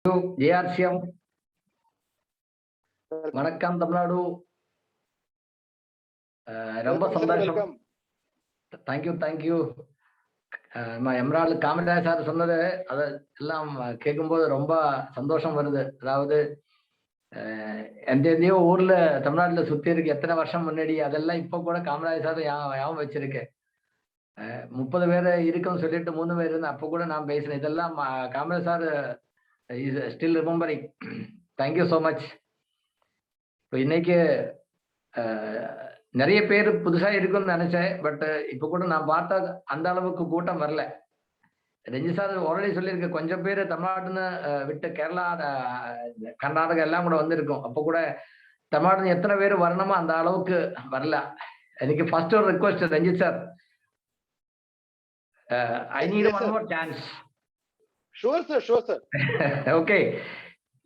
JRCM வணக்கம் தமிழ்நாடு. ரொம்ப சந்தோஷம். தேங்க்யூ. எம்ரால் காமராஜ் சார் சொன்னது அதெல்லாம் கேட்கும்போது ரொம்ப சந்தோஷம் வருது. அதாவது எந்தெந்தையோ ஊர்ல தமிழ்நாட்டுல சுத்தி இருக்கு எத்தனை வருஷம் முன்னாடி, அதெல்லாம் இப்ப கூட காமராஜ் சார் ஞாபகம் வச்சிருக்கு. 30 பேர் இருக்குன்னு சொல்லிட்டு 3 பேர் இருந்து அப்ப கூட நான் பேசினேன். இதெல்லாம் Kamaraj sir is still remembering. Thank you so much. இப்போ இன்னைக்கு நிறைய பேர் புதுசா இருக்குன்னு நினைச்சேன். பட் இப்ப கூட நான் பார்த்தா அந்த அளவுக்கு கூட்டம் வரல. ரஞ்சித் சார் ஆல்ரெடி சொல்லியிருக்க கொஞ்சம் பேர் தமிழ்நாட்டுன்னு விட்டு கேரளா, கர்நாடகா எல்லாம் கூட வந்திருக்கும். அப்போ கூட தமிழ்நாடு எத்தனை பேர் வரணுமோ அந்த அளவுக்கு வரல. எனக்கு ஃபர்ஸ்ட் ஒரு request Ranjith sir, I need one more chance. Sure sir. Okay,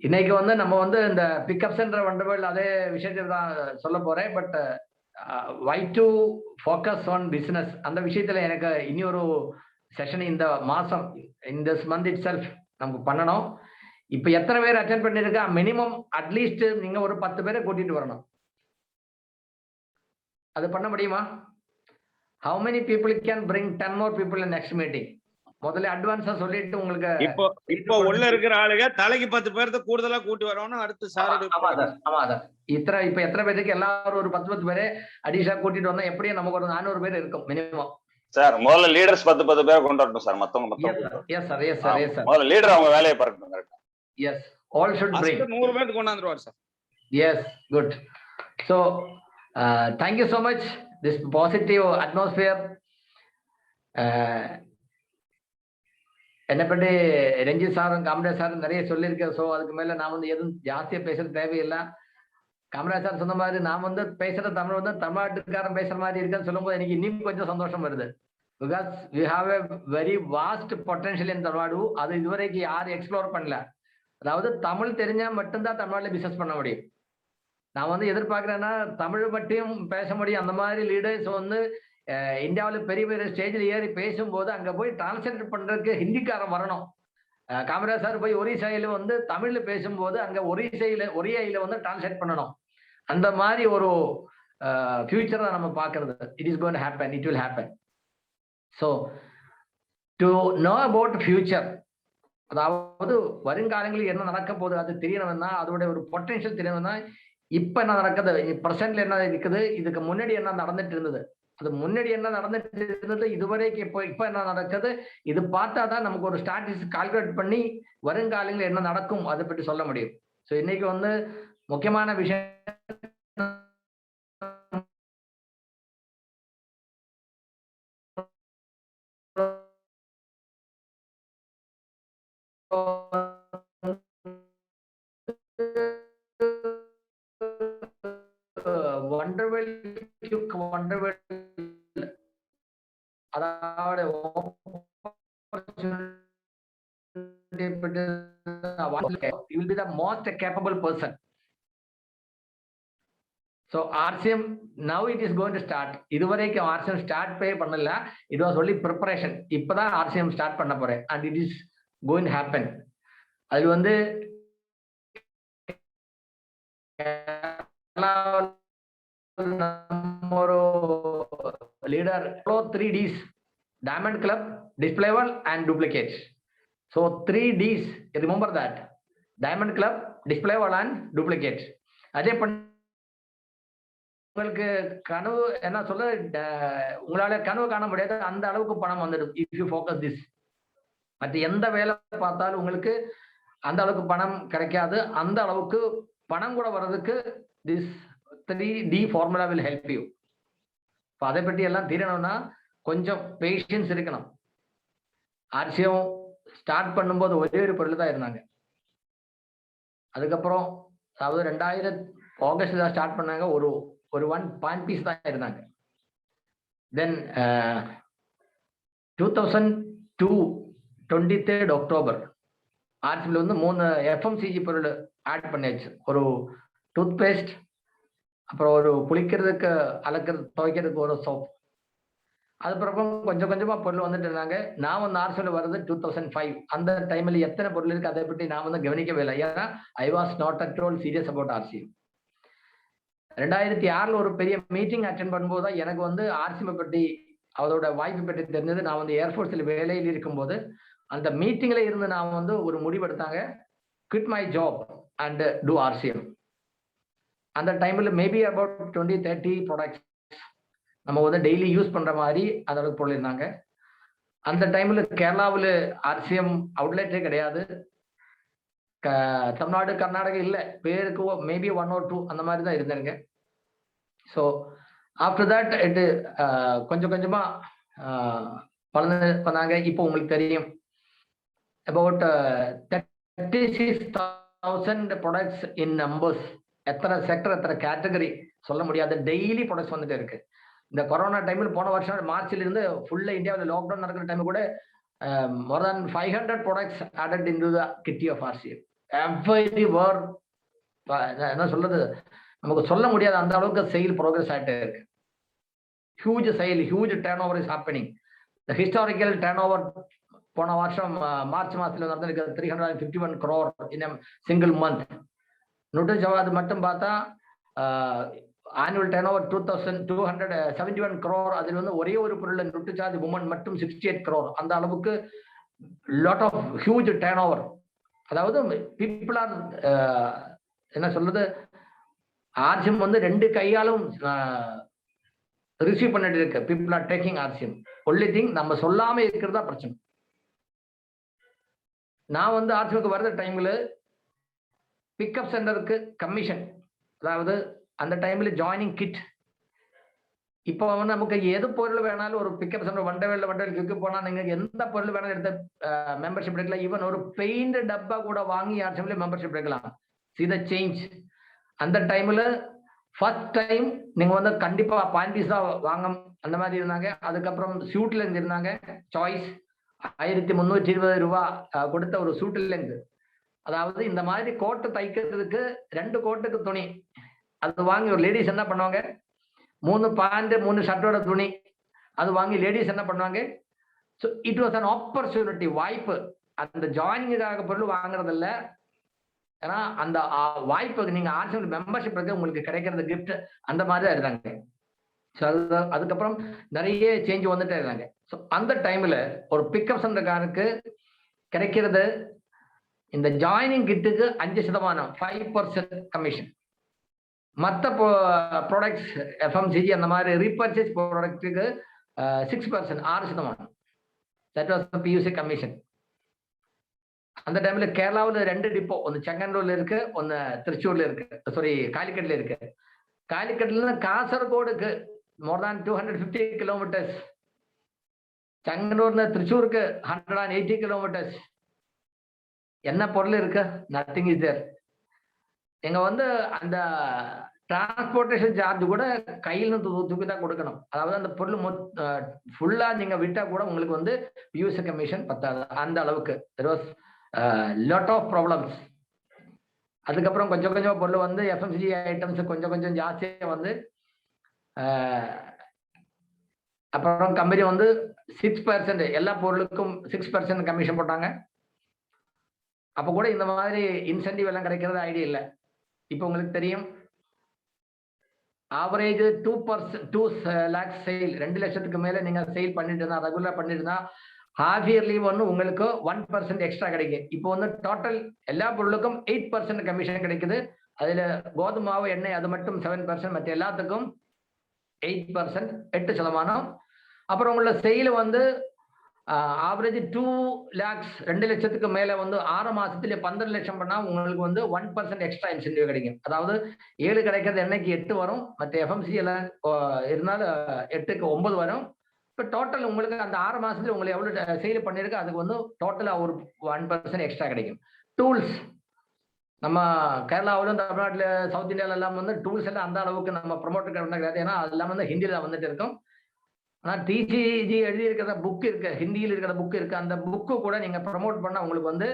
இன்னைக்கு நம்ம இந்த பிக்கப் சென்டர் வண்டர்வேல் அதே விஷயத்தை தான் சொல்ல போறேன். But why to focus on business அந்த விஷயத்துல எனக்கு இனி ஒரு செஷன் இந்த மாசம், இந்த மந்த் இட் செல்ஃப் நமக்கு பண்ணணும். இப்ப எத்தனை பேர் அட்டென்ட் பண்ணிருக்கா? மினிமம் அட்லீஸ்ட் நீங்க ஒரு 10 பேரை கூட்டிட்டு வரணும். அது பண்ண முடியுமா? How many people can bring 10 more people in next meeting? முதல்ல அட்வான்ஸா சொல்லிட்டு உங்களுக்கு இப்போ உள்ள இருக்கிற ஆளுங்க தலைக்கு 10 பேர்த்த கூடுதலா கூட்டி வரணும். அடுத்து சார் ஆமா சார் இப்ப எத்தனை பேருக்கு எல்லாரும் ஒரு 10 பேரை அடிஷா கூட்டிட்டு வந்தா எப்படியும் நமக்கு ஒரு 400 பேர் இருக்கும் மினிமம். சார் முதல்ல லீடர்ஸ் 10 பேர் கொண்டு வரணும் சார். மத்தவங்க எஸ் சார் முதல்ல லீடர் அவங்க வேலையை பார்க்கணும். Correct. Yes, all should bring 100 பேர் கொண்டு வந்துருவார் sir. Yes, good. So thank you so much this positive atmosphere. என்னை பற்றி ரஞ்சித் சாரும் காமராஜ் சாரும் நிறைய சொல்லியிருக்கேன். ஸோ அதுக்கு மேல நான் எதுவும் ஜாஸ்தியா பேசுறது தேவையில்லை. காமராஜ் சார் சொன்ன மாதிரி நான் பேசுற தமிழ் தமிழ்நாட்டுக்காரன் பேசுற மாதிரி இருக்குன்னு சொல்லும்போது எனக்கு இன்னும் கொஞ்சம் சந்தோஷம் வருது. Because we have a very vast potential in Tamil Nadu. அது இதுவரைக்கும் யாரும் எக்ஸ்ப்ளோர் பண்ணல. அதாவது தமிழ் தெரிஞ்சா மட்டும்தான் தமிழ்நாட்டில் பிசினஸ் பண்ண முடியும். நான் எதிர்பார்க்கிறேன்னா தமிழ் மட்டும் பேச முடியும் அந்த மாதிரி லீடர்ஸ் இந்தியாவில் பெரிய பெரிய ஸ்டேஜில் ஏறி பேசும்போது அங்க போய் டிரான்ஸ்லேட் பண்றதுக்கு ஹிந்திக்காரன் வரணும். காமராஜ் சார் போய் ஒரிசாயில தமிழ்ல பேசும்போது அங்க ஒரியாயில டிரான்ஸ்லேட் பண்ணணும். அந்த மாதிரி ஒரு ஃபியூச்சர் தான் நம்ம பார்க்கறது. It is going to happen, it will happen. So to know about future, அதாவது வருங்காலங்களில் என்ன நடக்க போகுது அது தெரியணும்னா, அதோட ஒரு பொட்டன்ஷியல் தெரியணும்னா இப்ப என்ன நடக்குது, பிரசன்ட்ல என்ன இருக்குது, இதுக்கு முன்னாடி என்ன நடந்துட்டு இருந்தது, அது முன்னாடி என்ன நடந்துட்டு இருந்தது, இதுவரைக்கும் இப்ப என்ன நடக்குது, இது பார்த்தாதான் நமக்கு ஒரு ஸ்டாட்டிஸ்டிக்ஸ் கால்குலேட் பண்ணி வருங்காலங்களில் என்ன நடக்கும் அதை பற்றி சொல்ல முடியும். ஸோ இன்னைக்கு முக்கியமான விஷயம் வண்டர்வேல் அதாவது you will be the most capable person. So RCM now it is going to start. இதுவரைக்கும் RCM start பண்ணல. It was only preparation. இப்பதான் RCM start பண்ண போறேன் and it is going to happen. அது ஒரு leader 3 Ds, Diamond Club, Display Wall and Duplicate. So 3 Ds, remember that. Diamond Club, Display Wall and Duplicate. அதே உங்களுக்கு கனவு என்ன சொல்ல, உங்களால கனவு காண முடியாது அந்த அளவுக்கு பணம் வந்துடும் if you focus this. மற்ற எந்த வேலை பார்த்தாலும் உங்களுக்கு அந்த அளவுக்கு பணம் கிடைக்காது. அந்த அளவுக்கு பணம் கூட வர்றதுக்கு this 3D formula will help you. அதை பற்றி எல்லாம் தெரியணும்னா கொஞ்சம் பேஷன்ஸ் இருக்கணும். ஆர்சிஎம் ஸ்டார்ட் பண்ணும்போது ஒரே ஒரு பொருள் தான் இருந்தாங்க. அதுக்கப்புறம் அதாவது 2000 ஆகஸ்ட்ல ஸ்டார்ட் பண்ணாங்க. ஒரு 1 பாயிண்ட் பீஸ் தான் இருந்தாங்க. தென் 2002 23 அக்டோபர் ஆர்சிஎம்ல 3 FMCG பொருள் ஆட் பண்ணியாச்சு. ஒரு டூத் பேஸ்ட், அப்புறம் ஒரு குளிக்கிறதுக்கு அலக்கிறது துவைக்கிறதுக்கு ஒரு சோப், அதுக்கப்புறம் கொஞ்சம் கொஞ்சமா பொருள் வந்துட்டு இருந்தாங்க. நான் வந்து ஆர்சிஎம்ல வர்றது 2005. அந்த டைம்ல எத்தனை பொருள் இருக்கு அதை பற்றி நான் வந்து கவனிக்கவே இல்லை. ஏன்னா I was not at all serious about RCM. 2006ல ஒரு பெரிய மீட்டிங் அட்டென்ட் பண்ணும்போது தான் எனக்கு வந்து ஆர்சிஎம் பற்றி அதோட வாய்ப்பு பற்றி தெரிஞ்சது. நான் வந்து ஏர்ஃபோர்ஸ்ல வேலையில் இருக்கும்போது அந்த மீட்டிங்ல இருந்து நான் வந்து ஒரு முடிவு எடுத்தாங்க, quit my job and do RCM. அந்த டைம்ல மேபி அபவுட் 20-30 ப்ராடக்ட்ஸ் நம்ம வந்து டெய்லி யூஸ் பண்ற மாதிரி அந்த அளவுக்கு பொருள் இருந்தாங்க. அந்த டைம்ல கேரளாவில் ஆர்சிஎம் அவுட்லெட்டே கிடையாது. தமிழ்நாடு கர்நாடகா இல்லை, பேருக்கு மேபி 1 or 2 அந்த மாதிரி தான் இருந்தாங்க. ஸோ ஆஃப்டர் தட் இது கொஞ்சம் கொஞ்சமா வளர்ந்து பண்ணாங்க. இப்போ உங்களுக்கு தெரியும் about 36,000 products in numbers. எத்தனை செக்டர் எத்தனை கேட்டகரி சொல்ல முடியாது. டெய்லி ப்ராடக்ட்ஸ் வந்துட்டு இருக்கு. இந்த கொரோனா டைம்ல போன வருஷம் மார்ச்ல இருந்து ஃபுல்லா இந்தியாவில் லாக்டவுன் நடக்கிற டைம் கூட மோர் than 500 products added into the kitty of RCM. Every word என்ன சொல்றது, நமக்கு சொல்ல முடியாது அந்த அளவுக்கு சேல் ப்ரோக்ரஸ் ஆகிட்டே இருக்கு. Huge sale, huge turn over is happening. இந்த ஹிஸ்டாரிக்கல் டர்ன் ஓவர் போன வருஷம் மார்ச் மாசத்துல நடந்திருக்கு 351 crore இன் சிங்கிள் மந்த். நுட்ரிஜவாத் மட்டும் பார்த்தா ஆனுவல் டர்ன் ஓவர் 2271 crore. அதில் வந்து ஒரே ஒரு பொருள் நுட்ரிஜார்ஜ் உமன் மட்டும் 68 crore. அந்த அளவுக்கு lot of huge turn over. அதாவது பீப்புள் ஆர் என்ன சொல்றது, ஆர்சிஎம் வந்து ரெண்டு கையாலும் ரிசீவ் பண்ணிட்டு இருக்கு. People are taking RCM. Only thing நம்ம சொல்லாம இருக்கிறதா பிரச்சனை. நான் வந்து ஆர்சிஎம்க்கு வர்ற டைம்ல பிக்கப் சென்டருக்கு கமிஷன், அதாவது அந்த டைம்ல ஜாயினிங் கிட். இப்போ வந்து நமக்கு எது பொருள் வேணாலும் ஒரு பிக்கப் சென்டர் வண்டவேல் போனா நீங்க எந்த பொருள் வேணாலும் எடுத்த மெம்பர்ஷிப் எடுக்கலாம். ஈவன் ஒரு பெயிண்ட் டப்பா கூட வாங்கி ஆர்சிஎம்ல மெம்பர்ஷிப் எடுக்கலாம். see the change. அந்த டைம்ல ஃபர்ஸ்ட் டைம் நீங்க வந்து கண்டிப்பா பாயிண்ட் தான் வாங்க அந்த மாதிரி இருந்தாங்க. அதுக்கப்புறம் சூட் லென்த் இருந்தாங்க. சாய்ஸ் 1320 ரூபாய் கொடுத்த ஒரு சூட் லென்த். அதாவது இந்த மாதிரி கோட்டு தைக்கிறதுக்கு 2 கோட்டுக்கு துணி அது வாங்கி ஒரு லேடிஸ் என்ன பண்ணுவாங்க, 3 பேண்ட் 3 ஷர்ட்டோட துணி அது வாங்கி லேடிஸ் என்ன பண்ணுவாங்க. So it was an opportunity, வாய்ப்பு. அந்த ஜாயினிங்காக பொருள் வாங்குறது இல்லை, ஏன்னா அந்த வாய்ப்பு நீங்க ஆர்சிஎம் மெம்பர்ஷிப் இருக்கு உங்களுக்கு கிடைக்கிறது கிஃப்ட் அந்த மாதிரி தான் இருந்தாங்க. ஸோ அதுக்கப்புறம் நிறைய சேஞ்ச் வந்துட்டே இருந்தாங்க. ஸோ அந்த டைம்ல ஒரு பிக்கப் சென்டர்காரனுக்கு கிடைக்கிறது இந்த ஜாயினிங் கிட்டுக்கு 5% 5% கமிஷன். மற்ற ப்ராடக்ட்ஸ் எஃப்எம்சிஜி அந்த மாதிரி ரீபர்ச்சேஸ் ப்ராடக்ட்டுக்கு 6% 6%. That was PUC commission. அந்த டைம்ல கேரளாவில் 2 டிப்போ, ஒன்று செங்கன்னூர்ல இருக்கு, ஒன்று திருச்சூர்ல இருக்கு, சாரி காலிக்கட்ல இருக்கு. காலிக்கட்ல இருந்து காசர்கோடுக்கு மோர் தேன் 250 கிலோமீட்டர்ஸ். செங்கன்னூர்ல திருச்சூருக்கு 180 கிலோமீட்டர்ஸ். என்ன பொருள் இருக்கு? Nothing is there. எங்க வந்து அந்த டிரான்ஸ்போர்டேஷன் சார்ஜ் கூட கையில தூக்கி தான் கொடுக்கணும். அதாவது அந்த பொருள் ஃபுல்லா நீங்க விட்டா கூட உங்களுக்கு வந்து யூஸ் கமிஷன் பத்தாது. அந்த அளவுக்கு there was lot of problems. அதுக்கப்புறம் கொஞ்சம் கொஞ்சம் பொருள் வந்து எஃப்எம்சிஜி ஐட்டம்ஸ் கொஞ்சம் கொஞ்சம் ஜாஸ்தியாக வந்து அப்புறம் கம்பெனி வந்து 6% எல்லா பொருளுக்கும் 6% கமிஷன் போட்டாங்க. அப்போ கூட இந்த மாதிரி இன்சென்டிவ் எல்லாம் கிடைக்கிறது ஐடியா இல்லை. இப்போ உங்களுக்கு தெரியும் ஆவரேஜ் 2 lakhs சேல், 2 லட்சத்துக்கு மேல நீங்க சேல் பண்ணிட்டு இருந்தா, ரெகுலர் பண்ணிட்டு இருந்தா ஹாஃப் இயர்லி ஒன்று உங்களுக்கு 1% எக்ஸ்ட்ரா கிடைக்கும். இப்போ வந்து டோட்டல் எல்லா பொருளுக்கும் 8% கமிஷன் கிடைக்குது. அதுல கோதுமை மாவு எண்ணெய் அது மட்டும் 7%, மற்ற எல்லாத்துக்கும் 8% 8%. அப்புறம் உங்களோட சேல் வந்து ஆவரேஜ் 2 lakhs 2 லட்சத்துக்கு மேல வந்து 6 மாசத்துல 12 லட்சம் பண்ணா உங்களுக்கு வந்து 1% எக்ஸ்ட்ரா இன்சென்டிவ் கிடைக்கும். அதாவது 7 கிடைக்கிறது என்னைக்கு 8 வரும், மற்ற எஃப்எம்சி எல்லாம் இருந்தாலும் 8க்கு 9 வரும். இப்போ டோட்டல் உங்களுக்கு அந்த 6 மாசத்துல உங்களுக்கு எவ்வளவு சேல் பண்ணிருக்கு அதுக்கு வந்து டோட்டலா ஒரு 1% எக்ஸ்ட்ரா கிடைக்கும். டூல்ஸ் நம்ம கேரளாவிலும் தமிழ்நாட்டில் சவுத் இந்தியாவில எல்லாம் வந்து டூல்ஸ் எல்லாம் அந்த அளவுக்கு நம்ம ப்ரொமோட் கிடையாது. ஏன்னா அதெல்லாம் வந்து ஹிந்தியில தான் வந்துட்டு இருக்கும். ஆனால் டிசிஜி எழுதி இருக்கிற புக் இருக்கு, ஹிந்தியில் இருக்கிற புக் இருக்கு. அந்த புக்கு கூட நீங்க ப்ரொமோட் பண்ணா உங்களுக்கு வந்து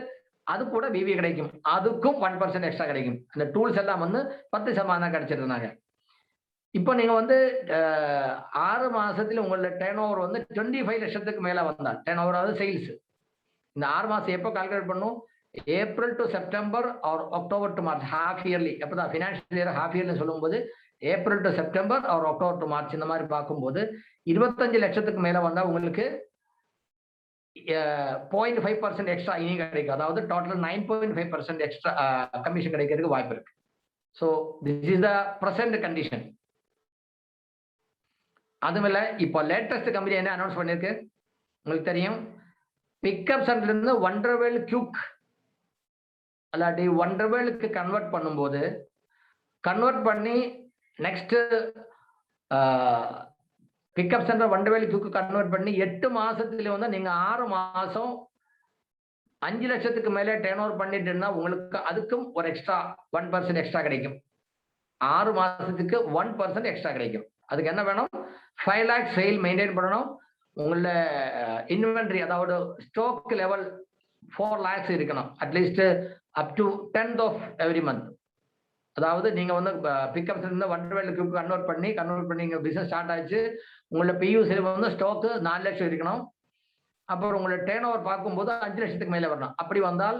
அது கூட பிவி கிடைக்கும். அதுக்கும் 1% எக்ஸ்ட்ரா கிடைக்கும். அந்த டூல்ஸ் எல்லாம் வந்து 10% கிடைச்சிட்டு இருந்தாங்க. இப்போ நீங்க வந்து 6 மாசத்துல உங்களோட டர்ன் ஓவர் வந்து 25 லட்சத்துக்கு மேல வந்தா டர்ன் ஓவர் ஆகுது சேல்ஸ். இந்த 6 மாசம் எப்போ கால்குலேட் பண்ணும்? April to September or October to March half yearly. எப்பதான் ஃபினான்ஷியல் இயர் ஹாஃப் இயர்லி சொல்லும்போது April to September or October to March இந்த மாதிரி பார்க்கும்போது 25 லட்சத்துக்கு மேல வந்தா உங்களுக்கு 0.5% எக்ஸ்ட்ரா இனி கிடைக்கும். அதாவது டோட்டல் 9.5% எக்ஸ்ட்ரா கமிஷன் கிடைக்கிறதுக்கு வாய்ப்பு இருக்கு. So this is the present condition. அதுமில்ல இப்போ லேட்டஸ்ட் கம்பெனி என்ன அனௌன்ஸ் பண்ணிருக்கு உங்களுக்கு தெரியும். பிக்கப் சென்டர்ல இருந்து வண்டர்வேல் கியூக் அல்லாட்டி வண்டர்வேலுக்கு கன்வெர்ட் பண்ணும்போது கன்வெர்ட் பண்ணி நெக்ஸ்ட் பிக்கப் சென்டர் வண்டர்வேல் கியூக்கு கன்வெர்ட் பண்ணி 8 மாசத்துல வந்து நீங்க 6 மாசம் 5 லட்சத்துக்கு மேலே டர்ன் ஓவர் பண்ணிட்டு இருந்தா உங்களுக்கு அதுக்கும் ஒரு எக்ஸ்ட்ரா 1% எக்ஸ்ட்ரா கிடைக்கும். 6 மாசத்துக்கு 1% எக்ஸ்ட்ரா கிடைக்கும். அதுக்கு என்ன வேணும்? 5 lakhs சேல் மெயின்டைன் பண்ணணும். உங்களோட இன்வென்ட்ரி அதாவது ஸ்டாக் லெவல் 4 lakhs இருக்கணும். At least up to 10th of every month. அதாவது நீங்க வந்து பிக்கப் இருந்து வண்டர்வேலுக்கு கன்வெர்ட் பண்ணி பிசினஸ் ஸ்டார்ட் ஆச்சு. உங்களோட பியூசி வந்து ஸ்டாக் 4 லட்சம் இருக்கணும். அப்புறம் உங்களோட டர்ன் ஓவர் பார்க்கும்போது 5 லட்சத்துக்கு மேல வரணும். அப்படி வந்தால்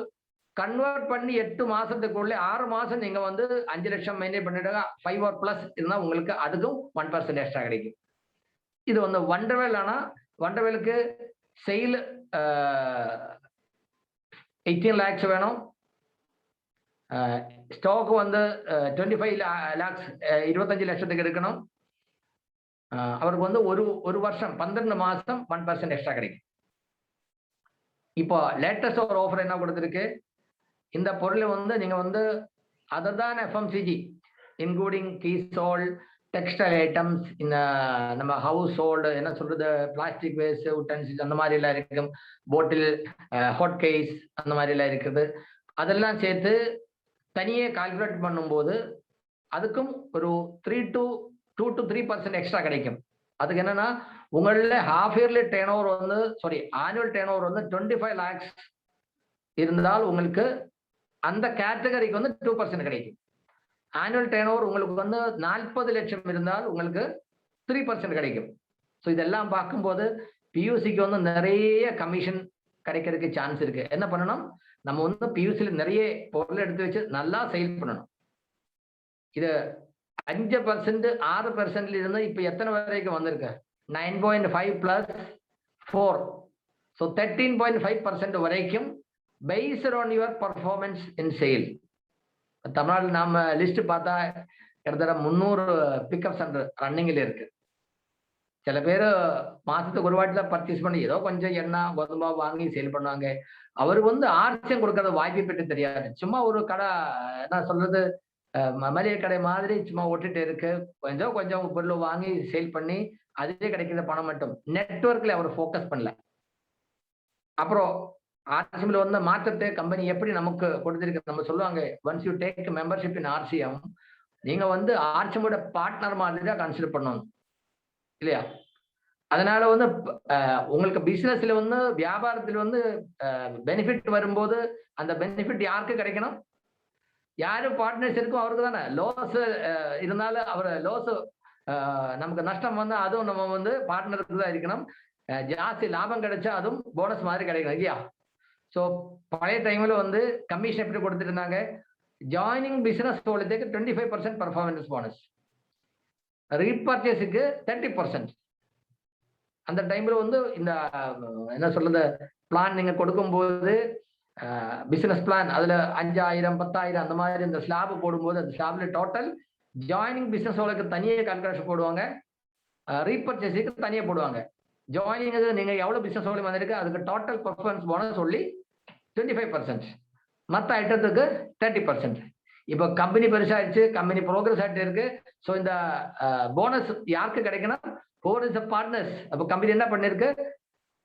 கன்வெர்ட் பண்ணி 8 மாசத்துக்குள்ளே 6 மாசம் நீங்க வந்து 5 லட்சம் மெயின்டைன் பண்ணிட்டு 5 or plus இருந்தா உங்களுக்கு அதுக்கும் 1% எக்ஸ்ட்ரா கிடைக்கும். இது வந்து வண்டர்வேல். ஆனா வண்டர்வேலுக்கு சேல் 18 lakhs வேணும். ஸ்டாக் வந்து 25 lakhs 25 லட்சத்துக்கு இருக்கணும். அவருக்கு வந்து ஒரு வருஷம் 12 மாசம் 1% எக்ஸ்ட்ரா கிடைக்கும். இப்போ லேட்டஸ்ட் ஒரு ஆஃபர் என்ன கொடுத்துருக்கு? இந்த பொருளை வந்து நீங்க வந்து அதர் தான் எஃப்எம்சிஜி இன்க்ளூடிங் கீசோல் டெக்ஸ்டைல் ஐட்டம்ஸ் இந்த நம்ம ஹவுஸ் ஹோல்டு என்ன சொல்றது பிளாஸ்டிக் வேஸ்ட் உட்டன்சில்ஸ் அந்த மாதிரி எல்லாம் இருக்கும். போட்டில் ஹாட் கேஸ் அந்த மாதிரி எல்லாம் இருக்குது. அதெல்லாம் சேர்த்து தனியே கால்குலேட் பண்ணும்போது அதுக்கும் ஒரு 2 to 3% எக்ஸ்ட்ரா கிடைக்கும். அதுக்கு என்னன்னா உங்கள ஹாஃப் இயர்லி டர்ன் ஓவர் வந்து ஆனுவல் டர்ன் ஓவர் வந்து 25 lakhs இருந்தால் உங்களுக்கு அந்த கேட்டகரிக்கு வந்து 2% கிடைக்கும். ஆனுவல் டர்ன் ஓவர் உங்களுக்கு வந்து 40 லட்சம் இருந்தால் உங்களுக்கு 3% கிடைக்கும். ஸோ இதெல்லாம் பார்க்கும்போது பியூசிக்கு வந்து நிறைய கமிஷன் கிடைக்கிறதுக்கு சான்ஸ் இருக்கு. என்ன பண்ணணும்? நம்ம வந்து பியூசியில் நிறைய பொருள் எடுத்து வச்சு நல்லா சேல் பண்ணணும். இது 5% 6% இருந்து இப்ப எத்தனை வரைக்கும் வந்திருக்கு? 9.5 plus 4, so 13.5% வரைக்கும் based on your performance in sale. Tamil Nadu நாம லிஸ்ட் பார்த்தா கிட்டத்தட்ட 300 பிக்கப் சென்டர் ரன்னிங்ல இருக்கு. சில பேர் மாசத்துக்கு ஒரு வாட்டி தான் பர்ச்சேஸ் பண்ணி ஏதோ கொஞ்சம் எண்ணெய் கோதுமை வாங்கி சேல் பண்ணுவாங்க. அவருக்கு வந்து ஆர்ச்சியம் கொடுக்கறது வாய்ப்பு பெற்று தெரியாது. சும்மா ஒரு கடை என்ன சொல்றது மளிகை கடை மாதிரி சும்மா ஓட்டுட்டு இருக்கு. கொஞ்சம் பொருள் வாங்கி சேல் பண்ணி அதுவே கிடைக்கிற பணம் மட்டும் நெட்வொர்க்ல அவர் ஃபோக்கஸ் பண்ணல. அப்புறம் ஆர்சிஎம்ல வந்து மாற்றத்தை கம்பெனி எப்படி நமக்கு கொடுத்திருக்கு நம்ம சொல்லுவாங்க. Once you take membership in RCM நீங்க வந்து ஆர்சிஎம்மோட பார்ட்னர் மாதிரி தான் கன்சிடர் பண்ணணும் இல்லையா? அதனால வந்து உங்களுக்கு பிசினஸ்ல வந்து வியாபாரத்துல வந்து பெனிஃபிட் வரும்போது அந்த பெனிஃபிட் யாருக்கு கிடைக்கணும்? யாரு பார்ட்னர்ஸ் இருக்கும் அவருக்கு தானே. லாஸ் இருந்தாலும் அவர் லாஸ் நமக்கு நஷ்டம் வந்து அதுவும் நம்ம வந்து பார்ட்னருக்கு தான் இருக்கணும். ஜாஸ்தி லாபம் கிடைச்சா அதுவும் போனஸ் மாதிரி கிடைக்கணும் இல்லையா? ஸோ பழைய டைம்ல வந்து கமிஷன் எப்படி கொடுத்துட்டு இருந்தாங்க? ஜாயினிங் பிசினஸ் ஹோல்டுக்கு 25% பர்ஃபார்மன்ஸ் போனஸ், ரீபர்ச்சேஸுக்கு 30%. அந்த டைம்ல வந்து இந்த என்ன சொல்றது பிளான் நீங்க கொடுக்கும்போது பிசினஸ் பிளான் அதுல 5000 10,000 அந்த மாதிரி இந்த ஸ்லாப் போடும்போது அந்த ஸ்லாப்ல டோட்டல் ஜாயினிங் பிசினஸ் ஹோல்டுக்கு தனியே கால்குலேஷன் போடுவாங்க, ரீபர்ச்சேஸுக்கு தனியே போடுவாங்க. ஜாயினிங் நீங்க எவ்வளவு பிசினஸ் ஹோல்டு வந்திருக்கு அதுக்கு டோட்டல் பர்ஃபார்மன்ஸ் போனஸ் சொல்லி 25%, மற்ற ஐட்டத்துக்கு 30%. இப்போ கம்பெனி பெருசாயிடுச்சு, கம்பெனி ப்ரோக்ரஸ் ஆகிட்டு இருக்கு. ஸோ இந்த போனஸ் யாருக்கு கிடைக்கணும்? பார்ட்னர்ஸ். அப்போ கம்பெனி என்ன பண்ணிருக்கு?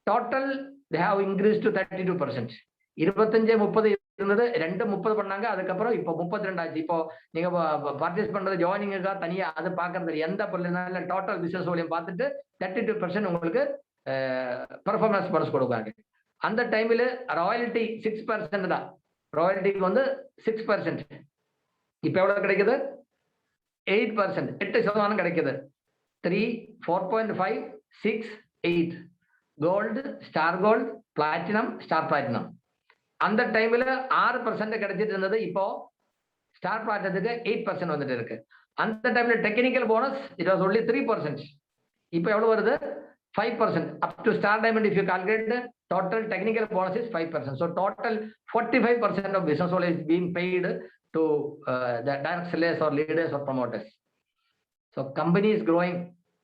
Total they have increased to 32%. 25-30 இருந்தது, 2-30 பண்ணாங்க. அதுக்கப்புறம் இப்போ 32 ஆச்சு. இப்போ நீங்க பர்ச்சேஸ் பண்றது ஜாயினிங்கா தனியா அது பாக்குறது எந்த பொருள் டோட்டல் பிசினஸ் வால்யூம் பார்த்துட்டு 32% உங்களுக்கு பெர்ஃபார்மன்ஸ் போனஸ் கொடுப்பாங்க. அந்த டைம்ல ராயல்டி 6% தான். ராயல்டிக்கு வந்து 6%. இப்போ எவ்வளவு கிடைக்குது? 8%, 8% கிடைக்குது. 3, 4.5, 6, 8. Gold, star gold, platinum, star platinum. அந்த டைம்ல 6% கிடைச்சிட்டு இருந்தது. இப்போ ஸ்டார் பிளாட்டினத்துக்கு 8% வந்துட்டு இருக்கு. அந்த டைம்ல technical bonus it was only 3%. இப்போ எவ்வளவு வருது? 5%. Up to star diamond if you calculate total technical bonus is 5%. So total 45% of business all is being paid to the direct sellers or leaders or promoters. So company is growing.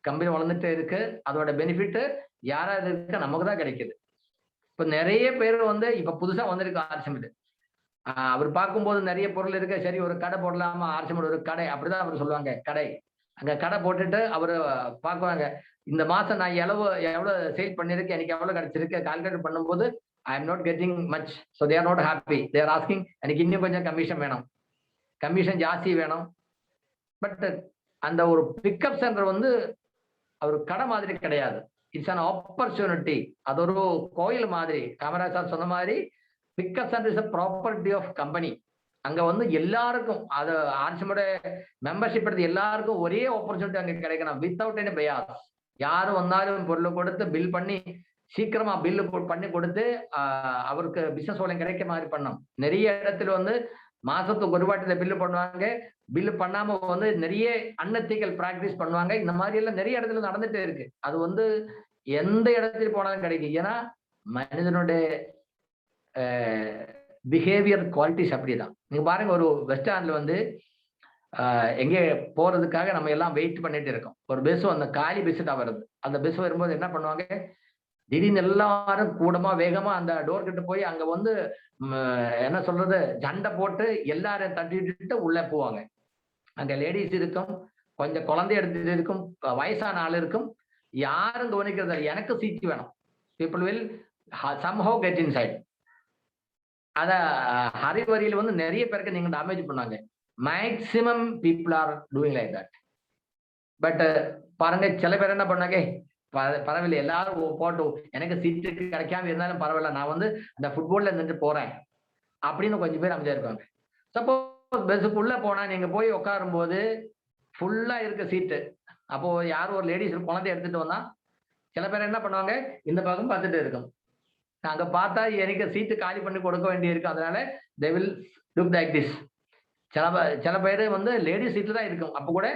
Company வளர்ந்துட்டே இருக்கு. அதோட benefit யாரா இருக்கு? நமக்கு தான் கிடைக்குது. இப்ப நிறைய பேர் வந்து இப்ப புதுசா வந்திருக்கு ஆர்சிமெண்ட். அவர் பார்க்கும்போது நிறைய பொருள் இருக்கு, சரி ஒரு கடை போடலாமா, ஆர்சிமெண்ட் ஒரு கடை அப்படிதான் அவர் சொல்லுவாங்க. கடை, அங்க கடை போட்டுட்டு அவரு பார்க்குவாங்க, இந்த மாசம் நான் எவ்வளவு சேல் பண்ணிருக்கேன், எனக்கு எவ்வளவு கிடைச்சிருக்கு கால்குலேட் பண்ணும்போது ஐ am not getting much. So they are not happy. They are asking, எனக்கு இன்னும் கொஞ்சம் கமிஷன் வேணும், கமிஷன் ஜாஸ்தி வேணும். பட் அந்த ஒரு பிக்கப் சென்டர் வந்து அவர் கடை மாதிரி கிடையாது. It's an opportunity. அது ஒரு கோயில் மாதிரி. காமராஜ் சார் சொன்ன மாதிரி pickup centre is a property of company. அங்க வந்து எல்லாருக்கும், அது ஆர்சிமோட மெம்பர்ஷிப் எடுத்து எல்லாருக்கும் ஒரே ஆப்பர்ச்சுனிட்டி அங்க கிடைக்கணும், வித்தவுட் எனி பயாஸ். யாரும் வந்தாலும் பொருள் கொடுத்து பில் பண்ணி சீக்கிரமா பில்லு பண்ணி கொடுத்து அவருக்கு பிசினஸ் ஓலம் கிடைக்க மாதிரி பண்ணணும். நிறைய இடத்துல வந்து மாசத்துக்கு ஒரு வாட்டில பில்லு பண்ணுவாங்க, பில்லு பண்ணாம வந்து நிறைய அன்எத்திக்கல் பிராக்டிஸ் பண்ணுவாங்க. இந்த மாதிரி எல்லாம் நிறைய இடத்துல நடந்துட்டே இருக்கு. அது வந்து எந்த இடத்துல போனாலும் கிடைக்கும். ஏன்னா மனிதனுடைய பிஹேவியர் குவாலிட்டிஸ் அப்படிதான். நீங்க பாருங்க, ஒரு பஸ் ஸ்டாண்ட்ல வந்து எங்கே போறதுக்காக நம்ம எல்லாம் வெயிட் பண்ணிட்டு இருக்கோம். ஒரு பஸ், அந்த காலி பஸ் தான் வருது. அந்த பஸ் வரும்போது என்ன பண்ணுவாங்க, திடீர்னு எல்லாரும் கூடமா வேகமா அந்த டோர் கிட்ட போய் அங்க வந்து என்ன சொல்றது, சண்டை போட்டு எல்லாரும் தட்டிட்டு உள்ள போவாங்க. அங்க லேடிஸ் இருக்கும், கொஞ்சம் குழந்தை எடுத்துட்டு இருக்கும், வயசான ஆள் இருக்கும். யாரும் கவனிக்கிறது இல்லை. எனக்கு சீட் வேணும். People will somehow get inside. அத ஹரிவரியில் வந்து நிறைய பேருக்கு நீங்க டேமேஜ் பண்ணாங்க. Maximum people are doing like that. But பாருங்க, சில பேர் என்ன பண்ணாங்க, பரவாயில்ல எல்லாரும் போட்டு எனக்கு சீட்டு கிடைக்காம இருந்தாலும் பரவாயில்ல, நான் வந்து அந்த ஃபுட்பால்ல நின்று போறேன் அப்படின்னு கொஞ்சம் பேர் அமைதியா இருப்பாங்க. சப்போஸ் பஸ்ஸுக்குள்ள போனா நீங்க போய் உட்காரும் போது ஃபுல்லா இருக்க சீட்டு, அப்போ யாரும் ஒரு லேடிஸ் குழந்தை எடுத்துட்டு வந்தா சில பேர் என்ன பண்ணுவாங்க, இந்த பக்கம் பார்த்துட்டு இருக்கும். அங்க பார்த்தா எனக்கு சீட்டு காலி பண்ணி கொடுக்க வேண்டி இருக்கு. அதனால they will look like this. சில பேர் வந்து லேடிஸ் சீட்டு தான் இருக்கும். அப்போ கூட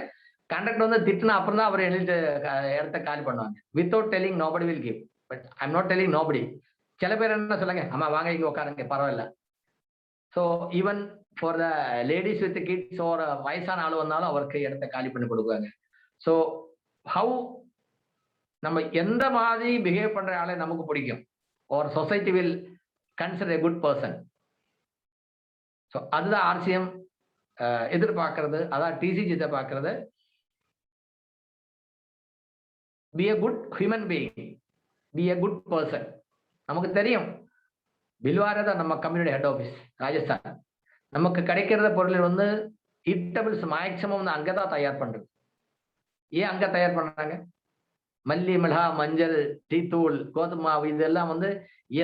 கண்டக்டர் வந்து திட்டினா அப்புறம் தான் அவர் எழுதிட்டு இடத்த காலி பண்ணுவாங்க. Without telling nobody will give. But I am not telling nobody. சில பேர் என்ன சொல்லுங்க, ஆமா வாங்க இங்க உட்காருங்க பரவாயில்ல. So even for the ladies with kids ஒரு வயசான ஆள் வந்தாலும் அவருக்கு இடத்த காலி பண்ணி கொடுக்குவாங்க. ஸோ ஹவு நம்ம எந்த மாதிரி பிஹேவ் பண்ற ஆளை நமக்கு பிடிக்கும், ஒரு society will consider a good person. So அதுதான் ஆர்சிஎம் எதிர்பார்க்கறது, அதான் டிசிஜி எதிர்பார்க்கறது. be a good human being, be a good person. நமக்கு தெரியும் பில்வாரா நம்ம கம்யூனிட்டி ஹெட் ஆஃபீஸ் ராஜஸ்தான். நமக்கு கிடைக்கிறத பொருள் வந்து ஈட்டபிள்ஸ் மேக்சிமம் அங்கதான் தயார் பண்றது. ஏன் அங்க தயார் பண்றாங்க? மல்லி, மிளகா, மஞ்சள், டீத்தூள், கோதுமை மாவு இதெல்லாம் வந்து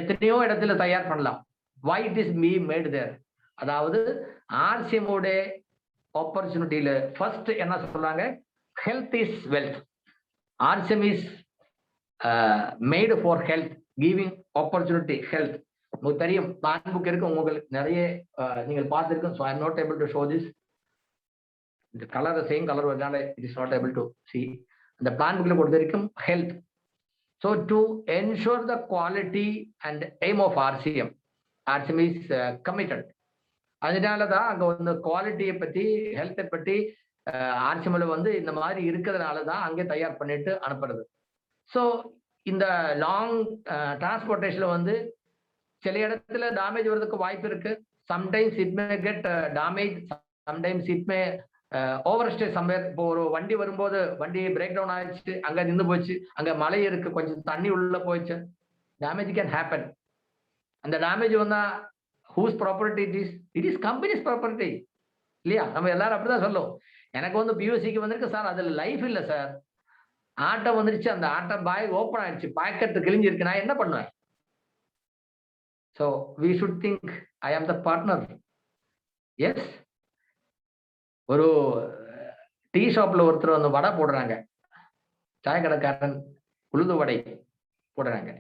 எத்தனையோ இடத்துல தயார் பண்ணலாம். why it is being made there? அதாவது ஆர்சிஎமோட ஆப்பர்ச்சுனிட்டியில ஃபர்ஸ்ட் என்ன சொல்றாங்க, health is wealth. RCM is made for health, giving opportunity health. உங்களுக்கு தெரியும், பிளான் புக் இருக்கு, உங்களுக்கு நிறைய நீங்கள் பார்த்துருக்கோம். So I am not able to show this. இந்த கலர் சேம் கலர் வரனால it is not able to see. அந்த பிளான் புக்ல பொறுத்த வரைக்கும் health. So to ensure the quality and aim of RCM is committed. அதனால தான் அங்கே வந்து குவாலிட்டியை பற்றி, ஹெல்த்தை பற்றி RCMல வந்து இந்த மாதிரி இருக்கிறதுனால தான் அங்கே தயார் பண்ணிட்டு அனுப்புறது. ஸோ இந்த லாங் டிரான்ஸ்போர்டேஷன்ல வந்து சில இடத்துல டேமேஜ் வர்றதுக்கு வாய்ப்பு இருக்கு. Sometimes it may get damage, sometimes it may overstay somewhere. இப்போ ஒரு வண்டி வரும்போது வண்டி பிரேக் டவுன் ஆயிடுச்சு, அங்க நின்று போச்சு, அங்க மழை இருக்கு, கொஞ்சம் தண்ணி உள்ள போயிடுச்சு, டேமேஜ் கேன் ஹேப்பன். அந்த டேமேஜ் வந்தா whose property it is company's property இல்லையா? நம்ம எல்லாரும் அப்படிதான் சொல்லுவோம். எனக்கு வந்து பியூசிக்கு வந்திருக்கு சார், அதுல லைஃப் இல்லை சார், ஆட்டம் வந்துருச்சு, அந்த ஆட்டம் பாய் ஓப்பன் ஆயிடுச்சு, பாக்கெட் கிழிஞ்சிருக்கு, நான் என்ன பண்ணுவேன்? So we should think I am the partner. Yes, ஒரு டீ ஷாப்ல ஒருத்தர் வந்து வடை போடுறாங்க, சாயக்கடைக்காரன் உளுந்து வடை போடுறாங்க.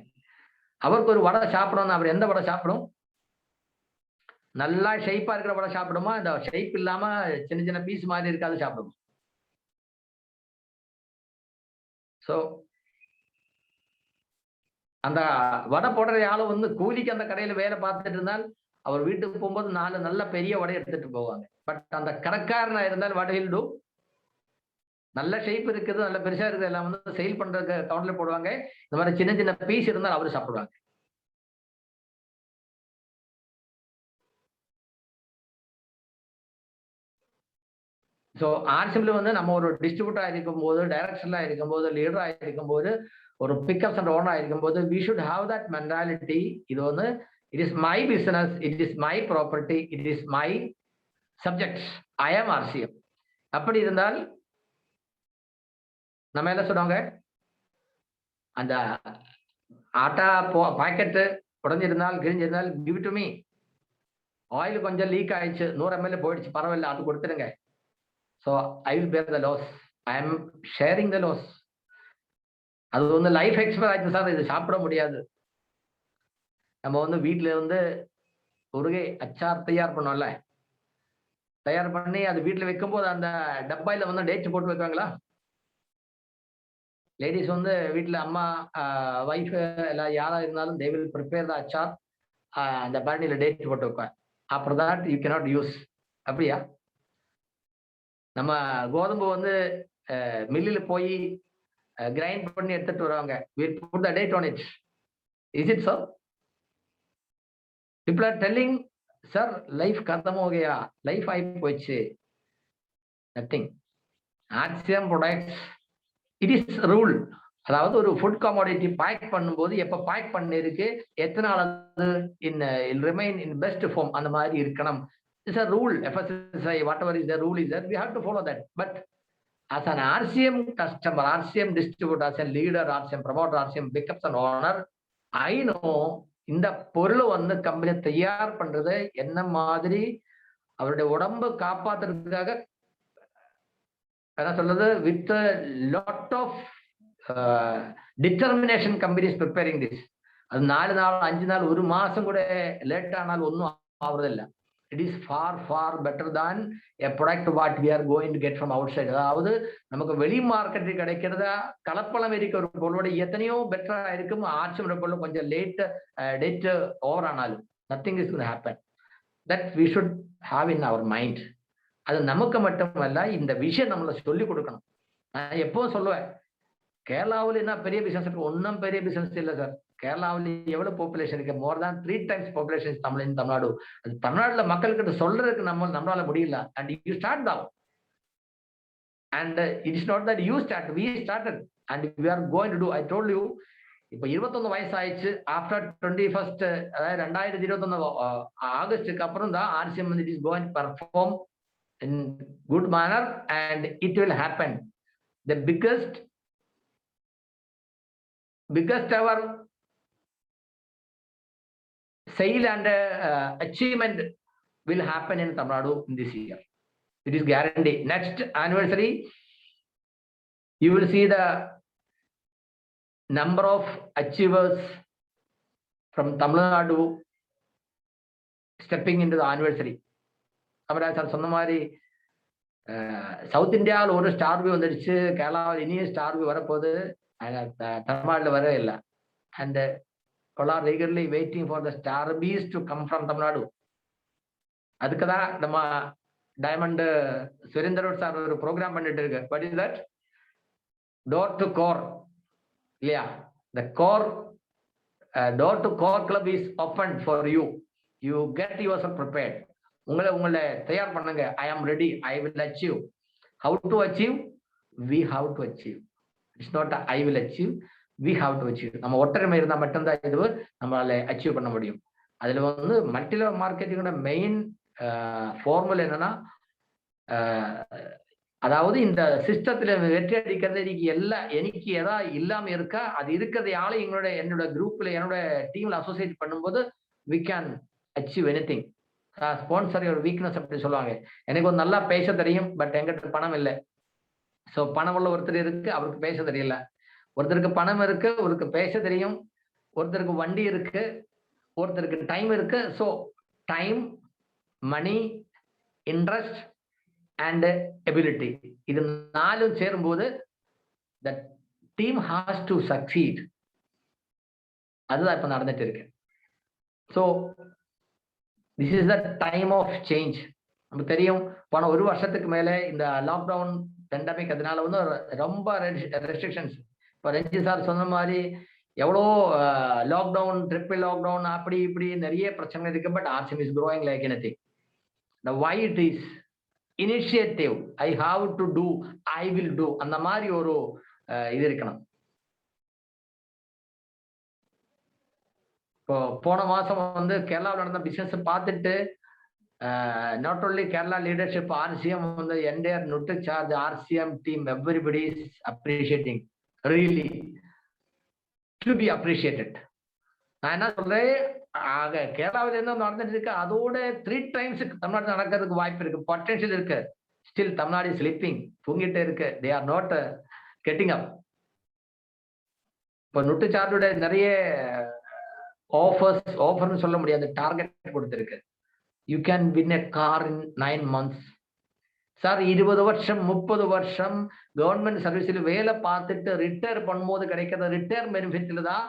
அவருக்கு ஒரு வடை சாப்பிடணும், அவர் எந்த வடை சாப்பிடும்? நல்லா ஷேப்பா இருக்கிற வடை சாப்பிடுமா, இந்த ஷேப் இல்லாம சின்ன சின்ன பீஸ் மாதிரி இருக்காது சாப்பிடுமா? சோ அந்த வடை போடுற ஆளு வந்து கூலிக்கு அந்த கடையில வேலை பார்த்துட்டு இருந்தால் அவர் வீட்டுக்கு போகும்போது 4 நல்ல பெரிய வடை எடுத்துட்டு போவாங்க. பட் அந்த கடைக்காரனா இருந்தால் what he'll do, நல்ல ஷேப் இருக்குது, நல்ல பெருசா இருக்குது, எல்லாம் வந்து சேல் பண்றதுக்கு கவுண்டர்ல போடுவாங்க. இந்த மாதிரி சின்ன சின்ன பீஸ் இருந்தால் அவரு சாப்பிடுவாங்க. ஸோ ஆர்சிஎம்ல வந்து நம்ம ஒரு டிஸ்ட்ரிபியூட்டரா இருக்கும்போது, டைரக்டர்லா இருக்கும்போது, லீடரா இருக்கும்போது, ஒரு பிக்கப்ஸ் அண்ட் ஓனரா இருக்கும்போது, we should have that mentality. இது வந்து it is my business, it is my property, it is my subject, I am RCM. அப்படி இருந்தால் நம்ம என்ன சொல்லுவாங்க, அந்த ஆட்டா பாக்கெட் உடஞ்சிருந்தால் கிழிஞ்சிருந்தால் give it to me. Oil கொஞ்சம் லீக் ஆயிடுச்சு, 100 ml போயிடுச்சு, பரவாயில்ல, அது கொடுத்துருங்க. So I will bear the loss. I am sharing the loss. அது வந்து லைஃப் எக்ஸ்பயர் ஆயிடுச்சு சார், இது சாப்பிட முடியாது. நம்ம வந்து வீட்டுல வந்து உருகை அச்சார் தயார் பண்ணோம்ல, தயார் பண்ணி அது வீட்டுல வைக்கும்போது அந்த டப்பாயில வந்து டேட் போட்டு வைப்பாங்களா? லேடிஸ் வந்து வீட்டுல அம்மா வைஃப் எல்லாம் யாரா இருந்தாலும் they will prepare the அச்சார், அந்த பரணியில டேட் போட்டு வைப்பேன். அப்புறம் தான் you cannot use. அப்படியா? நம்ம கோதுமை வந்து மில்லில் போய் கிரைண்ட் பண்ணி எடுத்துட்டு வருவாங்க. we put the date on it. Is it so? People are telling, sir, life खत्म हो गया, life ஆகி போயிடுச்சு. Nothing. RCM products, it is rule. அதாவது ஒரு ஃபுட் கமாடிட்டி பேக் பண்ணும்போது எப்ப பேக் பண்ணிருக்கு, எத்தனை நாள் அது ரிமைன் இன் பெஸ்ட் ஃபார்ம், அந்த மாதிரி இருக்கணும். It's a rule. FSSAI, whatever is the rule is that we have to follow that. But as an RCM customer, RCM distributor, as a leader, RCM promoter, RCM pickups and owner, I know இந்த பொருளை வந்து company தயார் பண்றது என்ன மாதிரி அவருடைய உடம்பு காப்பாத்துறதுக்காக என்ன சொல்றது, with lot of determination company is preparing this. அது 4 நாள் 5 நாள் 1 மாசம் கூட லேட் ஆனால் ஒன்றும் ஆகுறதில்லை. It is far better than a product what we are going to get from outside. அதாவது நமக்கு வெளி மார்க்கெட்டில் கிடைக்கிறதா கலப்படம் இருக்க ஒரு பொருளோட எத்தனையோ பெட்டரா இருக்கும். ஆர்சிஎம் பொருள் கொஞ்சம் டேட் ஓவர் ஆனாலும் nothing is going to happen. That we should have in our mind. அது நமக்கு மட்டுமல்ல, இந்த விஷயம் நம்மள சொல்லி கொடுக்கணும். நான் எப்பவும் சொல்லுவேன், கேரளாவில் என்ன பெரிய பிசினஸ் இருக்கு? ஒன்றும் பெரிய பிசினஸ் இல்லை சார். கேரளாவில் எவ்வளவு பாப்புலேஷன் இருக்கு? More than 3 times population Tamil Nadu. அது தமிழ்நாடுல மக்கள்கிட்ட சொல்றதுக்கு நம்மளால முடியல. And you start down and it is not that you start, we started and we are going to do. I told you, இப்ப 21 வயசு ஆயிடுச்சு. ஆஃப்டர் 21st, அதாவது 2021 ஆகஸ்டுக்கு அப்புறம் தான் RCM வந்து it is going to perform in good manner and it will happen. The biggest our sale and achievement will happen in Tamil Nadu in this year. It is guaranteed. Next anniversary, you will see the number of achievers from Tamil Nadu stepping into the anniversary. Amara sir சொன்ன மாதிரி south இந்தியாவில் ஒரு star view வந்துடுச்சு, கேரளாவில் இனிய star view வரப்போகுது, தமிழ்நாடுல வர இல்லை. And all are eagerly waiting for the star bees to come from Tamil Nadu. அதுக்கு தான் நம்ம டைமண்ட் சுரேந்தர் சார் ஒரு ப்ரோக்ராம் பண்ணிட்டு இருக்கு. What is that? Door to core இல்லையா? The core door to core club is open for you. You get yourself prepared. உங்களை தயார் பண்ணுங்க. I am ready, I will achieve. How to achieve? We have to achieve. It's not I will achieve, we have to achieve. நம்ம ஒற்றமை இருந்தா மட்டும்தான் இது நம்மளால achieve பண்ண முடியும். அதுல வந்து மல்டி லெவல் மார்க்கெட்டிங்கோட மெயின் ஃபார்முலா என்னன்னா, அதாவது இந்த சிஸ்டத்துல வெற்றி அடிக்கிறது எனக்கு எதா இல்லாம இருக்கா, அது இருக்கிறதையால என்னோட குரூப்ல என்னோட டீம்ல அசோசியேட் பண்ணும்போது we can achieve anything. Sponsor ஒரு வீக்னஸ் அப்படி சொல்லுவாங்க. எனக்கு ஒரு நல்லா பேச தெரியும், பட் என்கிட்ட பணம் இல்லை. ஸோ பணம் உள்ள ஒருத்தர் இருக்கு, அவருக்கு பேச தெரியல. ஒருத்தருக்கு பணம் இருக்கு, ஒருக்கு பேச தெரியும். ஒருத்தருக்கு வண்டி இருக்கு, ஒருத்தருக்கு டைம் இருக்கு. So time, money, interest and ability, இது 4ம் சேரும்போது the team has to succeed. அதுதான் இப்ப நடந்துட்டு இருக்கு. So this is the time of change. நமக்கு தெரியும், போன ஒரு வருஷத்துக்கு மேல இந்த லாக்டவுன் பெண்டமிக், அதனால வந்து ரொம்ப ரெஸ்ட்ரிக்ஷன்ஸ். இப்போ ரஞ்சி சார் சொன்ன மாதிரி எவ்வளோ லாக்டவுன், ட்ரிபிள் லாக்டவுன், அப்படி இப்படி நிறைய பிரச்சனை இருக்கு. But RCM is growing like anything. The why it is initiative, I have to do, I will do, அந்த மாதிரி ஒரு இது இருக்கணும். இப்போ போன மாசம் வந்து கேரளாவில் நடந்த பிசினஸ் பார்த்துட்டு, not only Kerala leadership, RCM வந்து entire Nutricharge RCM team, everybody is appreciating, really to be appreciated. நான் என்ன சொல்றேன், கேரளாவில் என்ன நடந்துட்டு இருக்கு, அதோட 3 times தமிழ்நாடு நடக்கிறதுக்கு வாய்ப்பு இருக்கு, பொட்டன்ஷியல் இருக்கு. ஸ்டில் தமிழ்நாடு ஸ்லீப்பிங், தூங்கிட்டே இருக்கு. They are not getting up. இப்போ நுட்ரிசார்ஜோட நிறைய ஆஃபர்னு சொல்ல முடியாது, டார்கெட் கொடுத்திருக்கு. You can win a car in 9 months. Sir 20 வருஷம் 30 வருஷம் கவர்மெண்ட் சர்வீஸில் வேலை பார்த்துட்டு ரிட்டையர் பண்ணும்போது கிடைக்கிற ரிட்டையர் பெனிஃபிட்ல தான்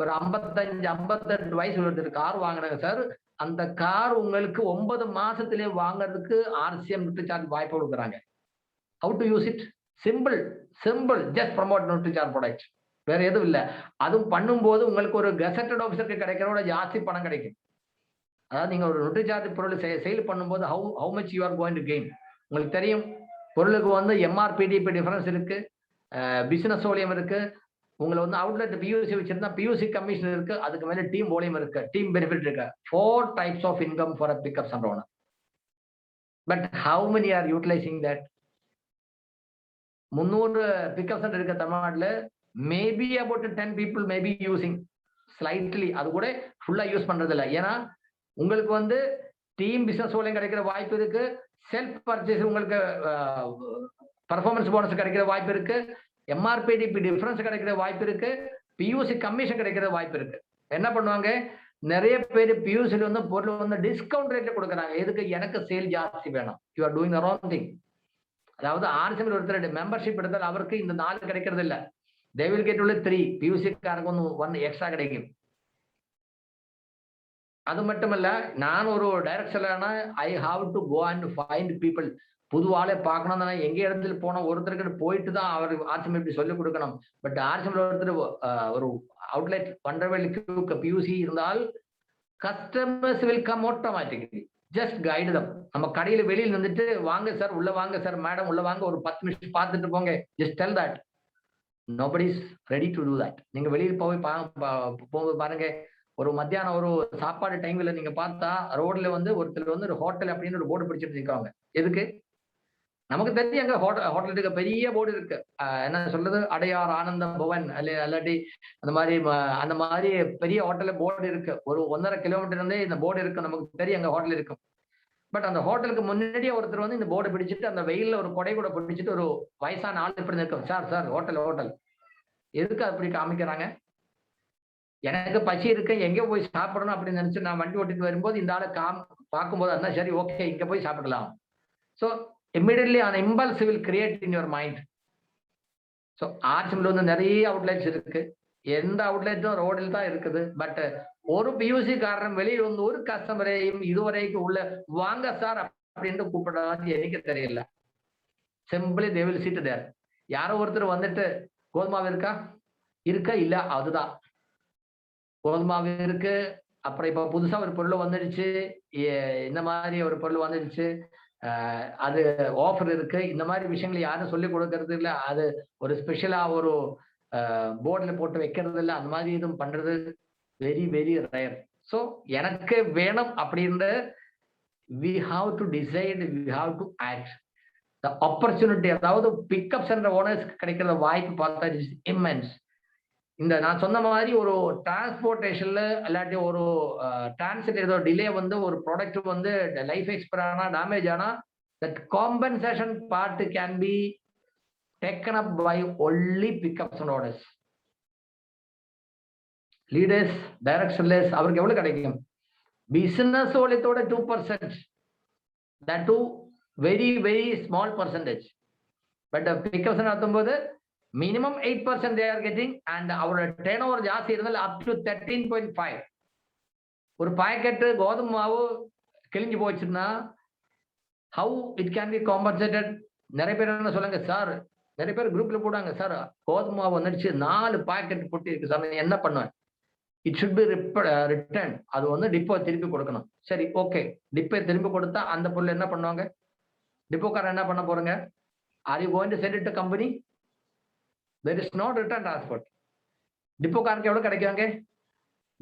ஒரு 55-58 வயசு ஒருத்தர் கார் வாங்குறாங்க சார். அந்த கார் உங்களுக்கு 9 மாசத்திலே வாங்குறதுக்கு RCM நுட்ரிசார்ஜ் வாய்ப்பு கொடுக்குறாங்க. How to use it? Simple, just promote Nutricharge product, வேற எதுவும் இல்லை. அதுவும் பண்ணும்போது உங்களுக்கு ஒரு கெசட்டட் ஆஃபீஸருக்கு கிடைக்கிறோட ஜாஸ்தி பணம் கிடைக்கும். அதாவது நீங்க ஒரு நுட்ரிசார்ஜ் பொருள் சேல் பண்ணும்போது how much you are going to gain. உங்களுக்கு தெரியும், பொருளுக்கு வந்து MRPDP டிஃபரன்ஸ் இருக்கு, பிசினஸ் வால்யூம் இருக்கு. உங்களை வந்து அவுட்லெட் PUC வச்சிருந்தா PUC கமிஷன் இருக்கு, அதுக்கு மேல டீம் வால்யூம் இருக்கு, டீம் பெனிஃபிட் இருக்கு. 4 types of income for a pickups and owner. But how many are utilising that? 300 pickups and இருக்க தமிழ்நாட்டில் maybe about 10 people maybe using slightly. அது கூட ஃபுல்லா யூஸ் பண்றது இல்லை. ஏன்னா உங்களுக்கு வந்து டீம் பிசினஸ் வால்யூம் கிடைக்கிற வாய்ப்பு இருக்கு, செல்ஃப் பர்ச்சேஸ் உங்களுக்கு பர்ஃபார்மன்ஸ் போனஸ் கிடைக்கிற வாய்ப்பு இருக்கு, MRPDP டிஃபரன்ஸ் கிடைக்கிற வாய்ப்பு இருக்கு, PUC கமிஷன் கிடைக்கிற வாய்ப்பு இருக்கு. என்ன பண்ணுவாங்க, நிறைய பேர் PUCல வந்து பொருள் வந்து டிஸ்கவுண்ட் ரேட்ல கொடுக்குறாங்க. எதுக்கு? எனக்கு சேல் ஜாஸ்தி வேணும். You are doing the wrong thing. அதாவது RCM ஒருத்தர் மெம்பர்ஷிப் எடுத்தால் அவருக்கு இந்த 4 கிடைக்கிறது இல்லை. they will get only 3. PUC காரங்க வந்து 1 எக்ஸ்ட்ரா கிடைக்கும். அது மட்டுமல்ல, நான் ஒரு டைரக்ஷனா I have to go and find people. புது ஆளை பார்க்கணும், எங்க இடத்துல போனா ஒருத்தருக்கு போயிட்டு தான் அவர் RCM இப்படி சொல்லிக் கொடுக்கணும். பட் RCM ஒருத்தர் ஒரு அவுட்லெட் பண்றவர்களுக்கு PUC இருந்தால் customers will come automatically. Just guide them. நம்ம கடையில வெளியில் வந்துட்டு வாங்க சார், உள்ள வாங்க சார், மேடம் உள்ள வாங்க, ஒரு 10 நிமிஷம் பார்த்துட்டு போங்க. Just tell that. Nobody is ready to do that. நீங்க வெளியில் போய் போக பாருங்க, ஒரு மத்தியானம் ஒரு சாப்பாடு டைம்ல நீங்க பார்த்தா ரோட்ல வந்து ஒருத்தர் வந்து ஒரு ஹோட்டல் அப்படின்னு ஒரு போர்டு பிடிச்சிட்டு இருக்காங்க. எதுக்கு? நமக்கு தெரிஞ்சு அங்க ஹோட்டலுக்கு பெரிய போர்டு இருக்கு, என்ன சொல்றது, அடையார், ஆனந்தம் பவன், அல்லாட்டி அந்த மாதிரி பெரிய ஹோட்டல்ல போர்டு இருக்கு. ஒரு 1.5 கிலோமீட்டர் இருந்தே இந்த போர்டு இருக்கு, நமக்கு தெரியும் அங்க ஹோட்டல் இருக்கும். பட் அந்த ஹோட்டலுக்கு முன்னாடியே ஒருத்தர் வந்து இந்த போர்டு பிடிச்சிட்டு அந்த வெயில்ல ஒரு கொடை கூட பிடிச்சிட்டு ஒரு வயசான ஆள் இப்படி இருக்கும், சார் ஹோட்டல். எதுக்கு அப்படி காமிக்கிறாங்க? எனக்கு பசி இருக்கு, எங்க போய் சாப்பிடணும் அப்படின்னு நினைச்சு நான் வண்டி ஓட்டிட்டு வரும்போது இந்த ஆளை பார்க்கும்போது அண்ணா சரி ஓகே இங்க போய் சாப்பிடலாம். So immediately an impulse will create in your mind. So RCMல வந்து நிறைய அவுட்லெட்ஸ் இருக்கு, எந்த அவுட்லெட்டும் ரோடில் தான் இருக்குது. பட் ஒரு PUC காரணம் வெளியில் வந்து ஒரு கஸ்டமரையும் இதுவரைக்கும் உள்ள வாங்க சார் அப்படின்ட்டு கூப்பிடாது எனக்கு தெரியல. Simply they will sit there. யாரோ ஒருத்தர் வந்துட்டு கோதுமாவு இருக்கா இல்ல, அதுதான் கோதுமாவு இருக்கு. அப்புறம் இப்ப புதுசா ஒரு பொருள் வந்துடுச்சு, இந்த மாதிரி ஒரு பொருள் வந்துடுச்சு, அது ஆஃபர் இருக்கு. இந்த மாதிரி விஷயங்கள் யாரும் சொல்லிக் கொடுக்கறது இல்லை. அது ஒரு ஸ்பெஷலா ஒரு போர்டில் போட்டு வைக்கிறது இல்லை. அந்த மாதிரி இதுவும் பண்றது வெரி வெரி ரேர். ஸோ எனக்கு வேணும் அப்படின்ற we have to decide, we have to act. The opportunity, அதாவது பிக்கப்ஸ் என்ற ஓனர்ஸ்க்கு கிடைக்கிற வாய்ப்பு பார்த்தா இட்ஸ் இம்மென்ஸ். இந்த நான் சொன்ன மாதிரி ஒரு டிரான்ஸ்போர்டேஷன்ல இல்லாட்டி ஒரு டிரான்சிட் ஏதோ டிலே வந்து ஒரு ப்ராடக்ட் வந்து லைஃப் எக்ஸ்பயர் ஆனா, டேமேஜ் ஆனா, that compensation part can be taken up by only pickups and orders. Leaders, direct sellers, அவருக்கு எவ்வளவு கிடைக்கும்? Business ஓலியத்தோட 2%. That too very very small percentage. But pickups and ஆகும்போது minimum 8% they are getting, and அவரோட turnover ஜாஸ்தி இருந்தால் up to 13.5. ஒரு packet கோதுமை மாவு கிழிஞ்சு போச்சுன்னா how it can be compensated? நிறைய பேர் என்ன சொல்லுங்க சார், நிறைய பேர் குரூப்ல போடுவாங்க, சார் கோதுமை மாவு வந்துடுச்சு 4 பாக்கெட் போட்டு இருக்கு சார், நான் என்ன பண்ணுவேன்? It should be return. அது வந்து டிப்போ திருப்பி கொடுக்கணும். சரி, ஓகே, டிப்போ திருப்பி கொடுத்தா அந்த பொருள் என்ன பண்ணுவாங்க? டிப்போக்காரன் என்ன பண்ண போறங்க? Are you going to send it to company? There is no return transport. டிப்போக்காரருக்கு எவ்வளவு கிடைக்குவாங்க?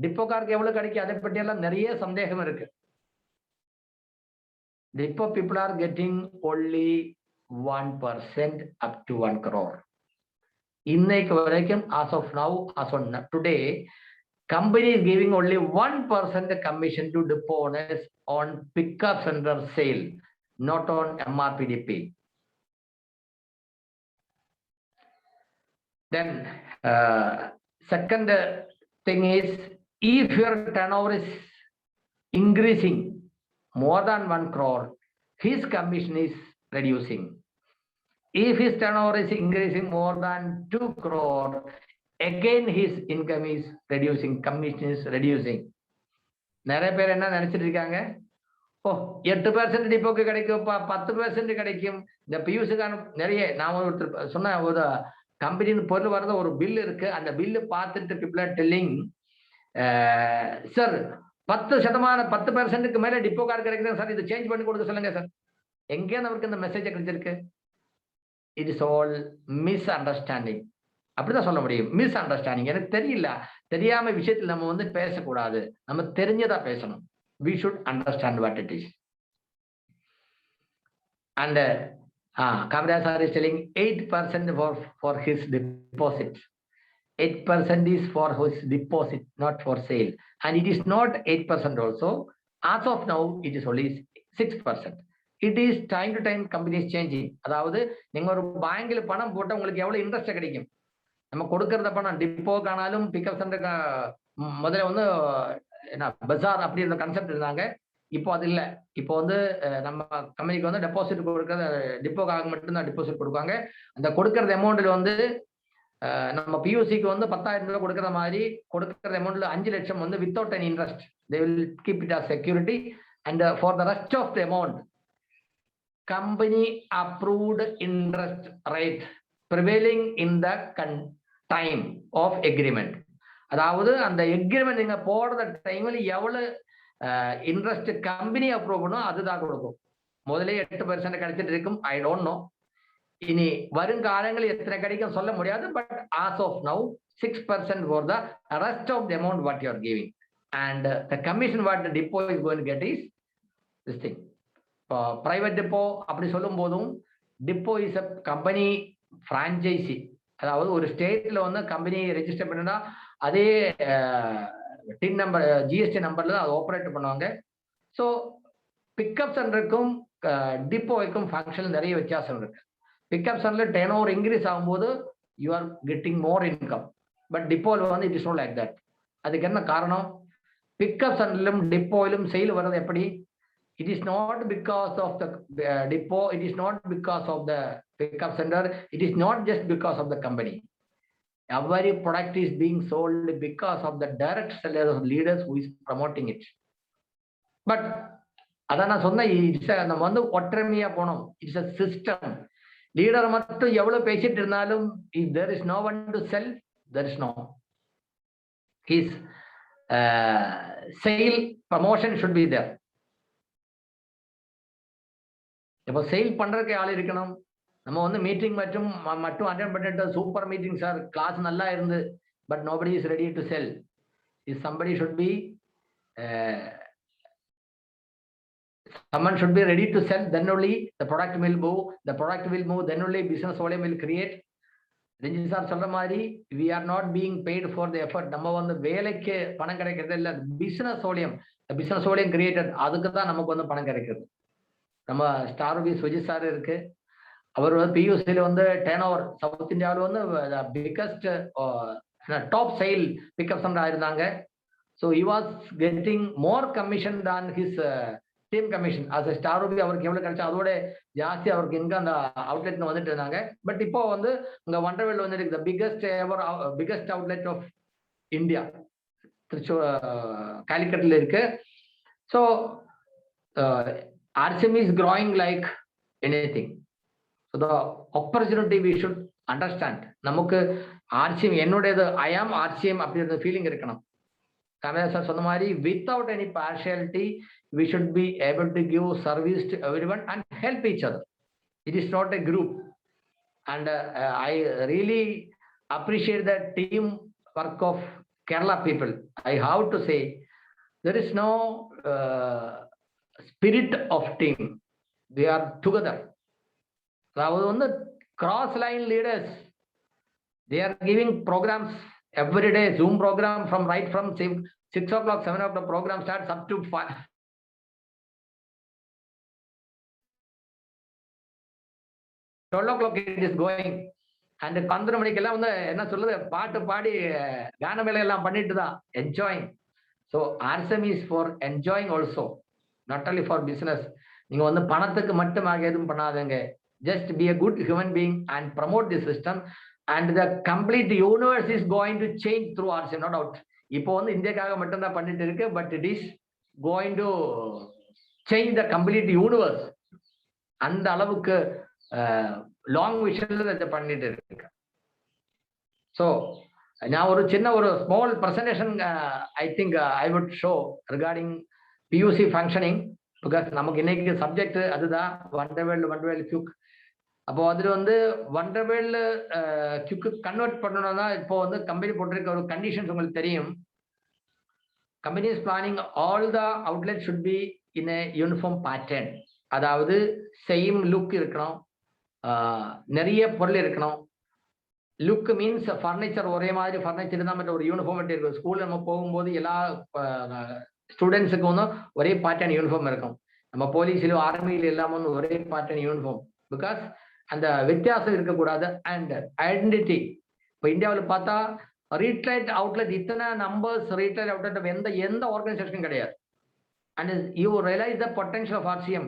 டிப்போக்காரருக்கு எவ்வளவு கிடைக்கும்? அதை பற்றி எல்லாம் நிறைய சந்தேகம் இருக்கு. Depot people are getting only 1% up to 1 crore. இன்னைக்கு வரைக்கும் as of now, as on today, company is giving only 1% commission to depot owners on pickups under sale, not on MRPDP. Then second thing is, if your turnover is increasing more than 1 crore, his commission is reducing. If his turnover is increasing more than 2 crore, again his income is reducing, commission is reducing. நிறைய பேர் என்ன நினைச்சிட்டு இருக்காங்க, ஓ 8% டிப்போக்கு கிடைக்கும், 10% கிடைக்கும். இந்த பியூஸுக்கான நிறைய, நான் ஒருத்தர் சொன்ன ஒரு கம்பெனின்னு பொருள் வரத ஒரு பில் இருக்கு, அந்த பில்லு பார்த்துட்டு people are telling, சார் 10% மேல டிப்போ கார்டு கிடைக்குது சார், இது சேஞ்ச் பண்ணி கொடுக்க சொல்லுங்க சார். எங்கே அவருக்கு இந்த மெசேஜ் கிடைச்சிருக்கு? It is all miss understanding. அப்படிதான் சொல்ல முடியும், மிஸ் அண்டர்ஸ்டாண்டிங். எனக்கு தெரியல, தெரியாம விஷயத்தில் நம்ம வந்து பேசக்கூடாது, நம்ம தெரிஞ்சதா பேசணும். we should understand what it is. And Kamraj sir is telling 8% for his deposit. 8% is for his deposit, not for sale. And it is not 8% also. As of now, it is only 6%. It is time to time company is changing. அதாவது நீங்க ஒரு பேங்க்ல பணம் போட்டா உங்களுக்கு எவ்வளவு interest கிடைக்கும்? நம்ம கொடுக்கறத பணம் டிப்போ காணாலும் பிக்கப் சென்டர் முதல்ல வந்து என்ன பஜார் அப்படி இருந்த கான்செப்ட் இருந்தாங்க. இப்போ அது இல்லை. இப்போ வந்து நம்ம கம்பெனிக்கு வந்து டெபாசிட் கொடுக்கறது டிப்போக்காக மட்டும்தான் டெபாசிட் கொடுப்பாங்க. அந்த கொடுக்கறது அமௌண்ட்ல வந்து நம்ம பியூசிக்கு வந்து 10,000 ரூபாய் கொடுக்கற மாதிரி கொடுக்கற அமௌண்ட்ல 5 லட்சம் வந்து without any interest they will keep it as security, and for the rest of the amount company approved interest rate prevailing in the time of agreement. அதாவது அந்த எக்ரிமெண்ட் நீங்க போடுற டைம்ல எவ்வளவு இன்ட்ரெஸ்ட் கம்பெனி அப்ரூவ் பண்ணும் அதுதான் கொடுக்கும். முதலே 8% கிடைச்சிட்டு இருக்கும். ஐ டோன்ட் நோ இனி வருங்காலங்களில் எத்தனை கிடைக்கும் சொல்ல முடியாது. But as of now 6% for the rest of the amount what you are giving, and the commission what the depot is going to get is this thing. Private depot அப்படி சொல்லும் போதும் depot is a company franchisee. அதாவது ஒரு ஸ்டேட்ல வந்து company register பண்ணினா அதே டின் number GST நம்பர்ல தான் அதை ஆப்ரேட் பண்ணுவாங்க. ஸோ பிக்கப் சென்டருக்கும் டிப்போவுக்கும் ஃபங்க்ஷன் நிறைய வித்தியாசம் இருக்கு. பிக்கப் சென்டர்ல டர்ன் ஓவர் இன்க்ரீஸ் ஆகும்போது you are getting more income. But டிப்போவில் வந்து it is not like that. அதுக்கு என்ன காரணம்? பிக்கப் சென்டர்லும் டிப்போயிலும் சேல் வர்றது எப்படி? It is not because of the depot, it is not because of the pickup center, it is not just because of the company. Every product is being sold because of the direct sellers, leaders who is promoting it. But அதான் நான் சொன்ன, நம்ம வந்து ஒற்றுமையா போனோம். It's a system. Leader மட்டும் எவ்வளவு பேசிட்டு இருந்தாலும் if there is no one to sell, there is no. His sale promotion should be there. இப்போ சேல் பண்றதுக்கு ஆள் இருக்கணும். நம்ம வந்து மீட்டிங் மட்டும் அட்டெண்ட் பண்ணிட்டு சூப்பர் மீட்டிங் சார், கிளாஸ் நல்லா இருந்து, but nobody is ready to sell. Is somebody should be someone should be ready to sell, then only the product will move. The product will move, then only business volume will create. Ranjith sir சொல்ற மாதிரி we are not being paid for the effort. நம்ம வந்து வேலைக்கு பணம் கிடைக்கிறது இல்லை, business volume, business volume created, அதுக்கு தான் நமக்கு வந்து பணம் கிடைக்கிறது. நம்ம ஸ்டார் சுஜித் சார் இருக்கு, அவர் வந்து பியூசியில் வந்து டேர்ன் ஓவர் சவுத் இந்தியாவில் வந்து பிக்கஸ்ட் டாப் செயல் பிக்கப் சென்டர் இருந்தாங்க. So he was getting more commission than his team commission. as a star Ruby அவருக்கு எவ்வளவு கிடைச்சா அதோட ஜாஸ்தி அவருக்கு எங்க அந்த அவுட்லெட் வந்துட்டு இருந்தாங்க. பட் இப்போ வந்து உங்க வண்டர்வேல் வந்து the biggest outlet of India Thrissur காலிக்கட்ல இருக்கு. So RCM is growing like anything. So the opportunity we should understand. நமக்கு RCM என்னுடையது I am RCM அப்படின்ற ஃபீலிங் இருக்கணும். காமராஜ் சார் சொன்ன மாதிரி without any partiality we should be able to give service to everyone and help each other. It is not a group. And I really appreciate the team work of Kerala people. I have to say there is no spirit of team. They are together. அதாவது வந்து cross line leaders, they are giving programs every day, Zoom program from 6 o'clock, 7 o'clock program starts up to 5. 12 o'clock it is going. And 12 மணிக்கெல்லாம் வந்து என்ன சொல்றது, பாட்டு பாடி கான வேலை எல்லாம் பண்ணிட்டு தான் enjoying. So RCM is for enjoying also, not only for business. நீங்க வந்து பணத்துக்கு மட்டுமாக எதுவும் பண்ணாதீங்க. Just be a good human being and promote the system, and the complete universe is going to change through RCM, no doubt. இப்போ வந்து இந்தியாக்காக மட்டும்தான் பண்ணிட்டு இருக்கு, but it is going to change the complete universe. அந்த அளவுக்கு long விஷன்ல இதை பண்ணிட்டு இருக்கு. ஸோ நான் ஒரு சின்ன ஒரு small presentation I think I would show regarding PUC functioning. Because நமக்கு இன்னைக்கு சப்ஜெக்ட் அதுதான் வண்டர்வேல் கியூக். அப்போ அதில் வந்து வண்டர்வேல் கியூக்கு கன்வெர்ட் பண்ணணும்னா இப்போ வந்து கம்பெனி போட்டிருக்க ஒரு கண்டிஷன்ஸ் உங்களுக்கு தெரியும். Company is planning all the outlet should be in A uniform pattern. அதாவது சேம் லுக் இருக்கணும், நிறைய பொருள் இருக்கணும். லுக் மீன்ஸ் ஃபர்னிச்சர் ஒரே மாதிரி ஃபர்னிச்சர் தான், மற்ற ஒரு யூனிஃபார்ம் இருக்கும். ஸ்கூலில் நம்ம போகும்போது எல்லா ஸ்டூடெண்ட்ஸுக்கு வந்து ஒரே பேட்டர்ன் யூனிஃபார்ம் இருக்கும். நம்ம போலீஸ்லையும் ஆர்மியில எல்லாமே வந்து ஒரே பேட்டர்ன் யூனிஃபார்ம். பிகாஸ் அந்த வித்தியாசம் இருக்கக்கூடாது. And identity. இப்போ இந்தியாவில் பார்த்தா ரீட்டைல் அவுட்லெட் இத்தனை நம்பர்ஸ் ரீட்டைல் அவுட்லெட் எந்த ஆர்கனைசேஷனும் கிடையாது. And you realise the potential of RCM.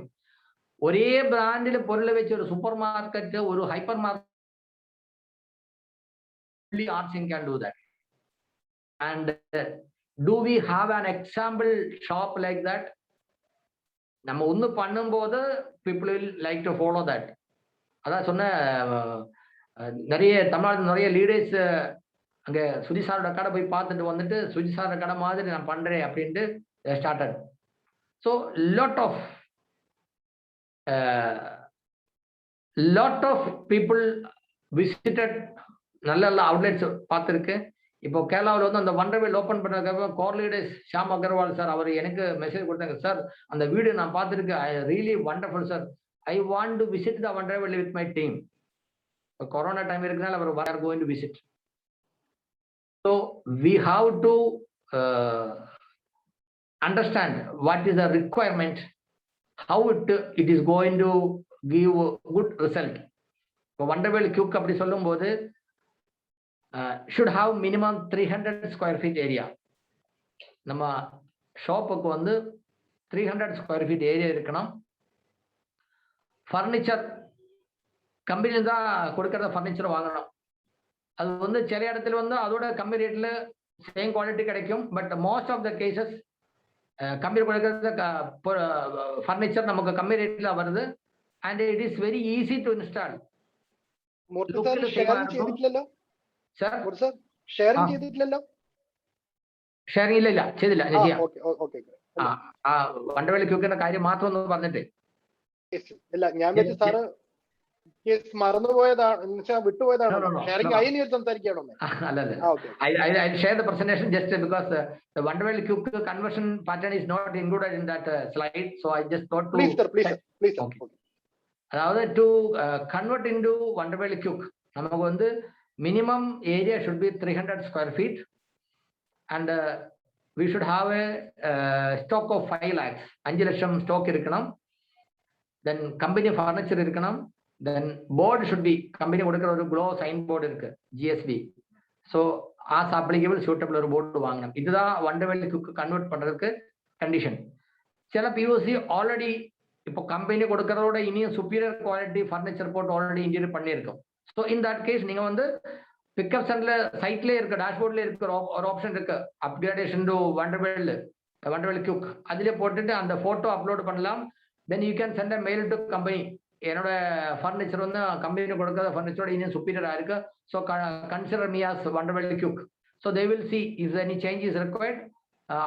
ஒரே பிராண்டில் பொருளை வச்சு ஒரு சூப்பர் மார்க்கெட், ஒரு hypermarket, RCM can do that. And do we have an example shop like that? நம்ம ஒன்று பண்ணும்போது people will like to follow that. அதான் சொன்ன நிறைய தமிழ்நாடு நிறைய லீடர்ஸ் அங்க சுஜிசாரோட கடை போய் பார்த்துட்டு வந்துட்டு சுஜிசாரோட கடை மாதிரி நான் பண்றேன் அப்படின்ட்டு started. So lot of people visited நல்ல நல்ல அவுட்லெட்ஸ் பார்த்துருக்கு. இப்போ கேரளாவில் வந்து அந்த வண்டர்வேல் ஓப்பன் பண்ணதுக்காக core leaders Sham Agarwal sir அவர் எனக்கு மெசேஜ் கொடுத்தாங்க. சார் அந்த வீடியோ நான் பார்த்துருக்கேன், I really wonderful sir, I want to visit the Wonderwell with my team. இப்போ கொரோனா டைம் இருக்குனால அவர் are going to visit. So we have to understand what is the requirement, how it is going to give good result. இப்போ Wonderwell quick அப்படி சொல்லும்போது should have minimum 300 square feet area. நம்ம ஷாப்புக்கு வந்து 300 square feet area இருக்கணும். Furniture கம்பெனியில் தான் கொடுக்கறத ஃபர்னிச்சர் வாங்கணும். அது வந்து சில இடத்துல வந்து அதோட கம்மி ரேட்ல சேம் குவாலிட்டி கிடைக்கும். But most of the cases company கொடுக்கறது ஃபர்னிச்சர் நமக்கு கம்மி ரேட்ல வருது. And it is very easy to install. Sir sharing ചെയ്തിട്ടില്ലല്ലോ? ഷെയറിംഗ് ഇല്ല ചെയ്തില്ല. വണ്ടർവേൽ ക്യൂക്കിന്റെ കാര്യം മാത്രം ഒന്ന് പറഞ്ഞിട്ട് ഇല്ല, ഞാൻ വെച്ച് സാറ് മറന്നുപോയതാണ്, വിട്ടുപോയതാണ്. ഷെയറിംഗ് ആയി സംസാരിക്കണോ? I share the presentation just because the wonderwell quick conversion pattern is not included in that slide, so I just thought to please sir. அதாவது to convert into wonderwell quick நமக்கு வந்து minimum area should be 300 square feet, and we should have a stock of 5 lakhs. 5 லட்சம் stock இருக்கணும். Then company furniture இருக்கணும். தென் board should be company கொடுக்குற ஒரு glow sign board இருக்கு GSP. So as applicable suitable ஒரு board வாங்கணும். இதுதான் வண்டர்வெல் cook convert பண்றதுக்கு கண்டிஷன். சில பியூசி ஆல்ரெடி இப்போ கம்பெனி கொடுக்கறதோட இனியும் சுப்பீரியர் குவாலிட்டி ஃபர்னிச்சர் போட்டு ஆல்ரெடி இன்டீரியர் பண்ணியிருக்கோம். ஸோ இன் தட் கேஸ் நீங்க வந்து பிக்கப் சென்டர்ல சைட்லேயே இருக்க டேஷ்போர்ட்ல இருக்கிற ஒரு ஆப்ஷன் இருக்கு, அப்கிரேடேஷன் டு வண்டர்வெல் குக். அதிலே போட்டுட்டு அந்த போட்டோ அப்லோட் பண்ணலாம். Then you can send a mail to company, என்னோட ஃபர்னிச்சர் வந்து கம்பெனி கொடுக்காத ஃபர்னிச்சரோட இன்னும் சுப்பீரியரா இருக்கு. So consider me as Wonderwell cook. So they will see if any change is required.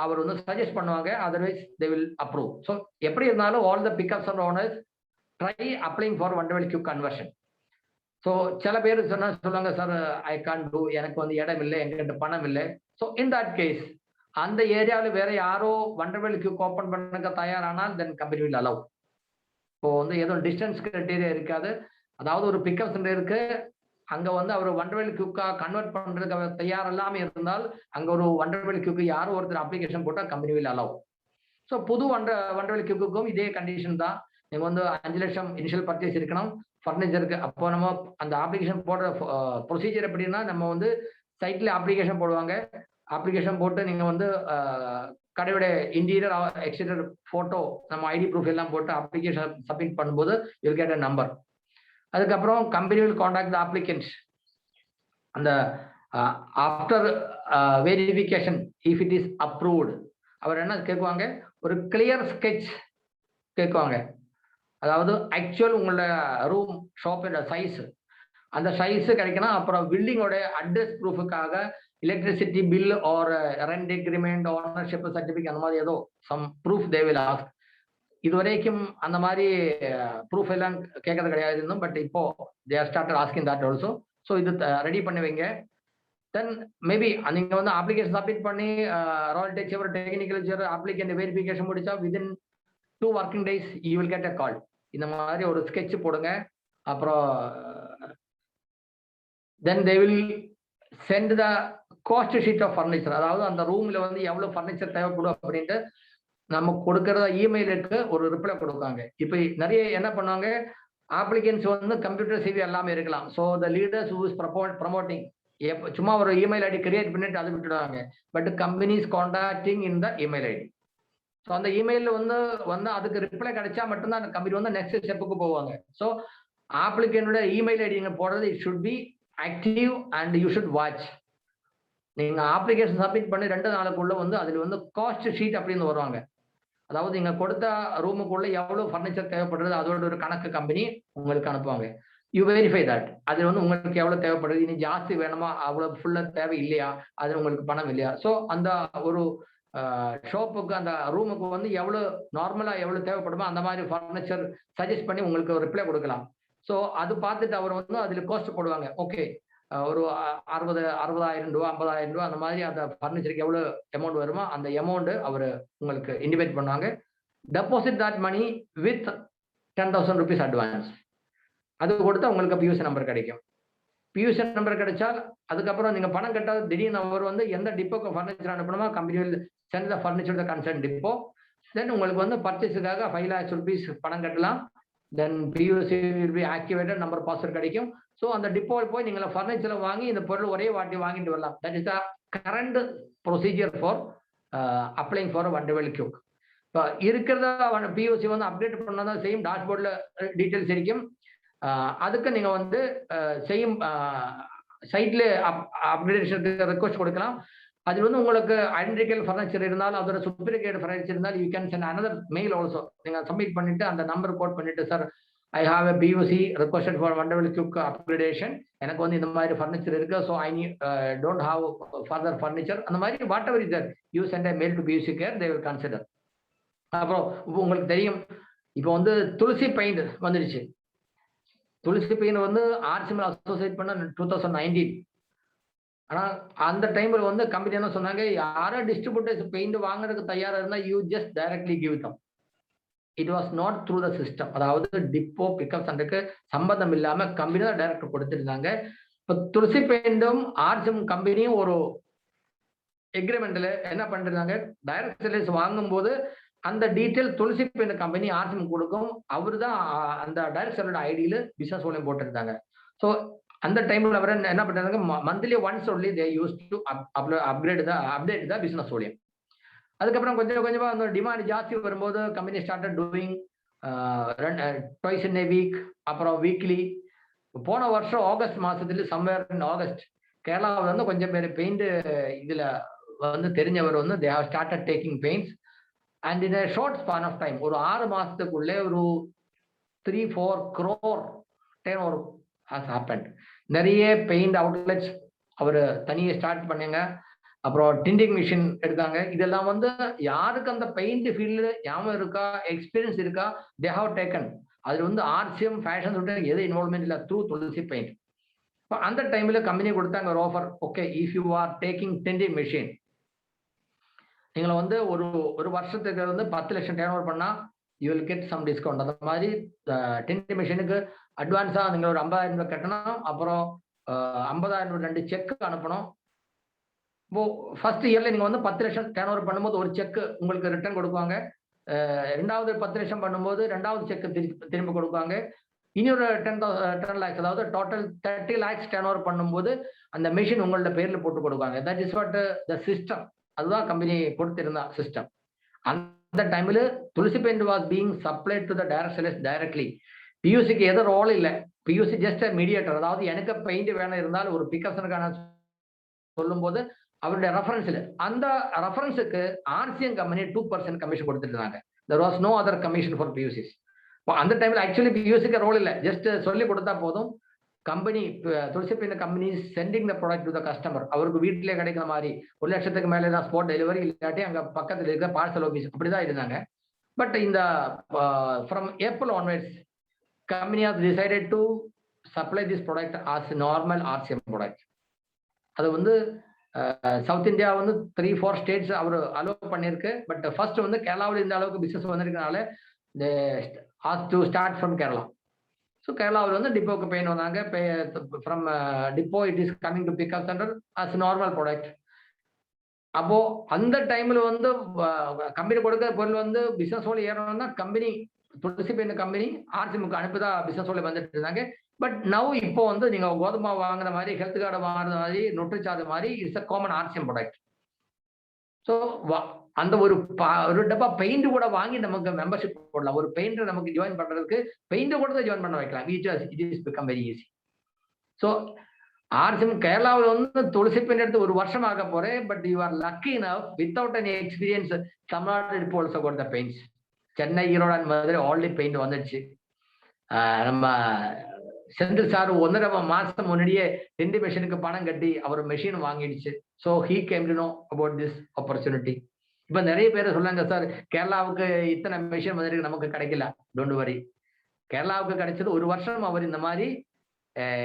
அவர் வந்து சஜஸ்ட் பண்ணுவாங்க, otherwise they will approve. So எப்படி இருந்தாலும் all the pickups and owners try applying for Wonderwell cook conversion. So சில பேர் சொல்லுவாங்க, sir I Khan two, எனக்கு வந்து இடம் இல்லை, எங்கிட்ட பணம் இல்லை. ஸோ இன் தட் கேஸ் அந்த ஏரியாவில் வேற யாரோ வண்டர்வெல் குக் ஓப்பன் பண்ண தயாரானால் தென் கம்பெனி வில் அலோவ். இப்போ வந்து எதுவும் டிஸ்டன்ஸ் கிரைட்டீரியா இருக்காது. அதாவது ஒரு பிக்கப் சென்டர் இருக்கு, அங்க வந்து அவர் வண்டர்வெல் குக்கா கன்வெர்ட் பண்றதுக்கு அவர் தயார் இல்லாம இருந்தால் அங்க ஒரு வண்டர்வெல் குக்கு யாரோ ஒருத்தர் அப்ளிகேஷன் போட்டா கம்பெனி வில் அலோவ். ஸோ புது வண்டர்வெல் குக்குக்கும் இதே கண்டிஷன் தான். நீங்க வந்து 5 லட்சம் இனிஷியல் பர்ச்சேஸ் இருக்கணும் ஃபர்னிச்சருக்கு. அப்போ நம்ம அந்த அப்ளிகேஷன் போடுற ப்ரொசீஜர் எப்படின்னா, நம்ம வந்து சைட்ல அப்ளிகேஷன் போடுவாங்க. அப்ளிகேஷன் போட்டு நீங்க வந்து கடையோட இன்டீரியர் எக்ஸ்டீரியர் போட்டோ, நம்ம ஐடி ப்ரூஃப் எல்லாம் போட்டு அப்ளிகேஷன் சப்மிட் பண்ணும்போது யூல் கெட் அ நம்பர். அதுக்கப்புறம் company will contact the applicants. அந்த after verification if it is approved, அவர் என்ன கேட்குவாங்க, ஒரு கிளியர் ஸ்கெட்ச் கேட்குவாங்க. அதாவது ஆக்சுவல் உங்களோட ரூம் ஷாப்போட சைஸ், அந்த சைஸ் கிடைக்கணும். அப்புறம் பில்டிங்கோட அட்ரஸ் ப்ரூஃபுக்காக electricity bill or rent agreement, ownership certificate, அந்த மாதிரி ஏதோ some proof they will ask. இதுவரைக்கும் அந்த மாதிரி ப்ரூஃப் எல்லாம் கேட்கறது கிடையாது இருந்தோம். பட் இப்போ they are started asking that also. So இது ரெடி பண்ணி வைங்க. தென் மேபி நீங்க வந்து அப்ளிகேஷன் சப்மிட் பண்ணி ராயல் டெச் ஒரு டெக்னிக்கல் அப்ளிகேஷன் வெரிஃபிகேஷன் முடிச்சா within 2 working days you will get a call. இந்த மாதிரி ஒரு ஸ்கெட்ச் போடுங்க. அப்புறம் then they will send the cost sheet of furniture. அதாவது அந்த ரூம்ல வந்து எவ்வளவு ஃபர்னிச்சர் தேவைப்படும் அப்படின்ட்டு நம்ம கொடுக்கறத இமெயிலுக்கு ஒரு ரிப்ளை கொடுக்காங்க. இப்போ நிறைய என்ன பண்ணுவாங்க, அப்ளிகன்ஸ் வந்து கம்ப்யூட்டர் சிவி எல்லாமே இருக்கலாம். So the leaders who is promoting சும்மா ஒரு இமெயில் ஐடி கிரியேட் பண்ணிட்டு அதை விட்டுடுவாங்க. But companies contacting in the email ID. So அந்த இமெயில வந்து அதுக்கு ரிப்ளை கிடைச்சா மட்டும்தான் அந்த கம்பெனி வந்து நெக்ஸ்ட் ஸ்டெப்புக்கு போவாங்க. ஸோ ஆப்ளிகேனோட இமெயில் ஐடி நீங்க போடுறது it should be active and you should watch. நீங்க அப்ளிகேஷன் சப்மிட் பண்ணி 2 நாளுக்குள்ள வந்து அதுல வந்து காஸ்ட் ஷீட் அப்படின்னு வருவாங்க. அதாவது நீங்க கொடுத்த ரூமுக்குள்ள எவ்வளவு ஃபர்னிச்சர் தேவைப்படுறது அதோட ஒரு கணக்கு கம்பெனி உங்களுக்கு அனுப்புவாங்க. You verify that. அது வந்து உங்களுக்கு எவ்வளவு தேவைப்படுது, இனி ஜாஸ்தி வேணுமா, அவ்வளவு ஃபுல்லா தேவை இல்லையா, அது உங்களுக்கு பணம் இல்லையா. ஸோ அந்த ஒரு ஷாப்புக்கு அந்த ரூமுக்கு வந்து எவ்வளவு நார்மலா எவ்வளவு தேவைப்படுமோ அந்த மாதிரி ஃபர்னிச்சர் சஜஸ்ட் பண்ணி உங்களுக்கு ரிப்ளை கொடுக்கலாம். ஸோ அது பார்த்துட்டு அவர் வந்து அதுல காஸ்ட் போடுவாங்க. ஓகே, ஒரு 60,000 ரூபா 50,000 ரூபா அந்த மாதிரி அந்த ஃபர்னிச்சருக்கு எவ்வளவு அமௌண்ட் வருமோ அந்த அமௌண்ட் அவர் உங்களுக்கு இண்டிபேட் பண்ணுவாங்க. Deposit that money with 10,000 rupees advance. அது கொடுத்தா உங்களுக்கு பியூசி நம்பர் கிடைக்கும். பியூசி நம்பர் கிடைச்சால் அதுக்கப்புறம் நீங்க பணம் கட்டாத திடீர்னு அவர் வந்து எந்த டிப்போக்கு ஃபர்னிச்சர் அனுப்பணுமோ கம்பெனியில் send the furniture the concern depot. Then உங்களுக்கு வந்து பர்ச்சேஸுக்காக 5 lakhs rupees பணம் கட்டலாம். Then PUC will be activated, number password கிடைக்கும். ஸோ அந்த டிப்போவில் போய் நீங்க ஃபர்னிச்சரை வாங்கி இந்த பொருள் ஒரே வாட்டி வாங்கிட்டு வரலாம். That is the current procedure for applying for Wonderwell cook. இப்போ இருக்கிறத பியூசி வந்து அப்டேட் பண்ணாதான் சேம் டேஷ்போர்டில் டீட்டெயில்ஸ் இருக்கும். அதுக்கு நீங்க வந்து செய்யும் சைட்ல அப்கிரேடேஷனுக்கு ரெக்வஸ்ட் கொடுக்கலாம். அது வந்து உங்களுக்கு ஐடென்டிக்கல் ஃபர்னிச்சர் இருந்தாலும் அதோட சுப்பீரியர் ஃபர்னிச்சர் இருந்தாலும் you can send another mail also. நீங்க சப்மிட் பண்ணிட்டு அந்த நம்பர் கோட் பண்ணிட்டு, sir I have a PUC requested for Wonderwell cook upgradation, எனக்கு வந்து இந்த மாதிரி ஃபர்னிச்சர் இருக்கு, so I don't have further furniture, அந்த மாதிரி whatever is that you send a mail to PUC care, they will consider. அப்புறம் உங்களுக்கு தெரியும் இப்போ வந்து துளசி பெயிண்ட் வந்துடுச்சு. துளசி பெயிண்ட் வந்து ஆர்சிஎம்எல் அசோசியேட் பண்ண 2019. ஆனா அந்த டைம்ல வந்து கம்பெனி என்ன சொன்னாங்க, யாரோ டிஸ்ட்ரிபியூட்டர்ஸ் பெயிண்ட் வாங்குறதுக்கு தயாரா இருந்தா you just directly give them. It was not through the system. அதாவது டிப்போ பிக்கப் சென்டருக்கு சம்பந்தம் இல்லாம கம்பெனி தான் டைரக்ட் கொடுத்துருந்தாங்க. இப்போ துளசி பெயிண்டும் ஆர்சிஎம் கம்பெனியும் ஒரு எக்ரிமெண்ட்ல என்ன பண்ணிருந்தாங்க, டைரக்ட் சேல்ஸ் வாங்கும்போது அந்த டீட்டெயில் துளசி பெயிண்ட் கம்பெனி ஆர்சிஎம் கொடுக்கும். அவரு தான் அந்த டைரக்டரோட ஐடியில பிசினஸ் ஓலியம் போட்டிருந்தாங்க. ஸோ அந்த டைம்ல அவர் என்ன பண்றாங்க, monthly once only they use to update the business volume. அதுக்கப்புறம் கொஞ்சம் கொஞ்சமா அந்த டிமாண்ட் ஜாஸ்தி வரும்போது company started doing twice in a week, அப்புறம் வீக்லி. போன வருஷம் ஆகஸ்ட் மாசத்துல சம்வேர் இன் ஆகஸ்ட் கேரளாவில் வந்து கொஞ்சம் பேர் பெயிண்ட் இதுல வந்து தெரிஞ்சவர் வந்து they have started taking paints. And in a short span of time, ஒரு 6 மாசத்துக்குள்ளே ஒரு 3-4 crore turnover has happened. நிறைய பெயிண்ட் அவுட்லெட்ஸ் அவர் தனியே ஸ்டார்ட் பண்ணுங்க. அப்புறம் டிண்டிங் மிஷின் எடுத்தாங்க. இதெல்லாம் வந்து யாருக்கு அந்த பெயிண்ட் ஃபீல்டு ஞாபகம் இருக்கா, எக்ஸ்பீரியன்ஸ் இருக்கா, தே ஹவ் டேக்கன். அதுல வந்து ஆர்சிஎம் ஃபேஷன் சொல்லிட்டு எது இன்வால்மெண்ட் இல்லை, த்ரூ துளசி பெயிண்ட். இப்போ அந்த டைம்ல கம்பெனி கொடுத்தாங்க ஒரு offer. Okay, if you are taking tinting machine, நீங்களை வந்து ஒரு வருஷத்துக்கு வந்து 10 லட்சம் டர்ன் ஓவர் பண்ணா you will get some discount. அந்த மாதிரி டிண்டிங் மிஷினுக்கு அட்வான்ஸா நீங்க ஒரு 50,000 ரூபாய் கட்டணும். அப்புறம் 50,000 2 செக் அனுப்பணும். இப்போ ஃபர்ஸ்ட் இயர்ல நீங்க வந்து 10 லட்சம் டர்ன் ஓவர் பண்ணும்போது ஒரு செக் உங்களுக்கு ரிட்டர்ன் கொடுப்பாங்க. ரெண்டாவது 10 லட்சம் பண்ணும்போது ரெண்டாவது செக் திரும்ப கொடுப்பாங்க. இன்னொரு 10 lakhs, அதாவது டோட்டல் 30 lakhs டர்ன் ஓவர் பண்ணும்போது அந்த மிஷின் உங்களோட பேர்ல போட்டு கொடுப்பாங்க. That is what the system. அதுதான் கம்பெனி கொடுத்திருந்த சிஸ்டம். அந்த டைம்ல Tulsi paint was being supplied to the direct sellers directly. பியூசிக்கு எது ரோல் இல்லை. PUC just mediator. அதாவது எனக்கு பெயிண்ட் வேணும் இருந்தாலும் ஒரு பிக்கப்ஸனுக்கான சொல்லும் போது அவருடைய ரெஃபரன்ஸ்ல அந்த ரெஃபரன்ஸுக்கு ஆர்சிஎம் கம்பெனி 2% கமிஷன் கொடுத்துட்டு இருந்தாங்க. there was no other commission for PUCs. அந்த டைம்ல ஆக்சுவலி பியூசிக்கு ரோல் இல்லை, ஜஸ்ட் சொல்லி கொடுத்தா போதும். Company Tulasi paint company sending the product to the customer. அவருக்கு வீட்டிலே கிடைக்கிற மாதிரி 1 லட்சத்துக்கு மேலே தான் ஸ்பாட் டெலிவரி, இல்லாட்டி அங்க பக்கத்துல இருக்க பார்சல் ஆஃபீஸ் அப்படிதான் இருந்தாங்க. பட் இந்த from April onwards company has decided to supply this product as normal RCM product. அது வந்து சவுத் இந்தியா வந்து 3-4 ஸ்டேட்ஸ் அவர் அலோவ் பண்ணியிருக்கு. பட் ஃபர்ஸ்ட் வந்து கேரளாவில் இந்த அளவுக்கு பிசினஸ் வந்திருக்கனால to start from Kerala. So கேரளாவில் வந்து டிப்போக்கு பெயின் வந்தாங்க. From depot it is coming to pickup centre as normal product. அப்போ அந்த டைம்ல வந்து கம்பெனி கொடுக்குற பொருள் வந்து பிசினஸ் ஓல ஏறணும்னா company Tulasi paint company ஆர்சிஎம்க்கு அனுப்பிதான் business ஓல வந்துட்டு இருந்தாங்க. பட் நவ் இப்போ வந்து நீங்க கோதுமை வாங்குற மாதிரி, ஹெல்த் கார்டு வாங்குற மாதிரி, நொட்டுச்சாது மாதிரி it's a common RCM product. So அந்த ஒரு டப்பா பெயிண்ட் கூட வாங்கி நமக்கு மெம்பர்ஷிப் போடலாம். ஒரு பெயிண்டர் நமக்கு ஜாயின் பண்றதுக்கு பெயிண்ட் கூட தான் ஜாயின் பண்ண வைக்கலாம். It is become very easy. So RCM கேரளாவில் வந்து துளசி பெயிண்ட் எடுத்து ஒரு வருஷம் ஆக போறேன். But you are lucky now without any experience Tamil Nadu இப்போ also got the paints. Chennai, Erode and Madurai already paint வந்துடுச்சு. நம்ம செந்தில் சார் 1.5 மாசம் முன்னாடியே டிண்டி மெஷினுக்கு பணம் கட்டி அவர் மெஷின் வாங்கிடுச்சு. So he came to know about this opportunity. இப்ப நிறைய பேர் சொல்லாங்க, சார் கேரளாவுக்கு இத்தனை மெஷின் வந்துருக்கு, நமக்கு கிடைக்கல. டோன்ட் வரி, கேரளாவுக்கு கிடைச்சது ஒரு வருஷம். அவர் இந்த மாதிரி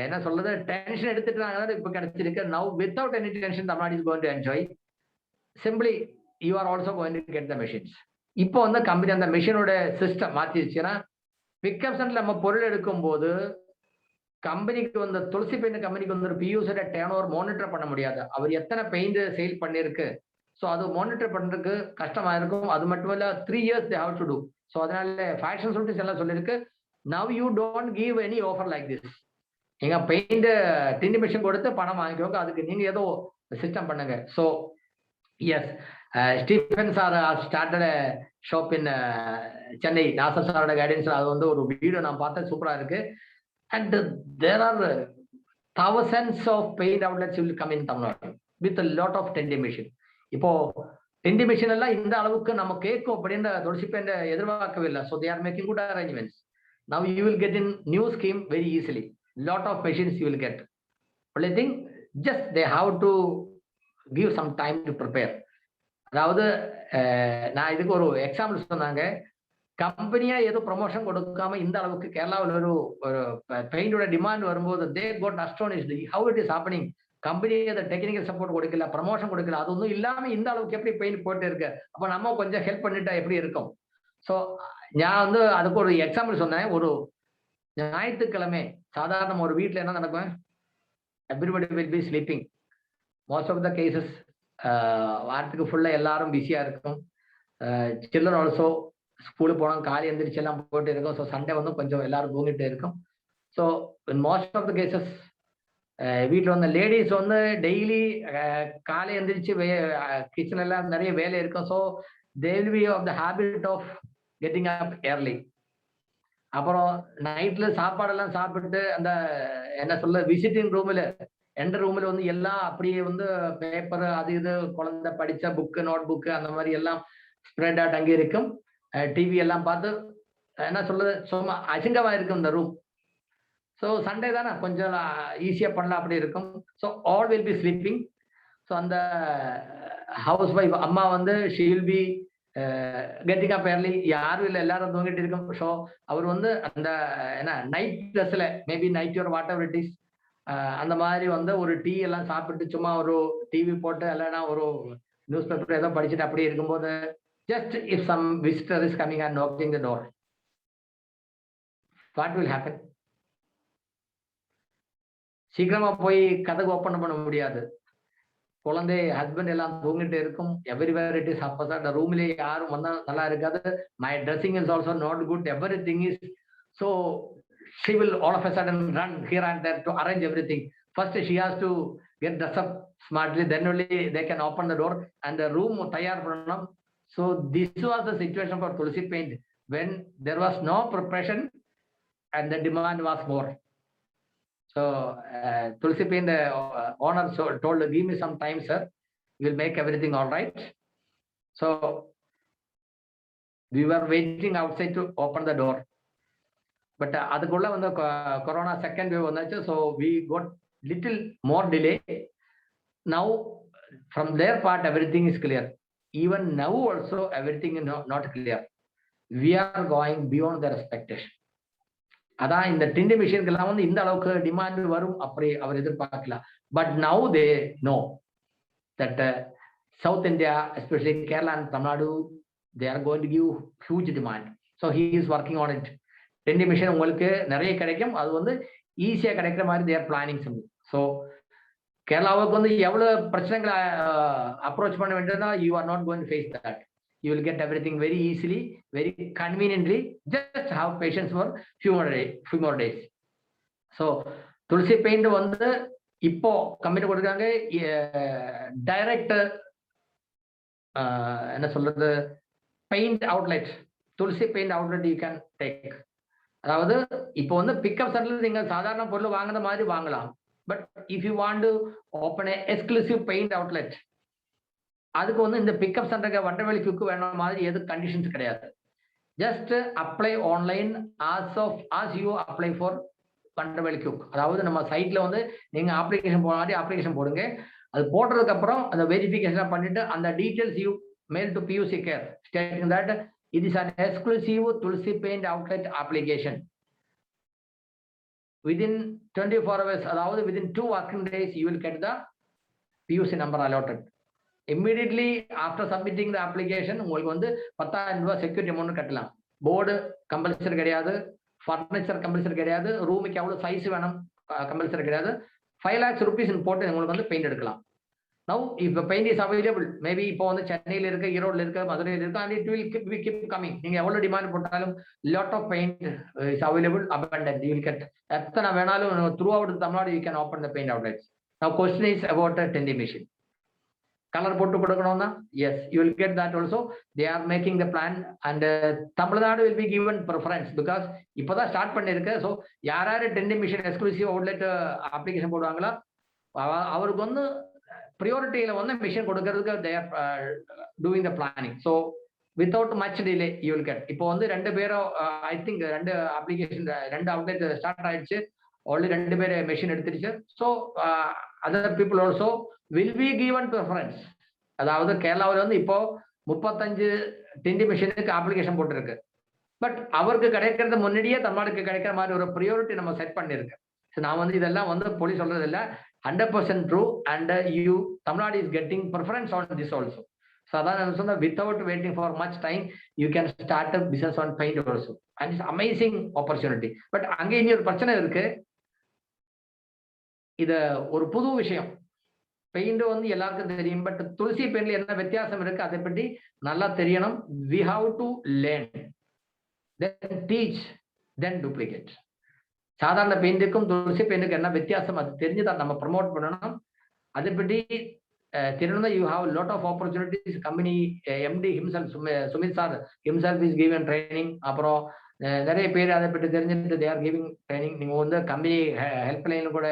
என்ன சொல்றது டென்ஷன் எடுத்துட்டு இப்ப கிடைச்சிருக்கு. Now without any tension Tamil Nadu is going to enjoy. Simply you are also going to get the machines. இப்போ வந்து கம்பெனி அந்த மெஷினோட சிஸ்டம் மாத்திடுச்சுன்னா பிக்கப் சென்டர்ல நம்ம பொருள் எடுக்கும் போது கம்பெனிக்கு வந்து துளசி பெயிண்ட் கம்பெனிக்கு வந்து ஒரு பியூசியோட டர்ன் ஓவர் மானிட்டர் பண்ண முடியாது. அவர் எத்தனை பெயிண்ட் சேல் பண்ணிருக்கு, ஸோ அது மானிட்டர் பண்றதுக்கு கஷ்டமா இருக்கும். அது மட்டும் இல்ல 3 years they have to do. So அதனால ஃபேஷன் சொல்லிட்டு எல்லாம் சொல்லியிருக்கு, now you don't give any offer like this. நீங்க பெயிண்ட் டிண்டி மிஷின் கொடுத்து பணம் வாங்கிக்கோங்க, அதுக்கு நீங்க ஏதோ சிஸ்டம் பண்ணுங்க. So yes, Stephen sir started shop in Chennai. Nasar சாரோட கைடன்ஸ்ல அது வந்து ஒரு வீடியோ நான் பார்த்தேன், சூப்பரா இருக்கு. And there are thousands of paid outlets will come in Tamil Nadu with a lot of tending machine. இப்போ டெண்டி மிஷின் எல்லாம் இந்த அளவுக்கு நம்ம கேட்கும் அப்படின்ற துளசி பெயிண்ட் எதிர்பார்க்கவே இல்லை. So they are making good arrangements. Now you will get in new scheme very easily. Lot of machines you will get. Only thing just they have to give some time to prepare. அதாவது நான் இதுக்கு ஒரு example சொன்னாங்க. கம்பெனியா ஏதோ promotion கொடுக்காம இந்த அளவுக்கு கேரளாவில் ஒரு பெயிண்டோட டிமாண்ட் வரும்போது they got astonished how it is happening. Company அதை டெக்னிக்கல் சப்போர்ட் கொடுக்கல, ப்ரமோஷன் கொடுக்கல, அது ஒன்றும் இல்லாம இந்த அளவுக்கு எப்படி பெயிண்ட் போட்டு இருக்கு. அப்ப நம்ம கொஞ்சம் ஹெல்ப் பண்ணிட்டா எப்படி இருக்கும். ஸோ நான் வந்து அதுக்கு ஒரு எக்ஸாம்பிள் சொன்னேன். ஒரு ஞாயிற்றுக்கிழமை சாதாரண ஒரு வீட்டில் என்ன நடக்கும், everybody will be sleeping. Most of the cases வாரத்துக்கு ஃபுல்லா எல்லாரும் பிஸியா இருக்கும். சில்ட்ரன் ஆல்சோ ஸ்கூலுக்கு போனோம், காலை எந்திரிச்சு எல்லாம் போயிட்டு இருக்கோம். ஸோ சண்டே வந்து கொஞ்சம் எல்லாரும் தூங்கிட்டு இருக்கும். So in most of the cases வீட்டில் வந்து லேடிஸ் வந்து டெய்லி காலை எந்திரிச்சு கிச்சன் எல்லாம் நிறைய வேலை இருக்கும். So they will be of the habit of getting up early. அப்புறம் நைட்ல சாப்பாடெல்லாம் சாப்பிட்டு அந்த என்ன சொல்ல விசிட்டிங் ரூம்ல எந்த ரூம்ல வந்து எல்லாம் அப்படியே வந்து பேப்பர் அது இது குழந்தை படிச்ச புக்கு நோட் புக்கு அந்த மாதிரி எல்லாம் ஸ்ப்ரெட் அவுட் அங்கே இருக்கும். டிவி எல்லாம் பார்த்து என்ன சொல்றது சும்மா அசிங்கமா இருக்கும் இந்த ரூம். ஸோ சண்டே தானே கொஞ்சம் ஈஸியா பண்ணலாம் அப்படி இருக்கும். So all will be sleeping. So அந்த ஹவுஸ் ஒய்ஃப் அம்மா வந்து she will be getting up early. யாரும் இல்லை, எல்லாரும் தூங்கிட்டு இருக்கும். ஸோ அவர் வந்து அந்த என்ன நைட் ட்ரெஸ்ல மேபி நைட் ஒரு வாட் எவர் இட் இஸ் அந்த மாதிரி வந்து ஒரு டீ எல்லாம் சாப்பிட்டு சும்மா ஒரு டிவி போட்டு இல்லைன்னா ஒரு நியூஸ் பேப்பர் ஏதோ படிச்சுட்டு அப்படியே இருக்கும்போது just if some visitor is coming and knocking the door, what will happen? சீக்கிரமா போய் கதவு ஓப்பன் பண்ண முடியாது. குழந்தை ஹஸ்பண்ட் எல்லாம் தூங்கிட்டு இருக்கும். எவ்ரிவேர் இட் இஸ் அப்பதான் அந்த ரூம்லயே யாரும் வந்தா நல்லா இருக்காது. My dressing is also not good. Every thing is so she will all of a sudden run here and there to arrange everything. First she has to get dressed up smartly, then only they can open the door and the room tayar pannanum. So this was the situation for Tulsi Paint when there was no preparation and the demand was more. So Tulsi Paint owner told, give me some time sir, we will make everything all right. So we were waiting outside to open the door. But அதுக்குள்ள வந்து corona second wave வந்தாச்சு. So we got little more delay. Now from there part everything is clear. Even now also everything is not clear. We are going beyond their expectation. அதான் இந்த டிண்டி மிஷின்கெல்லாம் வந்து இந்த அளவுக்கு demand வரும் அப்படி அவர் எதிர்பார்க்கலாம். But now they know that south India especially Kerala and Tamil Nadu they are going to give huge demand. So he is working on it. டெண்டி machine உங்களுக்கு நிறைய கிடைக்கும், அது வந்து ஈஸியா கிடைக்கிற மாதிரி தேர் பிளானிங். ஸோ கேரளாவுக்கு வந்து எவ்வளவு பிரச்சனைகளை அப்ரோச் பண்ண வேண்டியதுனா you are not going to face that. You will get everything very easily, very conveniently. Just have patience for few more days. So Tulsi paint வந்து இப்போ கம்பெனி கொடுக்குறாங்க டைரக்ட் என்ன சொல்றது paint outlet. Tulsi paint outlet you can take. அதாவது இப்போ வந்து pickup சென்டர்ல நீங்க சாதாரண பொருள் வாங்குற மாதிரி வாங்கலாம். But if you want to open A exclusive paint outlet, அதுக்கு வந்து இந்த பிக்கப் சென்டருக்கு வண்டவேலி குக்கு வேணும் மாதிரி எது கண்டிஷன்ஸ் கிடையாது. Just apply online as you apply for Wonderwell cook. அதாவது நம்ம சைட்ல வந்து நீங்க அப்ளிகேஷன் போன மாதிரி அப்ளிகேஷன் போடுங்க. அது போடுறதுக்கு அப்புறம் அந்த வெரிஃபிகேஷன் பண்ணிட்டு அந்த details you mail to PUC care stating that it is an exclusive Tulsi Paint outlet application. Within 24 hours, அதாவது within 2 working days, you will get the PUC number allotted. Immediately after submitting the application, உங்களுக்கு வந்து 10,000 ரூபாய் security amount கட்டலாம். Board compulsory கிடையாது, furniture compulsory கிடையாது, ரூமுக்கு எவ்வளவு size வேணும் கம்பல்சரி கிடையாது. 5 lakhs rupees போட்டு உங்களுக்கு வந்து பெயிண்ட் எடுக்கலாம். Now, if the paint is available, maybe இப்போ வந்து சென்னையில இருக்க, ஈரோடுல இருக்க, மதுரையில இருக்க, and it will keep coming. நீங்க எவ்வளவு டிமாண்ட் போட்டாலும் lot of paint is available, abundant. You will get எத்தனை வேணாலும் throughout Tamil Nadu you can open the paint outlets. Now, question is about a tendy machine. Colour போட்டு கொடுக்கணும்னா yes, you will get that also. They are making the plan and Tamil Nadu will be given preference because இப்போதான் start பண்ணிருக்கு. So யாராரு டெண்டி machine exclusive outlet application போடுவாங்களா அவருக்கு வந்து ப்ரியாரிட்டியில வந்து machine கொடுக்கறதுக்கு they are doing the planning. So without much delay you will get. இப்போ வந்து ரெண்டு பேரும் ஐ திங்க் ரெண்டு அப்ளிகேஷன் ரெண்டு அவுட்லெட் ஸ்டார்ட் ஆயிடுச்சு. ஆல்ரெடி ரெண்டு பேர் மெஷின் எடுத்துருச்சு. So other people also will be given preference. அதாவது கேரளாவில் வந்து இப்போ 35 டிண்டி மிஷினுக்கு அப்ளிகேஷன் போட்டிருக்கு. பட் அவருக்கு கிடைக்கிறது முன்னாடியே தமிழ்நாடுக்கு கிடைக்கிற மாதிரி ஒரு ப்ரியாரிட்டி நம்ம செட் பண்ணிருக்கு. ஸோ நான் வந்து இதெல்லாம் வந்து போலி சொல்றது இல்லை, 100% true, and Tamil Nadu is getting preference on this also. So அதான் without waiting for much time you can start a business on paint also, and it's amazing opportunity. But அங்கே இனி ஒரு பிரச்சனை இருக்கு. இது ஒரு புது விஷயம். பெயிண்ட் வந்து எல்லாருக்கும் தெரியும். பட் துளசி பெயிண்ட்ல என்ன வித்தியாசம் இருக்கு அதை பற்றி நல்லா தெரியணும். we have to learn, then teach, then duplicate. சாதாரண பெயிண்ட்டுக்கும் துளசி பெயிண்ட்டுக்கும் என்ன வித்தியாசம் அது தெரிஞ்சுதான் நம்ம ப்ரமோட் பண்ணணும். அதை பற்றி தெரியணும். You have lot of opportunities. Company MD himself Sumit sir himself is given training. அப்புறம் நிறைய பேர் அதை பற்றி தெரிஞ்சுட்டு தே ஆர் கிவிங் ட்ரைனிங். நீங்க வந்து கம்பெனி ஹெல்ப்லைன் கூட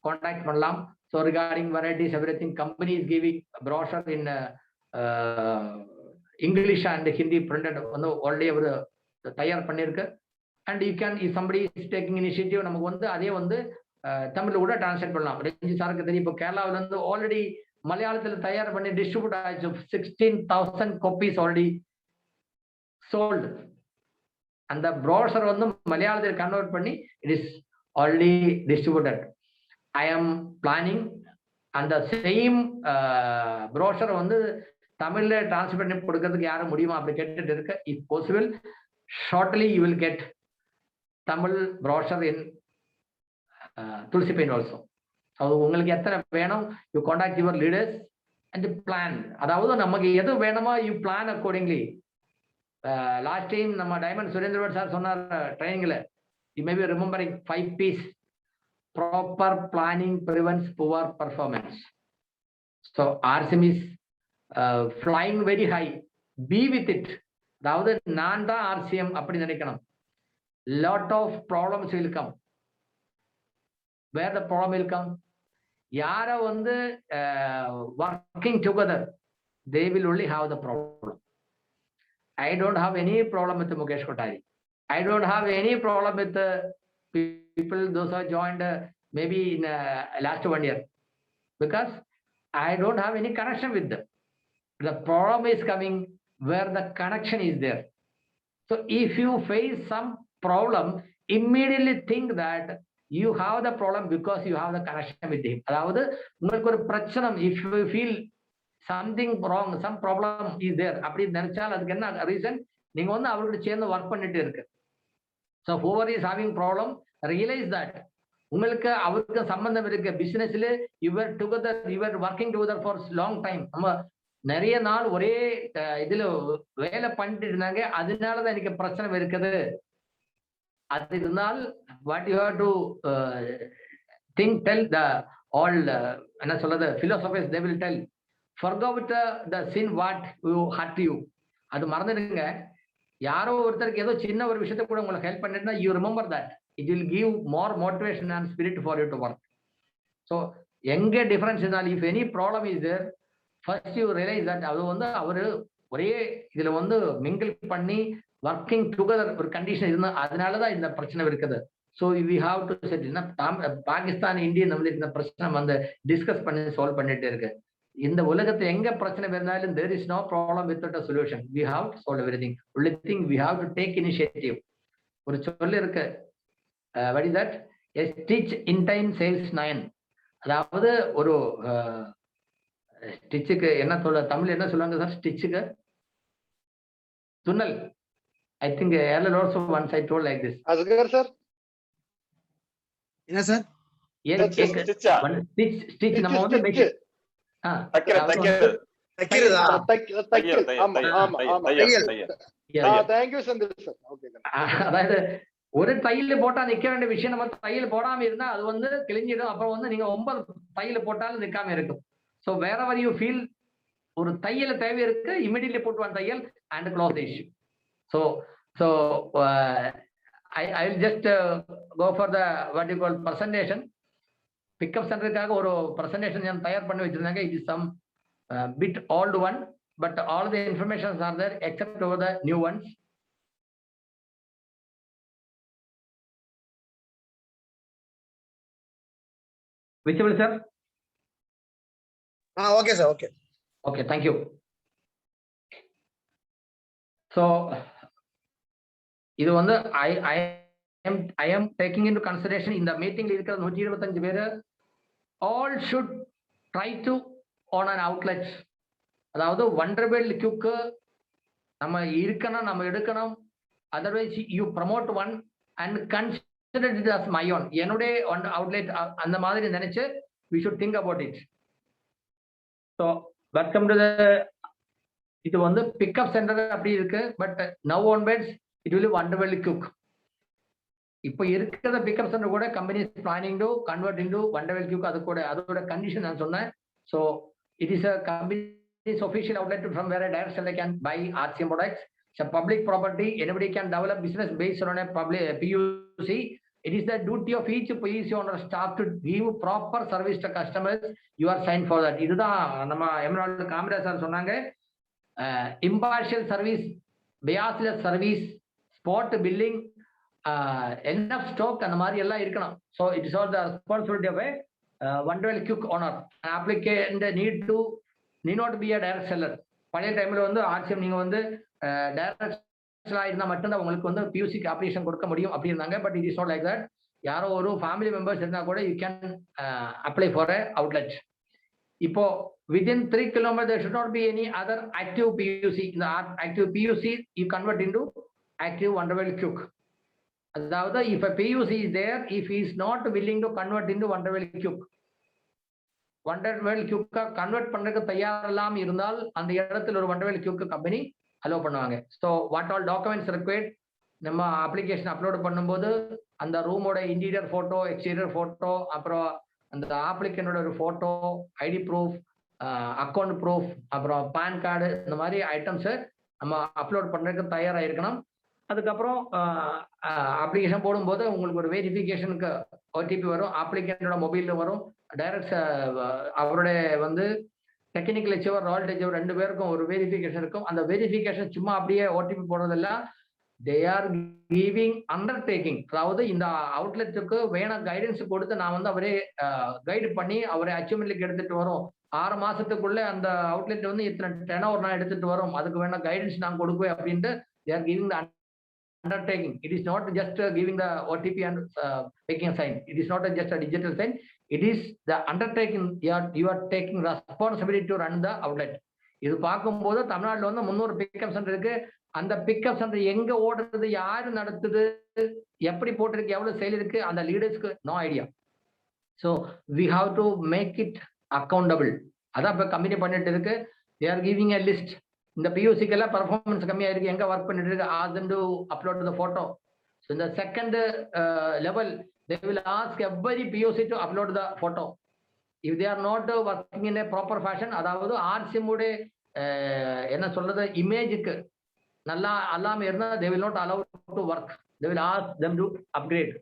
கான்டாக்ட் பண்ணலாம். So regarding varieties every thing, company is giving brochure in English and Hindi printed வந்து ஆல்ரெடி அவர் தயார் பண்ணியிருக்கு. And you can if somebody is taking initiative நமக்கு வந்து அதே வந்து தமிழ்ல கூட டிரான்ஸ்லேட் பண்ணலாம். ரஞ்சித் சாருக்கு தெரியும். இப்போ கேரளாவில் வந்து ஆல்ரெடி மலையாளத்தில் தயார் பண்ணி டிஸ்ட்ரிபியூட் ஆயிடுச்சு. 16,000 copies ஆல்ரெடி சோல்டு. அந்த ப்ரோஷர் வந்து மலையாளத்தில் கன்வெர்ட் பண்ணி இட் இஸ் ஆல்ரெடி டிஸ்ட்ரிபியூட்டட். ஐ ஆம் பிளானிங் அந்த சேம் ப்ரோஷர் வந்து தமிழ்ல டிரான்ஸ்லேட் பண்ணி கொடுக்கறதுக்கு யாரும் முடியுமா அப்படி கேட்டுட்டு இருக்கு. If possible shortly you will get Tamil brochure in Tulsi paint also. அது உங்களுக்கு எத்தனை வேணும், you contact your leaders and plan. அதாவது நமக்கு எது வேணுமோ you plan accordingly. Last time நம்ம டைமண்ட் சுரேந்திரவர் சார் சொன்னார் ட்ரைனிங்ல, you may be remembering 5 P's. Proper planning prevents poor performance. So RCM is flying very high, be with it. அதாவது நான் தான் ஆர்சிஎம் அப்படி நினைக்கணும். Lot of problems will come. Where the problem will come? யார வந்து working together, they will only have the problem. I don't have any problem with Mukesh Kothari. I don't have any problem with the people those who joined maybe in last 1 year, because I don't have any connection with them. The problem is coming where the connection is there. So if you face some problem, immediately think that you have the problem because you have the connection with him. அதாவது உங்களுக்கு ஒரு பிரச்சனை, if you feel something wrong, some problem is there அப்படி நினைச்சால் அதுக்கு என்ன reason? நீங்க வந்து அவரோட சேர்ந்து ஒர்க் பண்ணிட்டு இருக்கு. So whoever is having problem, realize that உங்களுக்கு அவருக்கு சம்பந்தம் இருக்கு. பிசினஸ்ல you were together, you were working together for long time. நம்ம நிறைய நாள் ஒரே இதுல வேலை பண்ணிட்டு இருந்தாங்க, அதனாலதான் எனக்கு பிரச்சனை இருக்குது. அது இருந்தால் what you have to think, tell the all என்ன சொல்றது philosophers, they will tell forget the sin what you hurt you. அது மறந்துடுங்க. யாரோ ஒருத்தருக்கு ஏதோ சின்ன ஒரு விஷயத்தை கூட உங்களுக்கு help பண்ணிட்டுனா you remember that, it will give more motivation and spirit for you to work. So எங்க டிஃபரன்ஸ் இருந்தால், if any problem is there, first you realize that அது வந்து அவரு ஒரே இதுல வந்து மிங்கிள் பண்ணி ஒர்க்கிங் டுகெதர் ஒரு கண்டிஷன் இருந்தா அதனாலதான் இந்த பிரச்சனை இருக்குது. So we have to set. Pakistan India நம்ம இந்த பிரச்சனை வந்து டிஸ்கஸ் பண்ணி சால்வ் பண்ணிட்டு இருக்கு. இந்த உலகத்தை எங்க பிரச்சனை இருந்தாலும் there is no problem without a solution. We have to solve everything. Only thing we have to take initiative. ஒரு சொல்லு இருக்கு, what is that? A stitch in time saves 9. அதாவது ஒரு ஸ்டிச்சுக்கு என்ன சொல்ல தமிழ் என்ன சொல்லுவாங்க sir? ஸ்டிச்சுக்கு துன்னல். I think earlier also once I told like this. Asghar sir, என்ன சார்? ஸ்டிச் நம்ம வந்து தைக்கிறதா? thank you Sandil sir. Okay, அதாவது ஒரு தையல் போட்டா நிக்க வேண்டிய விஷயம் நம்ம தையல் போடாம இருந்தா அது வந்து கிழிஞ்சிடும். அப்புறம் வந்து நீங்க 9 தையல் போட்டாலும் நிக்காம இருக்கும். ஸோ wherever you feel ஒரு தையல் தேவை இருக்கு, immediately put one தையல் and close the issue. So I will just go for the what you call presentation. Pickup centerக்காக ஒரு presentation நான் தயார் பண்ணி வச்சிருந்தாங்க. It is some bit old one, but all the informations are there except over the new ones. Visible sir? Okay sir, okay. Okay, thank you. So இது வந்து I am taking into consideration in the meeting இருக்கிற 125 பேரு all should try to on an outlet. அதாவது wonderful quick நம்ம இருக்கணும், நம்ம எடுக்கணும். Otherwise you promote one and consider it as my own. என்னுடைய outlet அந்த மாதிரி நினைச்சு we should think about it. So welcome to the இது வந்து பிக்கப் சென்டர் அப்படி இருக்கு. But now onwards it will Wonderwell cook. இப்போ இருக்கிற பிக்கப் சென்டர் கூட companies planning to convert into Wonderwell cook. அது கூட அதோட கண்டிஷன் நான் சொன்னேன். So it is a company's official outlet from where a direct seller can buy RCM products. It's a public property. Anybody can develop business based on a public PUC. It is the duty of each PUC owner staff to give proper service to customers. You are signed for that. இதுதான் நம்ம emerald Kamaraj sir சொன்னாங்க. Impartial service, biasless service, spot billing, enough stock அந்த மாதிரி எல்லாம் இருக்கணும். So it is all the responsibility of a wonderful cook owner. An applicant need not be a direct seller. பழைய டைம்ல வந்து ஆர்சிஎம் நீங்க வந்து டைரக்ட் இருந்தா மட்டும்தான் உங்களுக்கு வந்து பியூசிக்கு அப்ளிகேஷன் கொடுக்க முடியும் அப்படி இருந்தாங்க. But it is not like that. யாரோ ஒரு ஃபேமிலி மெம்பர்ஸ் இருந்தா கூட you can apply for a outlet. இப்போ within 3 kilometers there should not be any other active PUC. இந்த active PUC you convert into active wonderwell cook. அதாவது if a PUC is there, if he is not willing to convert into wonderwell cook, wonderwell cook convert பண்றதுக்கு தயாரில்லாம இருந்தால் அந்த இடத்துல ஒரு wonderwell cook company allow பண்ணுவாங்க. So what all documents required, நம்ம application upload பண்ணும்போது அந்த ரூமோட இன்டீரியர் போட்டோ, எக்ஸ்டீரியர் போட்டோ, அப்புறம் அந்த ஆப்ளிகனோட ஒரு photo, ID proof, account proof, அப்புறம் பேன் கார்டு, இந்த மாதிரி ஐட்டம்ஸை நம்ம அப்லோட் பண்ணுறதுக்கு தயாராக இருக்கணும். அதுக்கப்புறம் அப்ளிகேஷன் போடும்போது உங்களுக்கு ஒரு வெரிஃபிகேஷனுக்கு ஓடிபி வரும், அப்ளிகேண்டோட மொபைலில் வரும். டைரக்ட் அவருடைய வந்து டெக்னிக்கல் எச்சவர், ராயல் எச்சவர் 2 பேருக்கும் ஒரு வெரிஃபிகேஷன் இருக்கும். அந்த வெரிஃபிகேஷன் சும்மா அப்படியே ஓடிபி போடுறதெல்லாம் தே ஆர் கிவிங் அண்டர்டேக்கிங். அதாவது இந்த அவுட்லெட்டுக்கு வேணும் கைடன்ஸ் கொடுத்து நான் வந்து அவரே கைடு பண்ணி அவரை அச்சீவ்மெண்ட்லுக்கு எடுத்துட்டு வரும். 6 மாசத்துக்குள்ள அந்த அவுட்லெட் வந்து இத்தனை டர்ன் நான் எடுத்துட்டு வரும், அதுக்கு வேணும் கைடன்ஸ் நான் கொடுக்குவேன் அப்படின்ட்டு தே are giving the undertaking. It is not just giving the OTP and taking a sign. It is not just a digital sign. It is the undertaking. You are taking responsibility to run the outlet. இது பார்க்கும்போது தமிழ்நாட்டில் வந்து 300 pickup centre இருக்கு. அந்த pickup centre எங்க ஓடுறது, யாரு நடத்துது, எப்படி போட்டிருக்கு, எவ்வளவு செயல் இருக்கு, அந்த லீடர்ஸ்க்கு no idea. So we have to make it accountable. அதான் இப்போ கம்பெனி பண்ணிட்டு இருக்கு. They are giving a list. இந்த பியூசிக்கெல்லாம் பர்ஃபார்மன்ஸ் கம்மியா இருக்கு, எங்க ஒர்க் பண்ணிட்டு இருக்கு, ask them to upload the photo. So in the second level they will ask every PUC to upload the photo. If they are not working in a proper fashion, அதாவது RCM உடைய என்ன சொல்றது இமேஜுக்கு நல்லா அல்லாம இருந்தா they will not allow to work. They will ask them to upgrade.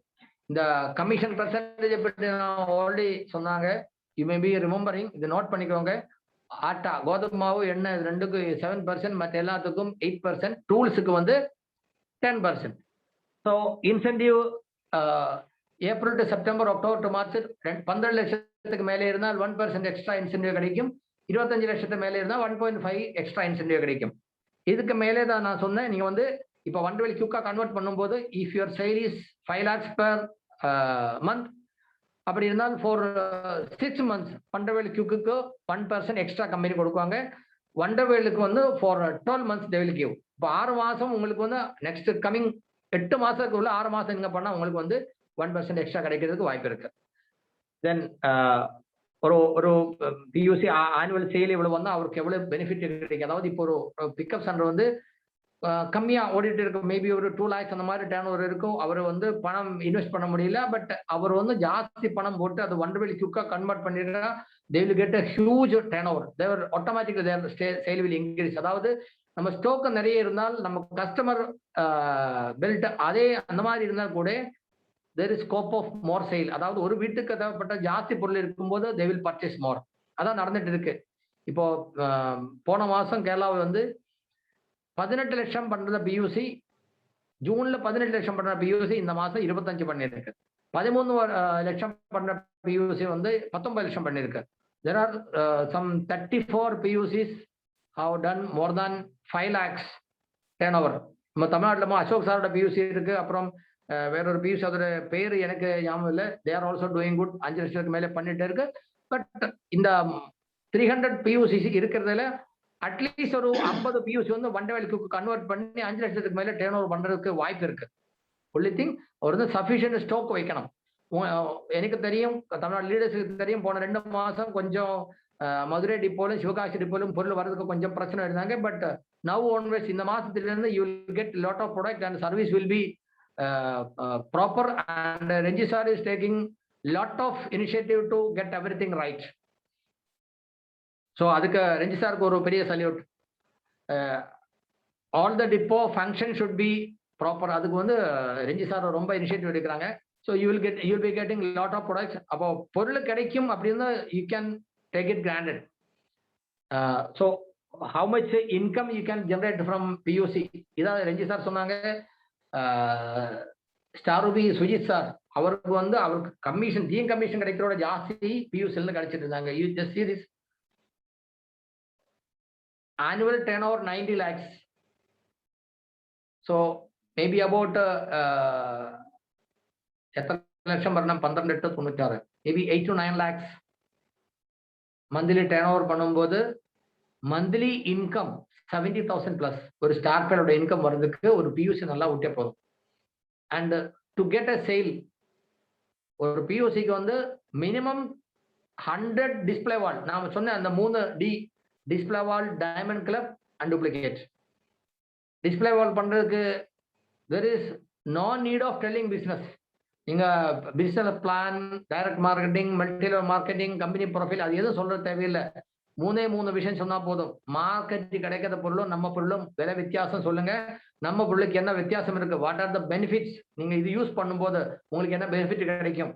இந்த commission percentage பற்றி நான் ஆல்ரெடி சொன்னாங்க. யூ மே பி ரிமெம்பரிங், இதை நோட் பண்ணிக்கோங்க. ஆட்டா, கோதுமை மாவு, எண்ணெய் 2க்கு 7%, மற்ற எல்லாத்துக்கும் 8%, டூல்ஸுக்கு வந்து 10%. So incentive April to September, October to March 12 லட்சத்துக்கு மேலே இருந்தால் 1% எக்ஸ்ட்ரா இன்சென்டிவ் கிடைக்கும். 25 லட்சத்துக்கு மேலே இருந்தால் 1.5 எக்ஸ்ட்ரா இன்சென்டிவ் கிடைக்கும். இதுக்கு மேலே தான் நான் சொன்னேன், நீங்க வந்து இப்போ வண்டர்வெல் குக்கா கன்வெர்ட் பண்ணும்போது if your sale is 5 lakhs per month, அப்படி இருந்தால் ஃபார் 6 months வண்டர்வெல் குக்கு 1% எக்ஸ்ட்ரா கம்பெனி கொடுக்குவாங்க. வண்டர்வெலுக்கு வந்து for 12 months they will give. இப்போ 6 மாசம் உங்களுக்கு வந்து நெக்ஸ்ட் கமிங் 8 மாசத்துக்குள்ள 6 மாசம் நீங்க பண்ணா உங்களுக்கு வந்து 1% எக்ஸ்ட்ரா கிடைக்கிறதுக்கு வாய்ப்பு இருக்கு. தென் ஒரு பியூசி ஆனுவல் சேல் இவ்வளவு வந்து அவருக்கு எவ்வளவு பெனிஃபிட் கிடைக்கும். அதாவது இப்போ ஒரு பிக்கப் சென்டர் வந்து கம்மியா ஓடிட்டு இருக்கும், மேபி ஒரு 2 lakhs அந்த மாதிரி டர்ன் ஓவர் இருக்கும். அவர் வந்து பணம் இன்வெஸ்ட் பண்ண முடியல, பட் அவர் வந்து ஜாஸ்தி பணம் போட்டு அது வண்டர்வெல் குக்கா கன்வெர்ட் பண்ணிட்டா they will get a huge turnover. They will automatically their sale will increase. அதாவது நம்ம ஸ்டாக் நிறைய இருந்தால் நம்ம கஸ்டமர் பெல்ட் அதே அந்த மாதிரி இருந்தால் கூட there is scope of more sale. அதாவது ஒரு வீட்டுக்கு தேவைப்பட்ட ஜாஸ்தி பொருள் இருக்கும்போது they will purchase more. அதான் நடந்துட்டு இருக்கு. இப்போ போன மாசம் கேரளாவில் வந்து 18 லட்சம் பண்ற பியூசி, ஜூன்ல 18 லட்சம் பண்ற பியூசி இந்த மாசம் 25 பண்ணிருக்கு. 13 லட்சம் பண்ற பியூசி வந்து 19 லட்சம் பண்ணிருக்கு. There are some 34 PUCs have done more than 5 lakhs turnover. நம்ம தமிழ்நாட்டில் அசோக் சாரோட பியூசி இருக்கு, அப்புறம் வேறொரு பியூசி, அதோட பேரு எனக்கு ஞாபகம் இல்லை. They are also doing good. 5 லட்சத்துக்கு மேலே பண்ணிட்டு இருக்கு. பட் இந்த 300 PUCs இருக்கிறதுல அட்லீஸ்ட் ஒரு 50 பியூசி வந்து வண்டர்வெல் குக்கு கன்வெர்ட் பண்ணி 5 லட்சத்துக்கு மேலே டர்ன் ஓவர் பண்றதுக்கு வாய்ப்பு இருக்கு. ஒன்லி திங் அவர் வந்து சஃபிஷியன்ட் ஸ்டாக் வைக்கணும். எனக்கு தெரியும், தமிழ்நாடு லீடர்ஸுக்கு தெரியும், போன 2 மாசம் கொஞ்சம் மதுரை டிப்போலும் சிவகாசி டிப்போலும் பொருள் வரதுக்கு கொஞ்சம் பிரச்சனை இருந்தாங்க. பட் நவ் onwards இந்த மாசத்துல இருந்து you will get lot of product and service will be proper, and Renji sir is taking lot of initiative to get everything right. So அதுக்கு ரெஞ்சி சாருக்கு ஒரு பெரிய salute. All the depot function should be proper. அதுக்கு வந்து Renji sir ரொம்ப initiative எடுக்கிறாங்க. So you will be getting lot of products. அப்போ பொருள் கிடைக்கும் அப்படின்னு you can take it granted. So how much income you can generate from PUC, இதான் Renji sir சொன்னாங்க. ஸ்டாருபி சுஜித் சார் அவருக்கு வந்து அவருக்கு கமிஷன் ஜிஎம் கமிஷன் கிடைக்கிறோட ஜாஸ்தி பியூசில கிடைச்சிட்டு இருந்தாங்க. You just see this annual turnover 90 lakhs. So maybe about எத்தனை லட்சம் வரணும், 12 to 96, maybe 8 to 9 lakhs monthly turn over பண்ணும்போது மந்த்லி இன்கம் 70,000 பிளஸ் ஒரு ஸ்டார்பேலோட இன்கம் வர்றதுக்கு ஒரு பியூசி நல்லா விட்டே போதும். And to get a sale, ஒரு பியூசிக்கு வந்து மினிமம் 100 டிஸ்பிளே வால், நாம சொன்ன அந்த 3D display wall, diamond club and duplicate. Display wall பண்றதுக்கு there is no need of telling business. நீங்க business plan, direct marketing, multi level marketing, company profile, அது எதுவும் சொல்றது தேவையில்லை. 3 விஷயம் சொன்னா போதும். மார்க்கெட் கிடைக்காத பொருளும் நம்ம பொருளும் விலை வித்தியாசம் சொல்லுங்க. நம்ம பொருளுக்கு என்ன வித்தியாசம் இருக்கு, வாட் ஆர் த பெனிஃபிட்ஸ், நீங்க இது யூஸ் பண்ணும்போது உங்களுக்கு என்ன பெனிஃபிட் கிடைக்கும்,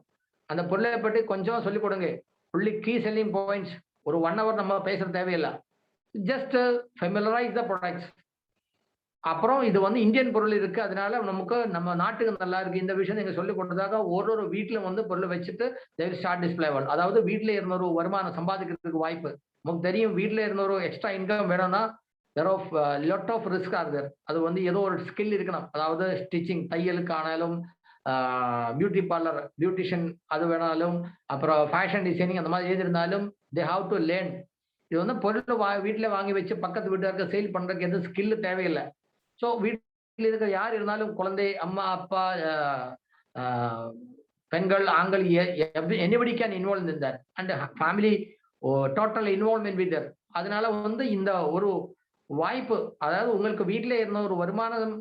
அந்த பொருளை பற்றி கொஞ்சம் சொல்லிக் கொடுங்க. புள்ளி கீ செல்லிங் பாயிண்ட்ஸ் ஒரு 1 hour நம்ம பேசுற தேவையில்லை. Just familiarise the products. அப்புறம் இது வந்து இந்தியன் பொருள் இருக்கு, அதனால நமக்கு நம்ம நாட்டுக்கு நல்லா இருக்கு, இந்த விஷயம் நீங்க சொல்லி கொடுத்ததாக ஒரு வீட்டுல வந்து பொருள் வச்சுட்டு ஸ்டார்ட் டிஸ்பிளே வால். அதாவது வீட்டுல இருந்த ஒரு வருமானம் சம்பாதிக்கிறதுக்கு வாய்ப்பு. நமக்கு தெரியும் வீட்டுல இருந்த ஒரு எக்ஸ்ட்ரா இன்கம் வேணும்னா there of lot of risk are there. அது வந்து ஏதோ ஒரு ஸ்கில் இருக்கணும். அதாவது ஸ்டிச்சிங், தையலுக்கு ஆனாலும், பியூட்டி பார்லர், பியூட்டிஷியன் அது வேணாலும், அப்புறம் ஃபேஷன் டிசைனிங், அந்த மாதிரி எது இருந்தாலும் they have to learn. இது வந்து பொருள் வீட்டுல வாங்கி வச்சு பக்கத்து வீட்டுக்கு சேல் பண்றதுக்கு எதுவும் ஸ்கில் தேவையில்லை. ஸோ வீட்டில் இருக்கிற யார் இருந்தாலும், குழந்தை, அம்மா, அப்பா, பெண்கள், ஆண்கள், anybody can involve in that and family total involvement with that. அதனால வந்து இந்த ஒரு வாய்ப்பு, அதாவது உங்களுக்கு வீட்டில இருந்த ஒரு வருமானம்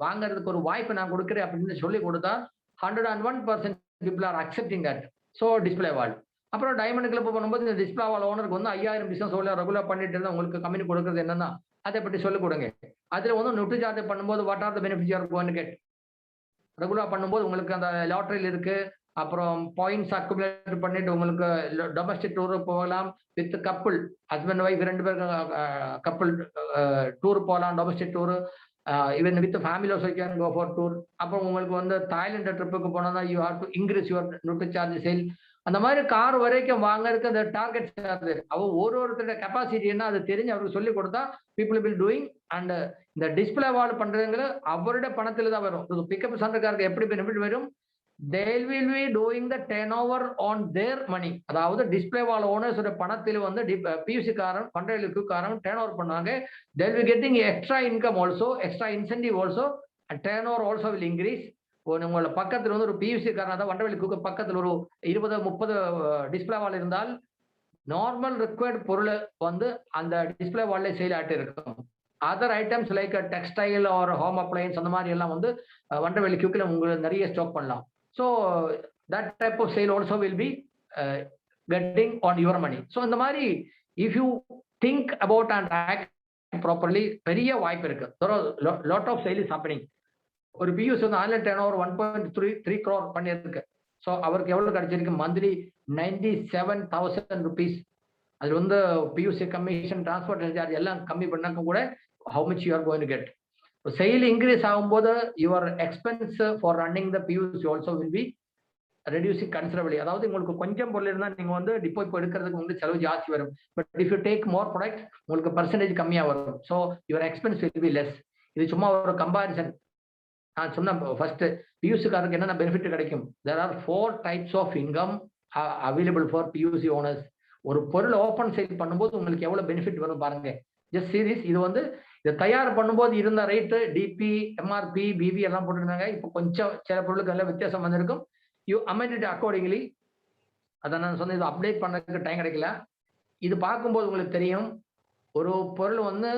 வாங்கறதுக்கு ஒரு வாய்ப்பு நான் கொடுக்குறேன் அப்படின்னு சொல்லி கொடுத்தா 101% people are accepting that. So display wall. அப்புறம் டைமண்ட் கிளப் பண்ணும்போது இந்த டிஸ்பிளே வால் ஓனருக்கு வந்து 5000 பிசினஸ் ரெகுலர் பண்ணிட்டு இருந்தா உங்களுக்கு கம்பெனி கொடுக்குறது என்னன்னா அதை பற்றி சொல்லிக் கொடுங்க. அதுல வந்து நொட்டு சார்ஜ் பண்ணும்போது what are the benefits you are going to get. Regular பண்ணும்போது உங்களுக்கு அந்த லாட்டரியில் இருக்கு, அப்புறம் பாயிண்ட்ஸ் அக்குமுலேட் பண்ணிட்டு உங்களுக்கு டொமஸ்டிக் டூர் போகலாம். வித் கப்புள், ஹஸ்பண்ட் ஒய்ஃப் 2 பேருக்கு கப்புள் டூர் போகலாம், domestic tour. Even with family also can go for tour. அப்புறம் உங்களுக்கு வந்து தாய்லாந்து ட்ரிப்புக்கு போனோம்னா you have to increase your Nutricharge sale. அந்த மாதிரி கார் வரைக்கும் வாங்கறதுக்கு அந்த டார்கெட் சார்ஜ் ஒருத்தருடைய கெப்பாசிட்டி என்ன அது தெரிஞ்சு அவருக்கு சொல்லி கொடுத்தா பீப்புள் வில் டூயிங். அண்ட் இந்த டிஸ்பிளே வால் பண்றதுங்கிற அவருடைய பணத்துல தான் வரும். பிக்கப் சென்டர்காருக்கு எப்படி பெனிஃபிட் வரும், they will be doing the turnover on their money. அதாவது டிஸ்பிளே வால் ஓனர்ஸ் பணத்தில் வந்து பியூசி காரன் பண்றதுக்கு காரன் டர்ன் ஓவர் பண்ணுவாங்க. they will be getting extra income also, extra incentive also, and turnover also will increase. உங்களோட பக்கத்துல வந்து ஒரு பியூசி காரன், அதாவது வண்டவெளிக்கு பக்கத்துல ஒரு 20-30 டிஸ்பிளே வால் இருந்தால் நார்மல் ரிக்வயர்ட் பொருள் வந்து அந்த டிஸ்பிளே வால்ல சேல் ஆகிட்டு இருக்கும். Other items like textile or home appliances அந்த மாதிரி எல்லாம் வந்து வண்டவெளி கியூக்கில் உங்களுக்கு நிறைய ஸ்டாக் பண்ணலாம். So that type of sale also will be getting on your money. So இந்த மாதிரி if you think about and act properly பெரிய வாய்ப்பு இருக்கு. Lot of sale is happening. ஒரு பியூசி வந்து ஆன்லைன் டர்ன் ஓவர் 1.3 crore பண்ணியிருக்கு. So அவருக்கு எவ்வளவு கிடைச்சிருக்கு, மந்த்லி 97,000 rupees. அது வந்து பியூசி கமிஷன், டிரான்ஸ்போர்ட் சார்ஜ் எல்லாம் கம்மி பண்ணாக்க கூட how much you are going to get. Sale increase ஆகும்போது your expense for running the PUC also will be reducing considerably. அதாவது உங்களுக்கு கொஞ்சம் பொருள் இருந்தால் நீங்க வந்து டிப்போ எடுக்கிறதுக்கு வந்து செலவு ஜாஸ்தி வரும். But if you take more product உங்களுக்கு பர்சன்டேஜ் கம்மியா வரும். So your expense will be less. இது சும்மா ஒரு கம்பாரிசன். நான் சொன்ன ஃபர்ஸ்ட் பியூசிக்காருக்கு என்னென்ன பெனிஃபிட் கிடைக்கும். There are 4 types of income available for PUC owners. ஒரு பொருள் ஓப்பன் சேல் பண்ணும்போது உங்களுக்கு எவ்வளவு பெனிஃபிட் வரும் பாருங்க. ஜஸ்ட் சீரிஸ் இது வந்து இதை தயார் பண்ணும்போது இருந்த ரேட்டு டிபி, எம்ஆர்பி, பிபி எல்லாம் போட்டுருந்தாங்க. இப்போ கொஞ்சம் சில பொருளுக்கு எல்லாம் வித்தியாசம் வந்திருக்கும். You amend it accordingly. அதை நான் சொன்ன இது அப்டேட் பண்ணதுக்கு டைம் கிடைக்கல. இது பார்க்கும்போது உங்களுக்கு தெரியும், ஒரு பொருள் வந்து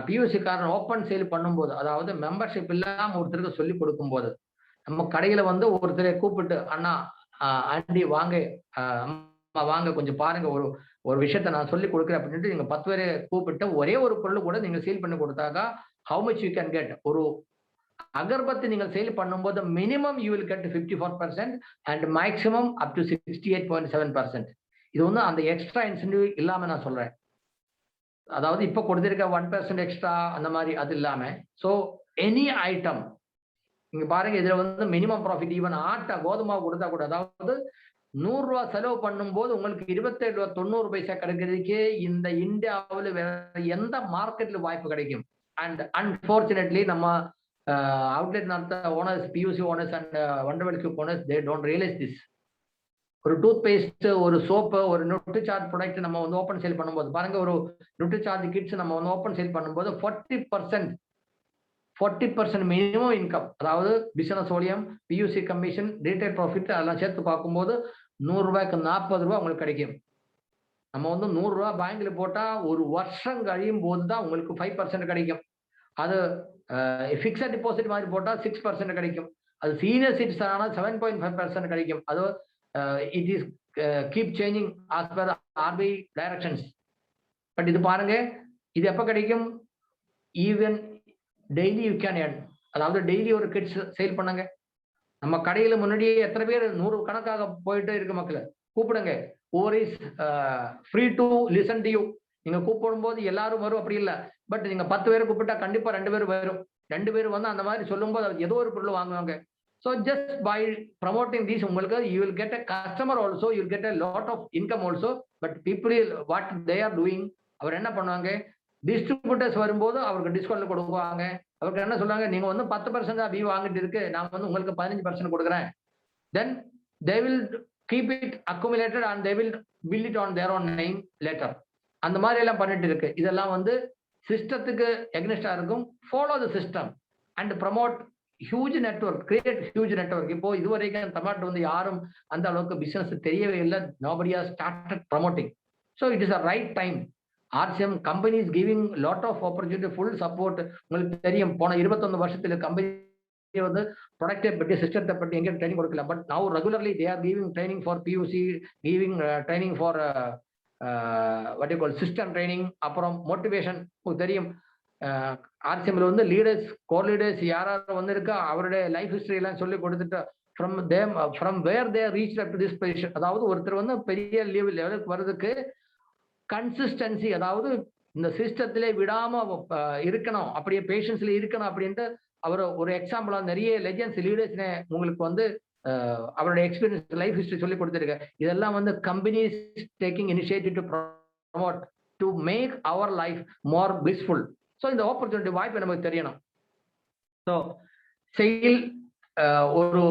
பியூசி காரன் ஓப்பன் சேல் பண்ணும்போது, அதாவது மெம்பர்ஷிப் இல்லாம ஒருத்தருக்கு சொல்லி கொடுக்கும்போது, நம்ம கடையில வந்து ஒருத்தரை கூப்பிட்டு, அண்ணா ஆண்டி வாங்க, அம்மா வாங்க கொஞ்சம் பாருங்க, ஒரு ஒரு விஷயத்த நான் சொல்லி கொடுக்குறேன் அப்படின்ட்டு நீங்க 10 பேரை கூப்பிட்டு ஒரே ஒரு பொருள் கூட நீங்க சேல் பண்ணி கொடுத்தாக்கா, how much you can get? ஒரு அகர்பத்தி நீங்கள் சேல் பண்ணும்போது minimum you will get 54% and maximum up to 68.7%. இது வந்து அந்த எக்ஸ்ட்ரா இன்சென்டிவ் இல்லாம நான் சொல்றேன். அதாவது இப்ப கொடுத்திருக்க 1% எக்ஸ்ட்ரா அந்த மாதிரி அது இல்லாம, சோ எனி ஐட்டம் நீங்க பாருங்க, இதுல வந்து மினிமம் ப்ராஃபிட் ஈவன் ஆட்டா கோதுமை கொடுத்தா கூட, அதாவது 100 ரூபாய் செலவு பண்ணும்போது உங்களுக்கு 27.90 கிடைக்கிறதுக்கே இந்த இந்தியாவில் வேற எந்த மார்க்கெட்ல வாய்ப்பு கிடைக்கும்? அண்ட் அன்பார்ச்சுனேட்லி நம்ம அவுட்லெட் நடத்த owners, PUC owners and Wonderwell cube owners, they don't realise this. ஒரு டூத் பேஸ்ட், ஒரு சோப்பு, ஒரு நியூட்ரிசார்ஜ் ப்ராடக்ட் நம்ம வந்து ஓப்பன் சேல் பண்ணும்போது பாருங்க, ஒரு நியூட்ரிசார்ஜ் கிட்ஸ் நம்ம வந்து ஓப்பன் சேல் பண்ணும்போது 40% மினிமம் இன்கம், அதாவது business volume, PUC commission, retail profit அதெல்லாம் சேர்த்து பார்க்கும்போது 100 ரூபாய்க்கு 40 ரூபாய் உங்களுக்கு கிடைக்கும். நம்ம வந்து 100 ரூபாய் பேங்க்ல போட்டா ஒரு வருஷம் கழியும் போது தான் உங்களுக்கு 5% கிடைக்கும். அது பிக்ஸட் டிபாசிட் மாதிரி போட்டா 6% கிடைக்கும். அது சீனியர் சிட்டிசன் ஆனா 7.5% கிடைக்கும். அது it is keep changing as per RBI directions. But இது பாருங்க, இது எப்ப கிடைக்கும்? Even daily you can earn. அதாவது டெய்லி ஒரு கிட்ஸ் சேல் பண்ணுங்க. நம்ம கடையில முன்னாடியே எத்தனை பேர் 100 கணக்காக போயிட்டு இருக்கு மக்களை கூப்பிடுங்க. Over is free to listen to you. நீங்க கூப்பிடும் போது எல்லாரும் வரும் அப்படி இல்லை. பட் நீங்க 10 பேரை கூப்பிட்டா கண்டிப்பா 2 பேர் வரும். 2 பேர் வந்து அந்த மாதிரி சொல்லும் போது ஏதோ ஒரு பொருள் வாங்குவாங்க. So just by promoting these, உங்களுக்கு you will get a customer also, you will get a lot of income also. But people what they are doing, அவர் என்ன பண்ணுவாங்க, டிஸ்ட்ரிபியூட்டர்ஸ் வரும்போது அவருக்கு டிஸ்கவுண்ட்ல கொடுக்குவாங்க. அவருக்கு என்ன சொல்றாங்க, நீங்க வந்து 10% தான் வியூ வாங்கிட்டு இருக்கு, நான் வந்து உங்களுக்கு 15% கொடுக்குறேன். Then they will keep it accumulated and they will build it on their own name later. அந்த மாதிரி எல்லாம் பண்ணிட்டு இருக்கு. இதெல்லாம் வந்து சிஸ்டத்துக்கு எக்னிஸ்டா இருக்கும். Follow the system and promote huge network, create huge network. இப்போ இதுவரைக்கும் தமிழ்நாட்டு வந்து யாரும் அந்த அளவுக்கு பிசினஸ் தெரியவே இல்லை. nobody has started promoting. So it is a right time. RCM company is giving lot of opportunity, full support. உங்களுக்கு தெரியும், போன 21 வருஷத்துல கம்பெனி வந்து ப்ராடக்டை பற்றி, சிஸ்டத்தை பற்றி எங்கேயும் ட்ரைனிங் கொடுக்கல. But now regularly they are giving training for PUC, giving training for what you call system training. அப்புறம் மோட்டிவேஷன். உங்களுக்கு தெரியும், ஆர்சிஎம்ல வந்து லீடர்ஸ், கோர் லீடர்ஸ் யாராவது வந்திருக்கா, அவருடைய லைஃப் ஹிஸ்டரி எல்லாம் சொல்லி கொடுத்துட்டு from where they reach up to this position. அதாவது ஒருத்தர் வந்து பெரிய லெவலுக்கு வர்றதுக்கு கன்சிஸ்டன்சி, அதாவது இந்த சிஸ்டத்திலே விடாம இருக்கணும், அப்படியே பேஷன்ஸ்ல இருக்கணும் அப்படின்ட்டு அவர் ஒரு எக்ஸாம்பிளா நிறைய லெஜெண்ட்ஸ், லீடர்ஸ் உங்களுக்கு வந்து அவருடைய எக்ஸ்பீரியன்ஸ், லைஃப் ஹிஸ்டரி சொல்லி கொடுத்துருக்க. இதெல்லாம் வந்து company's taking initiative to promote, to make our life more blissful. So இந்த ஆப்பர்ச்சுனிட்டி வாய்ப்பு நமக்கு தெரியணும். ஸோ செயல் ஒரு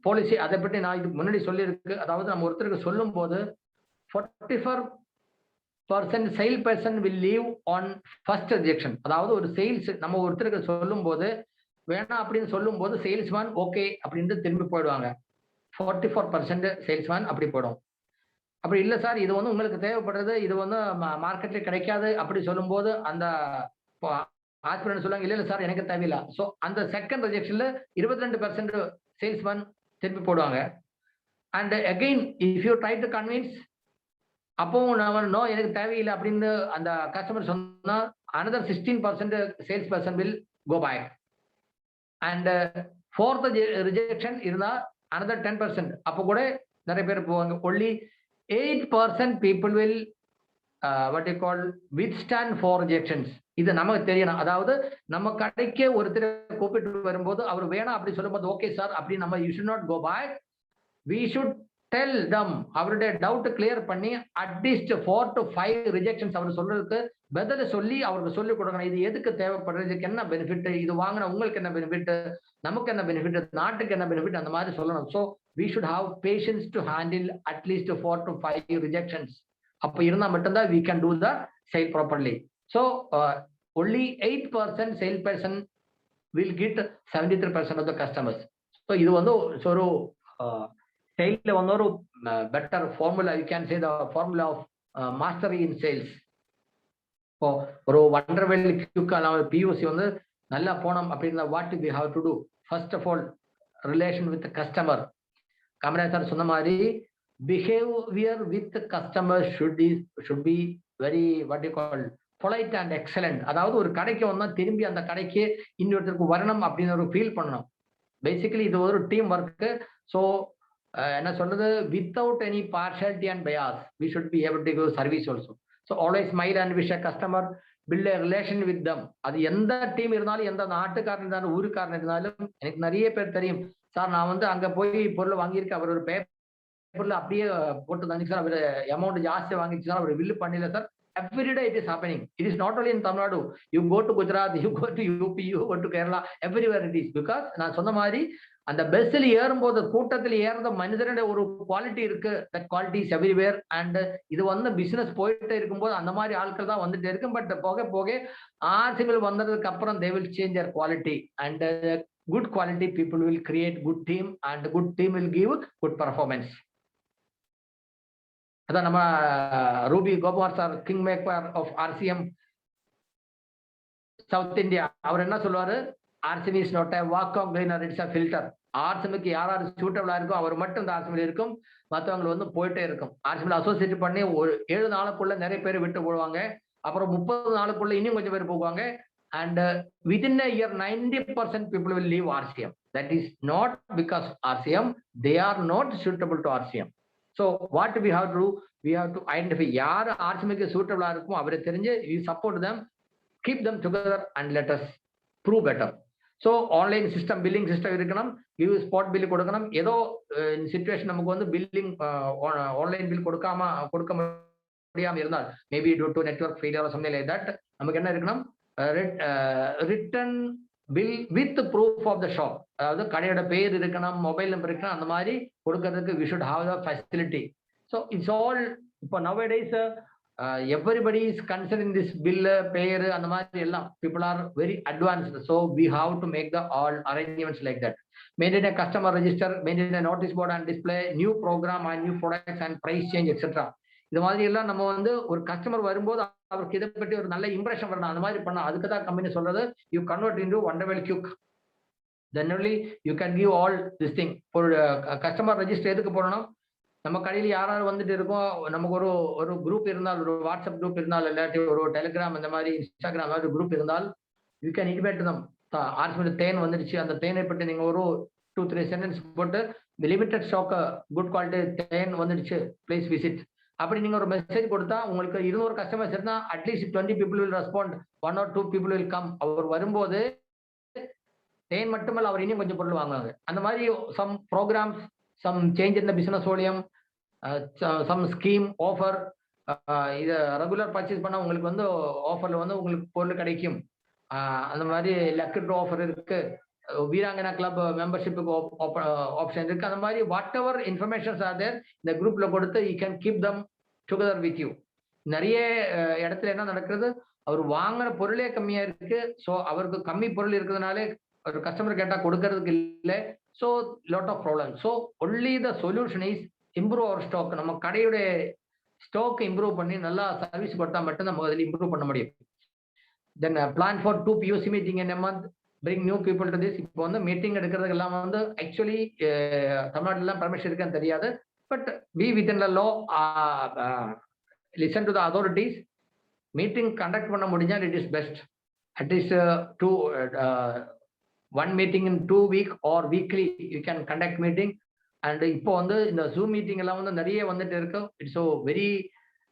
பாலிசி, அதை பற்றி நான் இதுக்கு முன்னாடி சொல்லியிருக்கு. அதாவது நம்ம ஒருத்தருக்கு சொல்லும் போது 44% sale person will leave on first rejection. அதாவது ஒரு சேல்ஸ் நம்ம ஒருத்தருக்கு சொல்லும் போது வேணாம் அப்படின்னு சொல்லும் போது சேல்ஸ்மேன் ஓகே அப்படின்ட்டு திரும்பி போயிடுவாங்க. 44% சேல்ஸ்மேன் அப்படி போயிடும். அப்படி இல்லை சார், இது வந்து உங்களுக்கு தேவைப்படுறது, இது வந்து மார்க்கெட்ல கிடைக்காது அப்படி சொல்லும் போது அந்த ஆஸ்பிரண்ட் சொல்லுவாங்க, இல்லை சார் எனக்கு தேவையில்லை. ஸோ அந்த செகண்ட் ரிஜெக்ஷன்ல 22% சேல்ஸ்மேன் திருப்பி போடுவாங்க. And again if you try to convince, அப்பவும் நான் நோ எனக்கு தேவையில்லை அப்படின்னு அந்த கஸ்டமர் சொன்னா, another 16% sales person will go back. And fourth rejection இருந்தா another 10%, அப்போ கூட நிறைய பேர் போவாங்க. only 8% people will what you call withstand 4 rejections. இது நமக்கு தெரியணும். அதாவது நம்ம கடைக்கு ஒருத்தர் கூப்பிட்டு வரும்போது அவர் வேணாம் அப்படி சொல்லும்போது ஓகே சார் அப்படி நம்ம you should not go back. we should tell them, அவருடைய டவுட் கிளியர் பண்ணி அட்லீஸ்ட் 4 to 5 ரிஜெக்ஷன்ஸ் அவர் சொல்றதுக்கு பதில சொல்லி அவருக்கு சொல்லி கொடுக்கணும். இது எதுக்கு தேவைப்படுறது, இதுக்கு என்ன பெனிஃபிட், இது வாங்கினா உங்களுக்கு என்ன பெனிஃபிட், நமக்கு என்ன பெனிஃபிட், நாட்டுக்கு என்ன பெனிஃபிட், அந்த மாதிரி சொல்லணும். So we should have patience to handle at least 4 to 5 rejections. அப்போ இருந்தா மட்டும்தான் we can do the sale properly. So only 8% sale person will get 73% of the customers. So இது வந்து ஒரு செயல்ல வந்து ஒரு better formula, you can say the formula of mastery in sales. இப்போ ஒரு வண்டர்வெல் கியூக்கான பியூசி வந்து நல்லா போனோம் அப்படின்னா what we have to do? First of all relation with customer. Kamaraj sir சொன்ன மாதிரி behaviour with customer should be very what you call polite and excellent. அதாவது ஒரு கடைக்கு வந்தா திரும்பி அந்த கடைக்கு இன்னொருத்தருக்கு வரணும் அப்படின்னு ஒரு ஃபீல் பண்ணணும். பேசிக்கலி இது ஒரு டீம் ஒர்க்கு. ஸோ என்ன சொல்றது, without any partiality and bias we should be able to give service also. So always smile and wish a customer, build a relation with them. அது எந்த டீம் இருந்தாலும், எந்த நாட்டுக்காரன் இருந்தாலும், ஊருக்காரன் இருந்தாலும், எனக்கு நிறைய பேர் தெரியும் சார். நான் வந்து அங்க போய் பொருள் வாங்கியிருக்கேன், அவர் ஒரு பேப்பர்ல அப்படியே போட்டு தாங்க சார், அவர் அமௌண்ட் ஜாஸ்தியாக வாங்கிச்சு சார், அவர் வில்லு பண்ணல sir. Every day it is happening. It is not only in Tamil Nadu. You go to Gujarat, you go to UP, you go to Kerala, everywhere it is. Because நான் சொன்ன மாதிரி அந்த பஸ்ஸில் ஏறும்போது, கூட்டத்தில் ஏறுற மனிதனுடைய ஒரு குவாலிட்டி இருக்கு. That quality is everywhere. And இது வந்து பிசினஸ் போயிட்டே இருக்கும்போது அந்த மாதிரி ஆட்கள் தான் வந்துட்டே இருக்கும். பட் போக போக ஆர்சிபிள் வந்ததுக்கு அப்புறம் they will change their quality and good quality people will create good team and good team will give good performance. அதான் நம்ம Ruby Gopal sir, king maker of RCM south India, அவர் என்ன சொல்லுவாரு, RCM is not a vacuum cleaner, it's a filter. ஆர்சிஎம்க்கு யார் யார் சூட்டபிளா இருக்கோ அவர் மட்டும் இந்த ஆர்சிஎம் இருக்கும், மற்றவங்க வந்து போயிட்டே இருக்கும். ஆர்சிஎம் அசோசியேட் பண்ணி ஒரு 7 நாளுக்குள்ள நிறைய பேர் விட்டு போடுவாங்க. அப்புறம் 30 நாளுக்குள்ள இன்னும் கொஞ்சம் பேர் போவாங்க. And within a year 90% people will leave RCM. That is not because RCM, they are not suitable to RCM. So what we have to do, we have to identify யார் ஆர்சிஎம்க்கு சூட்டபிளா இருக்கும் அவரை தெரிஞ்சு we support them, keep them together and let us prove better. So online system, billing system இருக்கணும், give spot bill கொடுக்கணும். ஏதோ situation நமக்கு வந்து billing online bill கொடுக்க முடியாம இருந்தால், maybe due to network failure or something like that, நமக்கு என்ன இருக்கணும், return bill with proof of the shop. அதாவது கடையோட பேர் இருக்கணும், மொபைல் நம்பர் இருக்கணும், அந்த மாதிரி கொடுக்கறதுக்கு we should have the facility. So it's all இப்போ nowadays everybody is considering this bill, payer, and the மாதிரி எல்லாம் people are very advanced. So we have to make the all arrangements like that. Maintain a customer register, maintain a notice board and display new program and new products and price change, etc. இந்த மாதிரி எல்லாம் நம்ம வந்து ஒரு customer வரும்போது அவருக்கு இதை பற்றி ஒரு நல்ல இம்ப்ரெஷன் வரணும். அந்த மாதிரி பண்ணா அதுக்கு தான் கம்பெனி சொல்றது, you convert into Wonderwell cube, then only you can give all this thing. For customer register எதுக்கு போடணும், நம்ம கடையில் யாராவது வந்துட்டு இருக்கோம், நமக்கு ஒரு குரூப் இருந்தால், ஒரு வாட்ஸ்அப் குரூப் இருந்தால், இல்லாட்டி ஒரு டெலிகிராம் இந்த மாதிரி இன்ஸ்டாகிராம் மாதிரி குரூப் இருந்தால், you can invite them. RCM தேன் வந்துடுச்சு, அந்த தேனை பற்றி நீங்க ஒரு 2-3 சென்டென்ஸ் போட்டு, லிமிடெட் ஸ்டாக் குட் குவாலிட்டி தேன் வந்துடுச்சு, ப்ளீஸ் விசிட், அப்படி நீங்க ஒரு மெசேஜ் கொடுத்தா உங்களுக்கு 200 கஸ்டமர்ஸ் இருந்தா at least 20 people will respond, 1 or 2 people will come. அவர் வரும்போது தேன் மட்டுமல்ல, அவர் இன்னும் கொஞ்சம் பொருள் வாங்குவாங்க. அந்த மாதிரி some programmes, some change in the business volume, some scheme offer, இதை ரெகுலர் பர்ச்சேஸ் பண்ணா உங்களுக்கு வந்து ஆஃபர்ல வந்து உங்களுக்கு பொருள் கிடைக்கும். அந்த மாதிரி லக்கி ட்ரா ஆஃபர் இருக்கு, வீராங்கனா கிளப் மெம்பர்ஷிப்புக்கு ஆப்ஷன் இருக்கு. அந்த மாதிரி whatever informations are there இந்த குரூப்ல கொடுத்து you can keep them together with you. நிறைய இடத்துல என்ன நடக்கிறது, அவர் வாங்குற பொருளே கம்மியா இருக்கு. ஸோ அவருக்கு கம்மி பொருள் இருக்கிறதுனாலே ஒரு கஸ்டமர் கேட்டா கொடுக்கறதுக்கு இல்லை. So lot of problem. So only the solution is improve our stock. நம்ம கடையுடைய ஸ்டாக் இம்ப்ரூவ் பண்ணி நல்லா சர்வீஸ் கொடுத்தா மட்டும் நம்ம அதில் இம்ப்ரூவ் பண்ண முடியும். Then plan for 2 POC meeting in a month, bring new people to this. இப்போ வந்து மீட்டிங் எடுக்கிறதுக்கு எல்லாம் வந்து ஆக்சுவலி தமிழ்நாட்டிலாம் பர்மிஷன் இருக்கான்னு தெரியாது. But we within the law listen to the authorities. Meeting conduct பண்ண முடிஞ்சால் it is best. At least 1 meeting in 2 week or weekly you can conduct meeting. And இப்போ வந்து இந்த ஜூம் மீட்டிங் எல்லாம் வந்து நிறைய வந்துட்டு இருக்கு. It's so very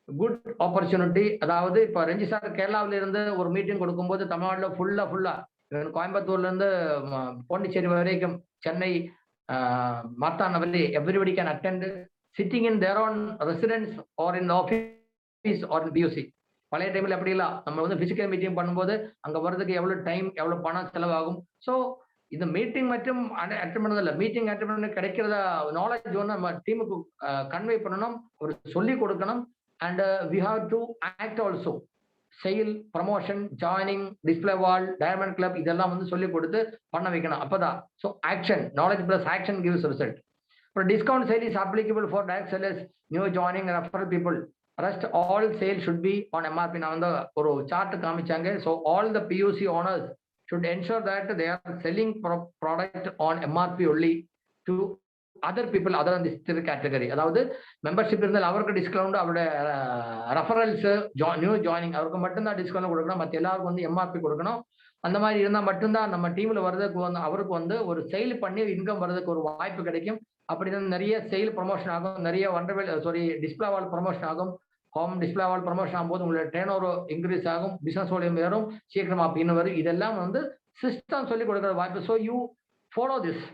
good opportunity. அதாவது இப்போ ரஞ்சி சார் கேரளாவில இருந்து ஒரு மீட்டிங் கொடுக்கும்போது தமிழ்நாட்டில் ஃபுல்லா கோயம்புத்தூர்ல இருந்து பாண்டிச்சேரி வரைக்கும், Chennai, Marthandavalli, everybody can attend sitting in there on residence or in office or in PUC. பழைய டைம்ல அப்படி இல்லை, நம்ம வந்து பிசிக்கல் மீட்டிங் பண்ணும்போது அங்க வர்றதுக்கு எவ்வளவு டைம், எவ்வளவு பணம் செலவாகும். ஸோ இந்த மீட்டிங் மட்டும் அட்டன் பண்ணதில்லை, மீட்டிங் அட்டன் பண்ண கிடைக்கிறத நாலேஜ் ஒன்று நம்ம டீமுக்கு கன்வே பண்ணணும், ஒரு சொல்லி கொடுக்கணும். And we have to act also. Sale, promotion, joining, display wall, diamond club, இதெல்லாம் வந்து சொல்லி கொடுத்து பண்ண வைக்கணும். அப்பதான் so action, knowledge plus action gives result. இப்போ discount sale is applicable for direct sellers, new joining, referral people. rest all sales should be on MRP. நான் வந்து ஒரு chart காமிச்சாங்க. So all the PUC owners should ensure that they are selling product on MRP only to other people other than this category. அதாவது membership இருந்தால் அவருக்கு discount, அவருடைய referrals, new joining அவருக்கு மட்டும்தான் டிஸ்கவுண்ட் கொடுக்கணும், மற்ற எல்லாருக்கும் வந்து எம்ஆர்பி கொடுக்கணும். அந்த மாதிரி இருந்தால் மட்டும்தான் நம்ம டீம்ல வர்றதுக்கு வந்து அவருக்கு வந்து ஒரு சேல் பண்ணி இன்கம் வர்றதுக்கு ஒரு வாய்ப்பு கிடைக்கும். அப்படி நிறைய சேல் ப்ரொமோஷன் ஆகும், நிறைய டிஸ்பிளே வால் ப்ரொமோஷன் ஆகும். ஹோம் டிஸ்பிளே வால் ப்ரொமோஷன் ஆகும்போது உங்களோட டர்ன் ஓவர் இன்க்ரீஸ் ஆகும், பிசினஸ் வால்யூம் ஏறும், சீக்கிரமா அப்படின்னு வரும். இதெல்லாம் வந்து சிஸ்டம் சொல்லி கொடுக்குற வாய்ப்பு. So you follow this.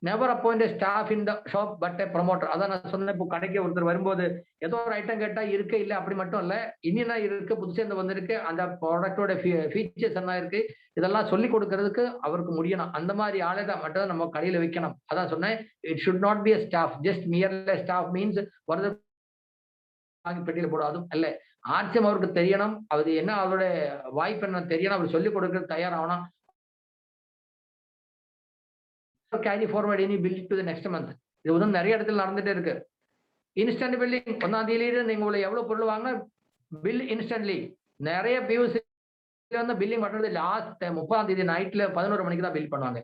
Never appoint staff in the shop but a promoter. அதான் நான் சொன்னேன், இப்போ கடைக்கு ஒருத்தர் வரும்போது ஏதோ ஒரு ஐட்டம் கேட்டா இருக்கு இல்லை அப்படி மட்டும் இல்லை, இன்னும் இருக்கு, புதுசேர்ந்து வந்திருக்கு, அந்த ப்ராடக்டோட ஃபீச்சர்ஸ் என்ன இருக்கு, இதெல்லாம் சொல்லி கொடுக்கறதுக்கு அவருக்கு முடியணும். அந்த மாதிரி ஆளை தான் மட்டும் நம்ம கடையில வைக்கணும். அதான் சொன்னேன், it should not be a staff, just மியர்லெஸ் ஸ்டாஃப் மீன்ஸ் வருது வாங்கி பெட்டியில போடும், அதுவும் இல்லை. ஆர்சிஎம் அவருக்கு தெரியணும், அது என்ன அவருடைய வாய்ப்பு என்ன தெரியணும், அவர் சொல்லிக் கொடுக்கறது தயாராகணும். Carry forward any bill to the next month. இது வந்து நிறைய இடத்துல நடந்துட்டே இருக்கு. இன்ஸ்டன்ட் பில்லிங் 1ஆம் தேதியில நீங்க உங்களை எவ்வளவு பொருள் வாங்கினா பில் இன்ஸ்டன்ட்லி. நிறைய பியூசி வந்து பில்லிங் பண்றது லாஸ்ட் 30ஆம் தேதி நைட்ல 11 மணிக்கு தான் பில் பண்ணுவாங்க.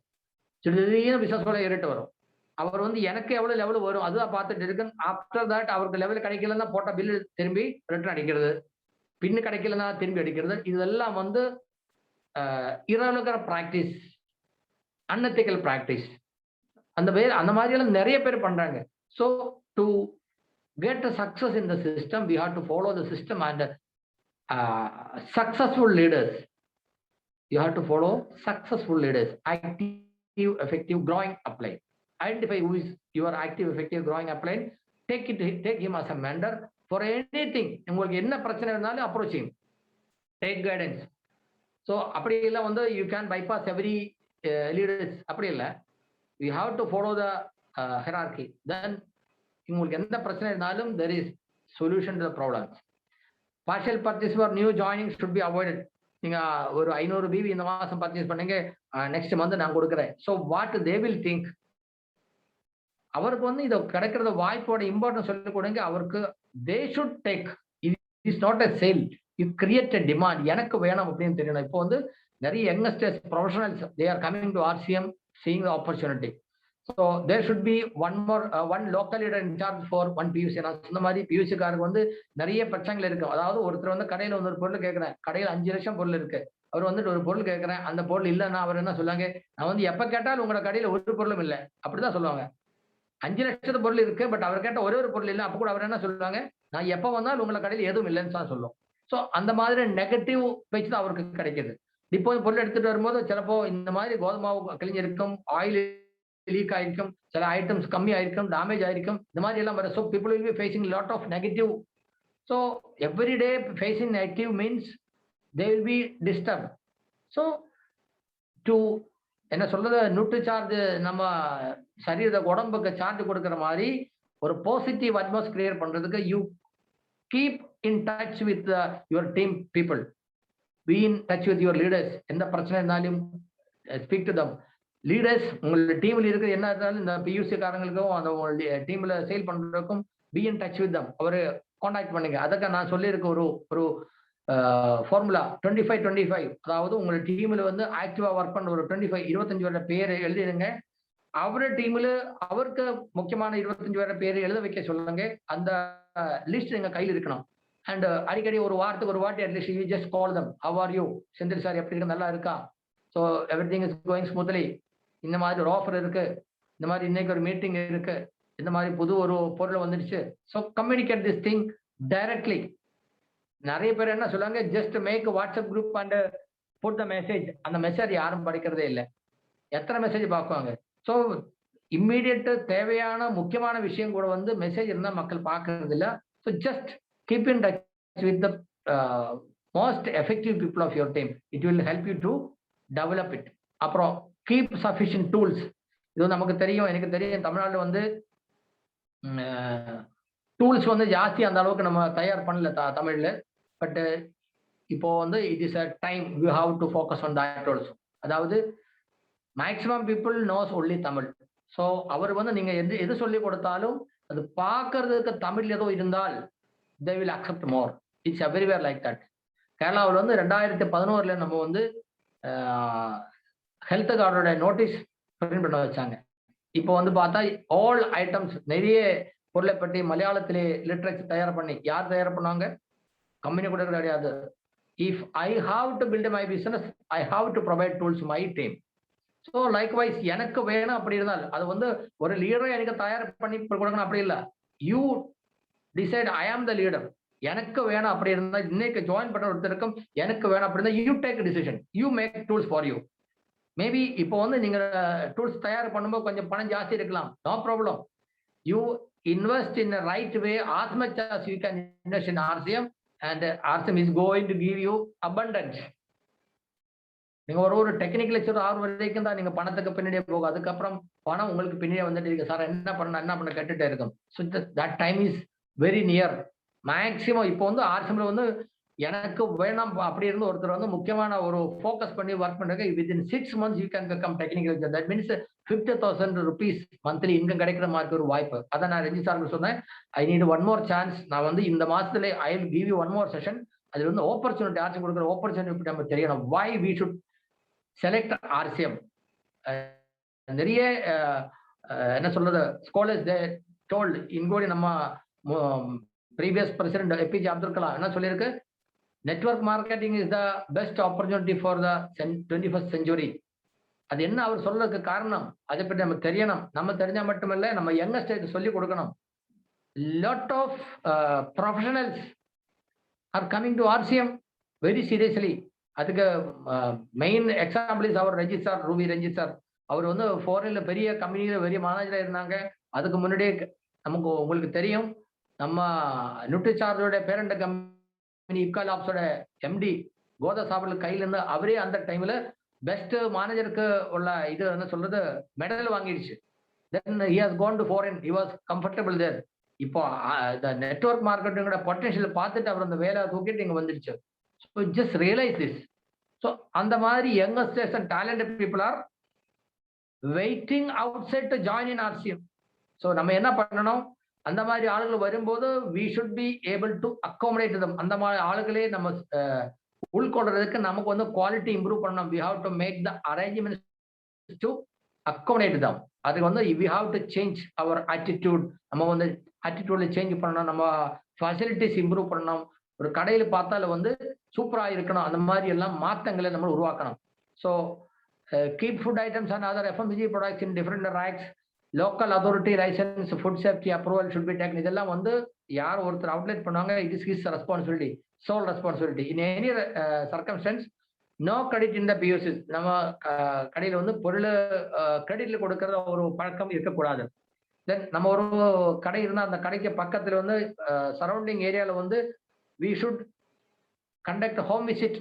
திடீர்னு பிசினஸ் ஏறிட்டு வரும். அவர் வந்து எனக்கு எவ்வளவு லெவல் வரும் அதுதான் பார்த்துட்டு இருக்கு. ஆஃப்டர் தட் அவருக்கு லெவல் கிடைக்கலன்னா போட்ட பில் திரும்பி ரிட்டர்ன் அடிக்கிறது, பின்னு கிடைக்கலன்னா திரும்பி அடிக்கிறது. இதெல்லாம் வந்து இரகுலர் பிராக்டிஸ், அன்எத்திக்கல் பிராக்டிஸ். அந்த மாதிரி எல்லாம் நிறைய பேர் பண்றாங்க. So to get a success in the system we have to follow the system and successful leaders. You have to follow successful leaders. Active, effective, growing upline. Identify who is your active, effective, growing upline. Take him as a mentor for anything. உங்களுக்கு என்ன பிரச்சனை இருந்தாலும் approach him. Take guidance. So அப்படி எல்லாம் வந்து you can bypass every leaders. அப்படி இல்லை. We have to follow the hierarchy. Then உங்களுக்கு எந்த பிரச்சனை இருந்தாலும் there is solution to the problems. Partial purchase for new joining should be avoided. நீங்க ஒரு 500 பிவி இந்த மாசம் பர்ச்சேஸ் பண்ணீங்க, நெக்ஸ்ட் மந்த் நான் கொடுக்குறேன். So what they will think. அவருக்கு வந்து இதை கிடைக்கிறத வாய்ப்போட இம்பார்ட்டன்ஸ் சொல்லி கொடுங்க. அவருக்கு they should take. Is not a sale, you create a demand. எனக்கு வேணும் அப்படின்னு தெரியணும். இப்போ வந்து நிறைய youngsters professionals they are coming to RCM seeing the opportunity. So there should be one local leader in charge for one PUC. நான் சொன்ன மாதிரி பியூசிக்காருக்கு வந்து நிறைய பிரச்சனைகள் இருக்கு. அதாவது ஒருத்தர் வந்து கடையில் வந்து ஒரு பொருள் கேட்குறேன், கடையில் 5 லட்சம் பொருள் இருக்கு, அவர் வந்துட்டு ஒரு பொருள் கேட்குறேன், அந்த பொருள் இல்லைன்னா அவர் என்ன சொல்லுவாங்க, நான் வந்து எப்போ கேட்டாலும் உங்களோட கடையில் ஒரு பொருளும் இல்லை அப்படிதான் சொல்லுவாங்க. 5 லட்சத்து பொருள் இருக்கு, பட் அவர் கேட்ட ஒரே ஒரு பொருள் இல்லை. அப்போ கூட அவர் என்ன சொல்லுவாங்க, நான் எப்போ வந்தாலும் உங்களை கடையில் எதுவும் இல்லைன்னு தான் சொல்லுவோம். ஸோ அந்த மாதிரி நெகட்டிவ் பேச்சு தான் அவருக்கு கிடைக்கிது. இப்போ பொருள் எடுத்துட்டு வரும்போது சிலப்போ இந்த மாதிரி கோதுமாவு கிழிஞ்சிருக்கும், ஆயில் லீக் ஆயிருக்கும், சில ஐட்டம்ஸ் கம்மி ஆயிருக்கும், டேமேஜ் ஆயிருக்கும், இந்த மாதிரி எல்லாம் வரும். So people will be facing lot of negative. So every day facing negative means they will be disturb. So to என்ன சொல்றது, நியூட்ரி சார்ஜ் நம்ம சரீர உடம்புக்கு சார்ஜ் கொடுக்குற மாதிரி ஒரு பாசிட்டிவ் அட்மாஸ்பியர் பண்றதுக்கு you keep in touch with your team people, be in touch with your leaders. எந்த பிரச்சனை இருந்தாலும் ஸ்பீக் டு தம். லீடர்ஸ் உங்களோட டீம்ல இருக்கிற என்ன இருந்தாலும் இந்த பியூசி காரங்களுக்கும் அந்த டீம்ல சேல் பண்றதுக்கும் be in touch with them, அவரு கான்டாக்ட் பண்ணுங்க. அதுக்கு நான் சொல்லியிருக்க ஒரு ஃபார்முலா 25-25. அதாவது உங்களோட டீம்ல வந்து ஆக்டிவா ஒர்க் பண்ண ஒரு 25 பேரை பேரை எழுதிடுங்க. அவரோட டீம்ல அவருக்கு முக்கியமான 25 பேரை பேரை எழுத வைக்க சொல்லுங்க. அந்த லிஸ்ட் எங்க கையில் இருக்கணும். அண்ட் அடிக்கடி ஒரு வாரத்துக்கு ஒரு வாட்டி at least you just call them, how are you Senthil sir, எப்படி இருக்கு, நல்லா இருக்கா, so everything is going smoothly, இந்த மாதிரி ஒரு ஆஃபர் இருக்கு, இந்த மாதிரி இன்னைக்கு ஒரு மீட்டிங் இருக்கு, இந்த மாதிரி புது ஒரு பொருள் வந்துடுச்சு. So communicate this thing directly. நிறைய பேர் என்ன சொல்லுவாங்க, just make WhatsApp group and put the message. அந்த மெசேஜ் யாரும் படிக்கிறதே இல்லை. எத்தனை மெசேஜ் பார்க்குவாங்க. ஸோ இம்மீடியட் தேவையான முக்கியமான விஷயம் கூட வந்து மெசேஜ் இருந்தால் மக்கள் பார்க்கறது இல்லை. So just keep in touch with the most effective people of your team. It will help you to develop it. அப்புறம் கீப் சஃபிஷியன்ட் டூல்ஸ். இது நமக்கு தெரியும், எனக்கு தெரியும், தமிழ்நாட்டில் வந்து டூல்ஸ் வந்து ஜாஸ்தி அந்த அளவுக்கு நம்ம தயார் பண்ணல தமிழ்ல. பட் இப்போ வந்து it is a time you have to focus on that also. அதாவது maximum people knows only Tamil. So அவர் வந்து நீங்க எது சொல்லி கொடுத்தாலும் அது பார்க்கறதுக்கு தமிழ் ஏதோ இருந்தால் they will accept more. It's everywhere like that. கேரளாவில் வந்து 2011 நம்ம வந்து ஹெல்த் கார்டோட நோட்டீஸ் பிரிண்ட் பண்ண வச்சாங்க. இப்போ வந்து பார்த்தா ஆல் ஐட்டம்ஸ் நிறைய பொருளை பற்றி மலையாளத்திலே லிட்ரேச்சர் தயார் பண்ணி யார் தயார் பண்ணாங்க? கம்பெனி கூட கிடையாது. If I have to build my business, I have to provide tools my team. So likewise எனக்கு வேணும் அப்படி இருந்தால் அது வந்து ஒரு லீடரை எனக்கு தயார் பண்ணி கொடுக்கணும் அப்படி இல்லை. You decide I am the leader. எனக்கு வேணும் அப்படி இருந்தால் இன்னைக்கு ஜாயின் பண்ண ஒருத்தருக்கும் எனக்கு வேணும் அப்படி இருந்தால் you take decision, you make tools for you. Maybe இப்போ வந்து நீங்க டூல்ஸ் தயார் பண்ணும்போது கொஞ்சம் பணம் ஜாஸ்தி இருக்கலாம், no problem. You invest in right way as much as you can invest in RCM and RCM is going to give you abundance. நீங்க ஒரு டெக்னிக்கல் லெக்சர் 6 வரைக்கும் தான் நீங்க பணத்துக்கு பின்னாடியே போகும். அதுக்கப்புறம் பணம் உங்களுக்கு பின்னாடியே வந்துட்டு இருக்கு. சார் என்ன பண்ண கேட்டுட்டே இருக்கும். So that time is very near. Maximum இப்போ வந்து RCM வந்து எனக்கு வேணாம் அப்படி இருந்து ஒருத்தர் வந்து முக்கியமான ஒரு ஃபோக்கஸ் பண்ணி ஒர்க் பண்ணுறாங்க. Within 6 months you can become technical lecturer. That means 50,000 rupees monthly income கிடைக்கிற மாதிரி ஒரு வாய்ப்பு. அதை நான் ரெஜி சாருக்கு சொன்னேன், I need one more chance. நான் வந்து இந்த மாசத்துல I will give you one more session. அது வந்து ஆப்பர்ச்சுனிட்டி RCM கொடுக்குற ஆப்பர்ச்சுனிட்டி நம்ம தெரியணும். Why we should select RCM. நிறைய என்ன சொல்றது ஸ்காலர்ஸ் தே டோல்ட் இன்கோடி நம்ம previous president APJ Abdul Kalam என்ன சொல்லியிருக்கு, network marketing is the best opportunity for the 21st century. அது என்ன அவர் சொல்றதுக்கு காரணம், அதை பற்றி நம்ம தெரியணும். நம்ம தெரிஞ்சா மட்டுமல்ல, நம்ம யங்கஸ்டருக்கு சொல்லி கொடுக்கணும். Lot of professionals are coming to RCM very seriously. அதுக்கு main example is our Ranjith sir, Ruby Ranjith sir. அவர் வந்து ஃபாரின்ல பெரிய கம்பெனியில பெரிய மேனேஜரா இருந்தாங்க. அதுக்கு முன்னாடியே நமக்கு உங்களுக்கு தெரியும், நம்ம நியூட்ரிசார்ஜோட பேரண்ட் கம்பெனி இப்காலாப்ஸோட MD கோதா சாப்பிடல் கையில இருந்து அவரே அந்த டைம்ல பெஸ்ட் மேனேஜருக்கு உள்ள இது என்ன சொல்றது மெடல் வாங்கிடுச்சு. Then he has gone to foreign, he was comfortable there. இப்போ இந்த நெட்வொர்க் மார்க்கெட்டிங்கோட பொட்டன்ஷியல் பார்த்துட்டு அவர் அந்த வேலை தூக்கிட்டு இங்க வந்துடுச்சு. So just realise this. So அந்த மாதிரி youngsters and talented people are waiting outside to join in RCM. So நம்ம என்ன பண்ணணும், அந்த மாதிரி ஆளுகள் வரும்போது we should be able to accommodate them. அந்த மாதிரி ஆளுகளே நம்ம உள்கொள்றதுக்கு நமக்கு வந்து குவாலிட்டி இம்ப்ரூவ் பண்ணணும். we have to make the arrangements to accommodate them. அதுக்கு வந்து we have to change our attitude. நம்ம வந்து attitude சேஞ்ச் பண்ணணும், நம்ம ஃபெசிலிட்டிஸ் இம்ப்ரூவ் பண்ணணும். ஒரு கடையில பார்த்தால வந்து சூப்பரா இருக்கணும், அந்த மாதிரி எல்லாம் மாற்றங்களை நம்ம உருவாக்கணும். So keep food items and other FMCG products in different racks. Local authority licence, food safety approval should be taken. இதெல்லாம் வந்து யார் ஒருத்தர் அவுட்லெட் பண்ணுவாங்க, it is his responsibility, sole responsibility. In any circumstances no credit in the POCs. நம்ம கடையில் வந்து பொருள் கிரெடிட்ல கொடுக்கற ஒரு பழக்கம் இருக்கக்கூடாது. தென் நம்ம ஒரு கடை இருந்தால் அந்த கடைக்கு பக்கத்தில் வந்து சரௌண்டிங் ஏரியாவில் வந்து we should conduct home visit.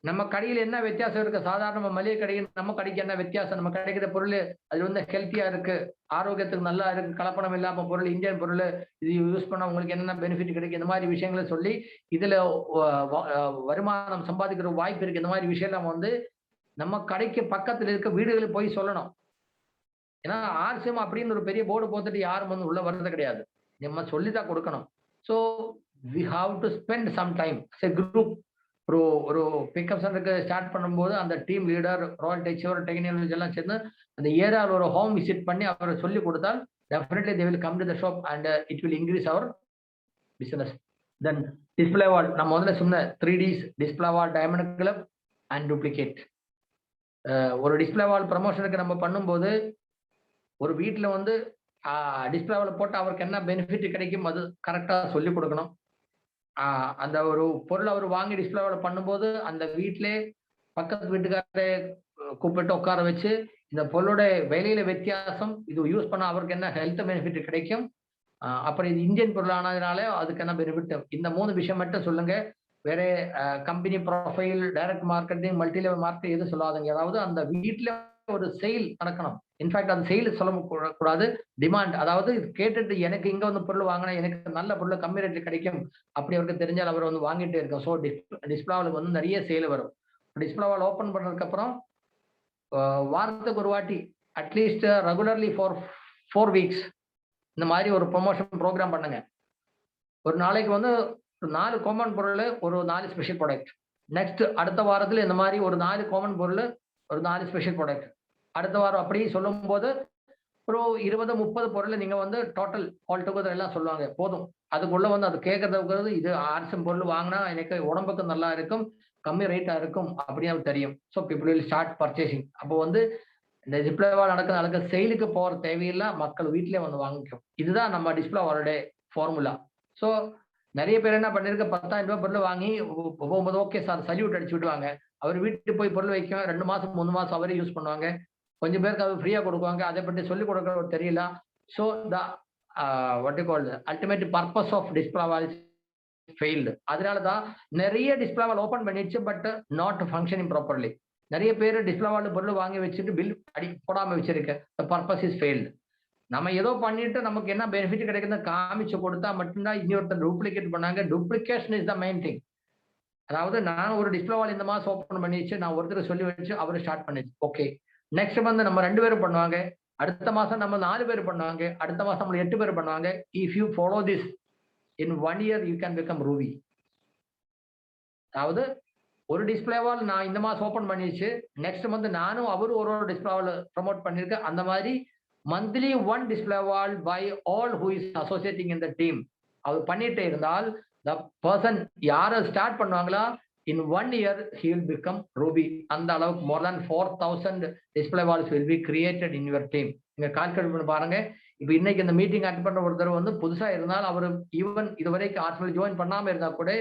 நம்ம கடையில் என்ன வித்தியாசம் இருக்கு, சாதாரண மளிகை கடையில் நம்ம கடைக்கு என்ன வித்தியாசம், நம்ம கிடைக்கிற பொருள் அது வந்து ஹெல்த்தியா இருக்கு, ஆரோக்கியத்துக்கு நல்லா இருக்கு, கலப்படம் இல்லாம பொருள், இந்தியன் பொருள், இது யூஸ் பண்ணா உங்களுக்கு என்னென்ன பெனிஃபிட் கிடைக்கும், இந்த மாதிரி விஷயங்களை சொல்லி இதுல வருமானம் சம்பாதிக்கிற வாய்ப்பு இருக்கு. இந்த மாதிரி விஷயம் நம்ம வந்து நம்ம கடைக்கு பக்கத்துல இருக்க வீடுகளுக்கு போய் சொல்லணும். ஏன்னா RCM அப்படின்னு ஒரு பெரிய போர்டு போட்டுட்டு யாரும் வந்து உள்ள வர்றது கிடையாது, நம்ம சொல்லிதான் கொடுக்கணும். So we have to spend some time as a group. ஒரு பிக்கப் சென்டருக்கு ஸ்டார்ட் பண்ணும்போது அந்த டீம் லீடர், ராயல் டெக்ஸியோர், டெக்னிக்கல் எல்லாம் சேர்ந்து அந்த ஏரியாவில் ஒரு ஹோம் விசிட் பண்ணி அவரை சொல்லி கொடுத்தால் definitely they will come to the shop and it will increase our business. Then display wall, நம்ம முதல்ல சொன்ன 3Ds, display wall, diamond club and duplicate. ஒரு டிஸ்பிளே வால் ப்ரமோஷனுக்கு நம்ம பண்ணும்போது ஒரு வீட்டில் வந்து டிஸ்பிளே வால் போட்டு அவருக்கு என்ன பெனிஃபிட் கிடைக்கும் அது கரெக்டாக சொல்லி கொடுக்கணும். அந்த ஒரு பொருள் அவர் வாங்கி டிஸ்பிளேவில் பண்ணும்போது அந்த வீட்டிலே பக்கத்து வீட்டுக்காரரை கூப்பிட்டு உட்கார வச்சு இந்த பொருளோட விலையில வித்தியாசம், இது யூஸ் பண்ண அவருக்கு என்ன ஹெல்த் பெனிஃபிட் கிடைக்கும், அப்புறம் இது இந்தியன் பொருளானதுனால அதுக்கு என்ன பெனிஃபிட், இந்த 3 விஷயம் மட்டும் சொல்லுங்க. வேற company profile, direct marketing, multi level market எதுவும் சொல்லாதுங்க. அதாவது அந்த வீட்டில் ஒரு சேல் நடக்கணும். இன்ஃபேக்ட் அந்த சேல் சொல்ல கூடாது, டிமாண்ட். அதாவது கேட்டுட்டு எனக்கு இங்க வந்து பொருள் வாங்கினா எனக்கு நல்ல பொருள் கம்மி ரேட்ல கிடைக்கும் அப்படி அவருக்கு தெரிஞ்சால் அவர் வந்து வாங்கிட்டே இருக்கும். ஸோ டிஸ்பிளேவாலுக்கு வந்து நிறைய சேல் வரும். டிஸ்பிளேவால் ஓப்பன் பண்ணதுக்கு அப்புறம் வாரத்துக்கு ஒரு வாட்டி அட்லீஸ்ட் ரெகுலர்லி ஃபார் 4 weeks இந்த மாதிரி ஒரு ப்ரொமோஷன் ப்ரோக்ராம் பண்ணுங்க. ஒரு நாளைக்கு வந்து 4 காமன் பொருள், ஒரு 4 ஸ்பெஷல் ப்ராடக்ட். நெக்ஸ்ட் அடுத்த வாரத்துல இந்த மாதிரி ஒரு 4 காமன் பொருள், ஒரு 4 ஸ்பெஷல் ப்ராடக்ட். அடுத்த வாரம் அப்படி சொல்லும்போது ஒரு 20, 30 பொருள் நீங்க வந்து டோட்டல் ஆல் டுகெதர் எல்லாம் சொல்லுவாங்க. போதும். அதுக்குள்ள வந்து அது கேட்கறது இது ஆர்ட்ஸும் பொருள் வாங்கினா எனக்கு உடம்புக்கு நல்லா இருக்கும், கம்மி ரேட்டா இருக்கும் அப்படின்னு தெரியும். So people will start purchasing. அப்போ வந்து இந்த டிஸ்பிளேவா நடக்க செயலுக்கு போற தேவையில்லை, மக்கள் வீட்டிலே வந்து வாங்கிக்கும். இதுதான் நம்ம டிஸ்பிளேவோட ஃபார்முலா. ஸோ நிறைய பேர் என்ன பண்ணிருக்க 10,000 ரூபாய் பொருள் வாங்கி போகும்போது ஓகே சார் சல்யூட் அடிச்சு விடுவாங்க. அவர் வீட்டுக்கு போய் பொருள் வைக்கும் 2 மாசம் 3 மாசம் அவரே யூஸ் பண்ணுவாங்க. கொஞ்சம் பேருக்கு அது ஃப்ரீயா கொடுக்குவாங்க. அதை பற்றி சொல்லிக் கொடுக்கறது தெரியல. So the what you call ultimate purpose of display failed. அதனாலதான் நிறைய டிஸ்பிளே வால் ஓபன் பண்ணிடுச்சு, பட் நாட் ஃபங்க்ஷனிங் ப்ராப்பர்லி. நிறைய பேர் டிஸ்பிளே வால் பொருள் வாங்கி வச்சுட்டு பில் போடாம வச்சிருக்க. Purpose is failed. நம்ம ஏதோ பண்ணிட்டு நமக்கு என்ன பெனிஃபிட் கிடைக்குதுன்னு காமிச்சு கொடுத்தா மட்டும்தான் இன்னொருத்தர் டூப்ளிகேட் பண்ணாங்க. Duplication is the main thing. அதாவது நான் ஒரு டிஸ்பிளே வால் இந்த மாசம் ஓப்பன் பண்ணிச்சு, நான் ஒருத்தர் சொல்லி வச்சு அவரு ஸ்டார்ட் பண்ணிச்சு. ஓகே, நெக்ஸ்ட் வந்து நம்ம 2 பேரும் பண்ணுவாங்க, அடுத்த மாசம் நம்ம 4 பேர் பண்ணுவாங்க, அடுத்த மாசம் நம்ம 8 பேர் பண்ணுவாங்க. If you follow this in 1 year you can become Ruby. அதாவது ஒரு டிஸ்பிளே வால் நான் இந்த மாசம் ஓபன் பண்ணிச்சு, நெக்ஸ்ட் மந்த் நானும் அவரு ஒரு டிஸ்பிளே வால் ப்ரமோட் பண்ணிருக்கேன். அந்த மாதிரி monthly 1 display wall by all who is associating in the team. அவர் பண்ணிட்டே இருந்தால் த பர்சன் யாரை ஸ்டார்ட் பண்ணுவாங்களா in 1 year he will become ruby. அந்த அளவுக்கு more than 4,000 display walls will be created in your team. நீங்க கால்குலேட் பண்ணி பாருங்க. இப்போ இன்னைக்கு இந்த மீட்டிங் அட்டெண்ட் பண்ற ஒருத்தர் வந்து புதுசா இருந்தால் அவர் ஈவன் இதுவரைக்கும் ஆர்ட்ஸ்ல ஜாயின் பண்ணாம இருந்தா கூட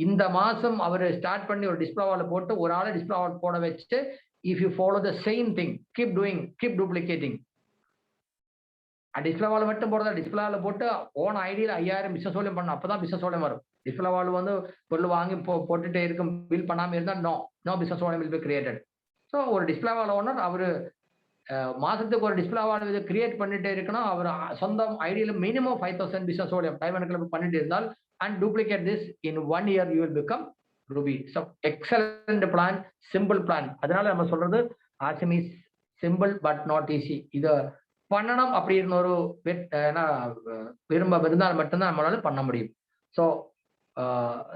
இந்த மாசம் அவர் ஸ்டார்ட் பண்ணி ஒரு டிஸ்பிளே வால் போட்டு ஒரு ஆளை டிஸ்பிளே வால் போட வச்சு if you follow the same thing, keep doing, keep duplicating. Display wall மட்டும் போடுறதா, டிஸ்பிளே வால் போட்டு ஓன் ஐடியில் 5000 பிசினஸ் வால்யூம் பண்ணணும். அப்பதான் பிசினஸ் வால்யூம் வரும். டிஸ்பிளே வால் வந்து பொருள் வாங்கி போட்டுட்டே இருக்கும், பில் பண்ணாம இருந்தா no business volume will be created. So ஒரு டிஸ்பிளே வால் ஓனர் அவரு மாசத்துக்கு ஒரு டிஸ்பிளே வால் இது கிரியேட் பண்ணிட்டே இருக்கணும். அவர் சொந்தம் ஐடியில் minimum 5,000 business volume diamond club பண்ணிட்டு இருந்தால் and duplicate this in 1 year you will become Ruby. So excellent plan, simple plan. அதனால நம்ம சொல்றது RCM is simple but not easy. இதை பண்ணணும் அப்படின்னு ஒரு இருந்தால் மட்டும்தான் நம்மளால பண்ண முடியும். ஸோ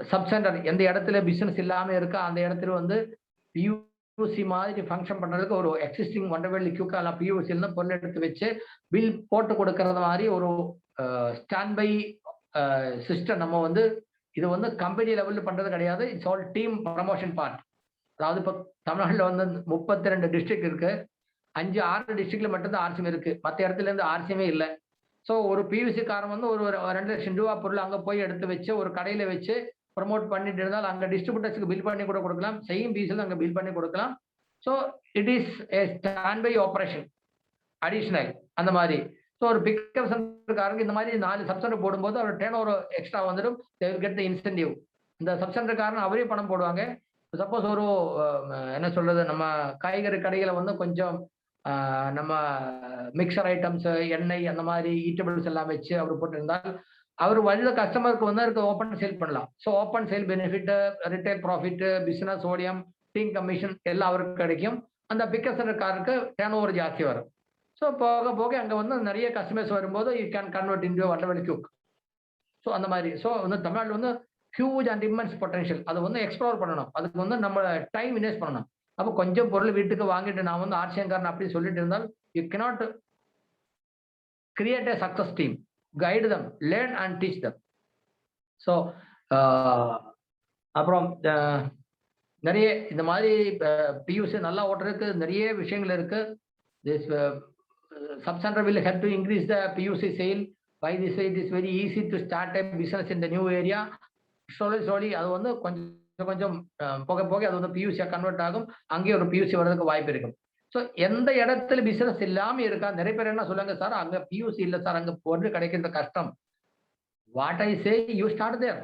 சப் சென்டர் எந்த இடத்துல பிசினஸ் இல்லாம இருக்கா அந்த இடத்துல வந்து பியூசி மாதிரி ஃபங்க்ஷன் பண்றதுக்கு ஒரு எக்ஸிஸ்டிங் வண்டர்வேல் கியூக்கா எல்லாம் பியூசியில் பொருள் எடுத்து வச்சு பில் போட்டு கொடுக்கறது மாதிரி ஒரு ஸ்டாண்ட் பை சிஸ்டம் நம்ம வந்து இது வந்து கம்பெனி லெவல்ல பண்றது கிடையாது. It's all team promotion part. அதாவது இப்போ தமிழ்நாட்டில் வந்து 32 டிஸ்ட்ரிக்ட் இருக்கு, 5-6 டிஸ்ட்ரிக்ட்ல மட்டும்தான் ஆர்சிஎம் இருக்கு, மற்ற இடத்துல இருந்து ஆர்சிஎமே இல்லை. ஸோ ஒரு பியூசி காரன் வந்து ஒரு 2 லட்சம் ரூபா பொருள் அங்கே போய் எடுத்து வச்சு ஒரு கடையில வச்சு ப்ரமோட் பண்ணிட்டு இருந்தால் அங்கே டிஸ்ட்ரிபியூட்டர்ஸ்க்கு பில் பண்ணி கூட கொடுக்கலாம், சேம் பீஸில் அங்கே பில் பண்ணி கொடுக்கலாம். So it is a standby operation additional அந்த மாதிரி. ஸோ ஒரு பிக்கப் சென்டர்காரங்க இந்த மாதிரி 4 சப் சென்டர் போடும்போது அவர் டேர்ன் ஓவர் எக்ஸ்ட்ரா வந்துடும். Get the incentive. இந்த சப் சென்டர்காரன் அவரே பணம் போடுவாங்க. சப்போஸ் ஒரு என்ன சொல்றது, நம்ம காய்கறி கடைகளை வந்து கொஞ்சம் நம்ம மிக்சர் ஐட்டம்ஸ், எண்ணெய், அந்த மாதிரி ஈட்டபிள்ஸ் எல்லாம் வச்சு அவர் போட்டிருந்தால் அவர் வழியில கஸ்டமருக்கு வந்து அதுக்கு ஓப்பன் சேல் பண்ணலாம். So open sale benefit, retail profit, business volume, team commission எல்லாம் அவருக்கு கிடைக்கும். அந்த பிக்கப் சென்டர்காருக்கு டேர்ன் ஓவர் ஜாஸ்தி வரும். ஸோ போக போக அங்கே வந்து நிறைய கஸ்டமர்ஸ் வரும்போது you can convert into Wonderwell cube. So அந்த மாதிரி. ஸோ வந்து தமிழ்நாடு வந்து ஹியூஜ் அண்ட் இம்மென்ஸ் பொட்டன்ஷியல். அது வந்து எக்ஸ்ப்ளோர் பண்ணணும். அதுக்கு வந்து நம்ம டைம் இன்வெஸ்ட் பண்ணணும். அப்போ கொஞ்சம் பொருள் வீட்டுக்கு வாங்கிட்டு நான் வந்து ஆர்சிஎங்காரன் அப்படி சொல்லிட்டு இருந்தால் you cannot create A success team. Guide them, learn and teach them. So அப்புறம் நிறைய இந்த மாதிரி பியூசி நல்லா ஓட்டுறதுக்கு நிறைய விஷயங்கள் இருக்கு. This sub centre will help to increase the PUC sale. By this way it is very easy to start a business in the new area. slowly அது வந்து கொஞ்சம் போக போக அது வந்து பியூசியா கன்வெர்ட் ஆகும். அங்கேயே ஒரு பியூசி வர்றதுக்கு வாய்ப்பு இருக்கும். ஸோ எந்த இடத்துல பிசினஸ் இல்லாம இருக்கா, நிறைய பேர் என்ன சொல்லுங்க சார் அங்க பியூசி இல்லை சார், அங்க பொருள் கிடைக்கிறது கஷ்டம். What I say, you start there.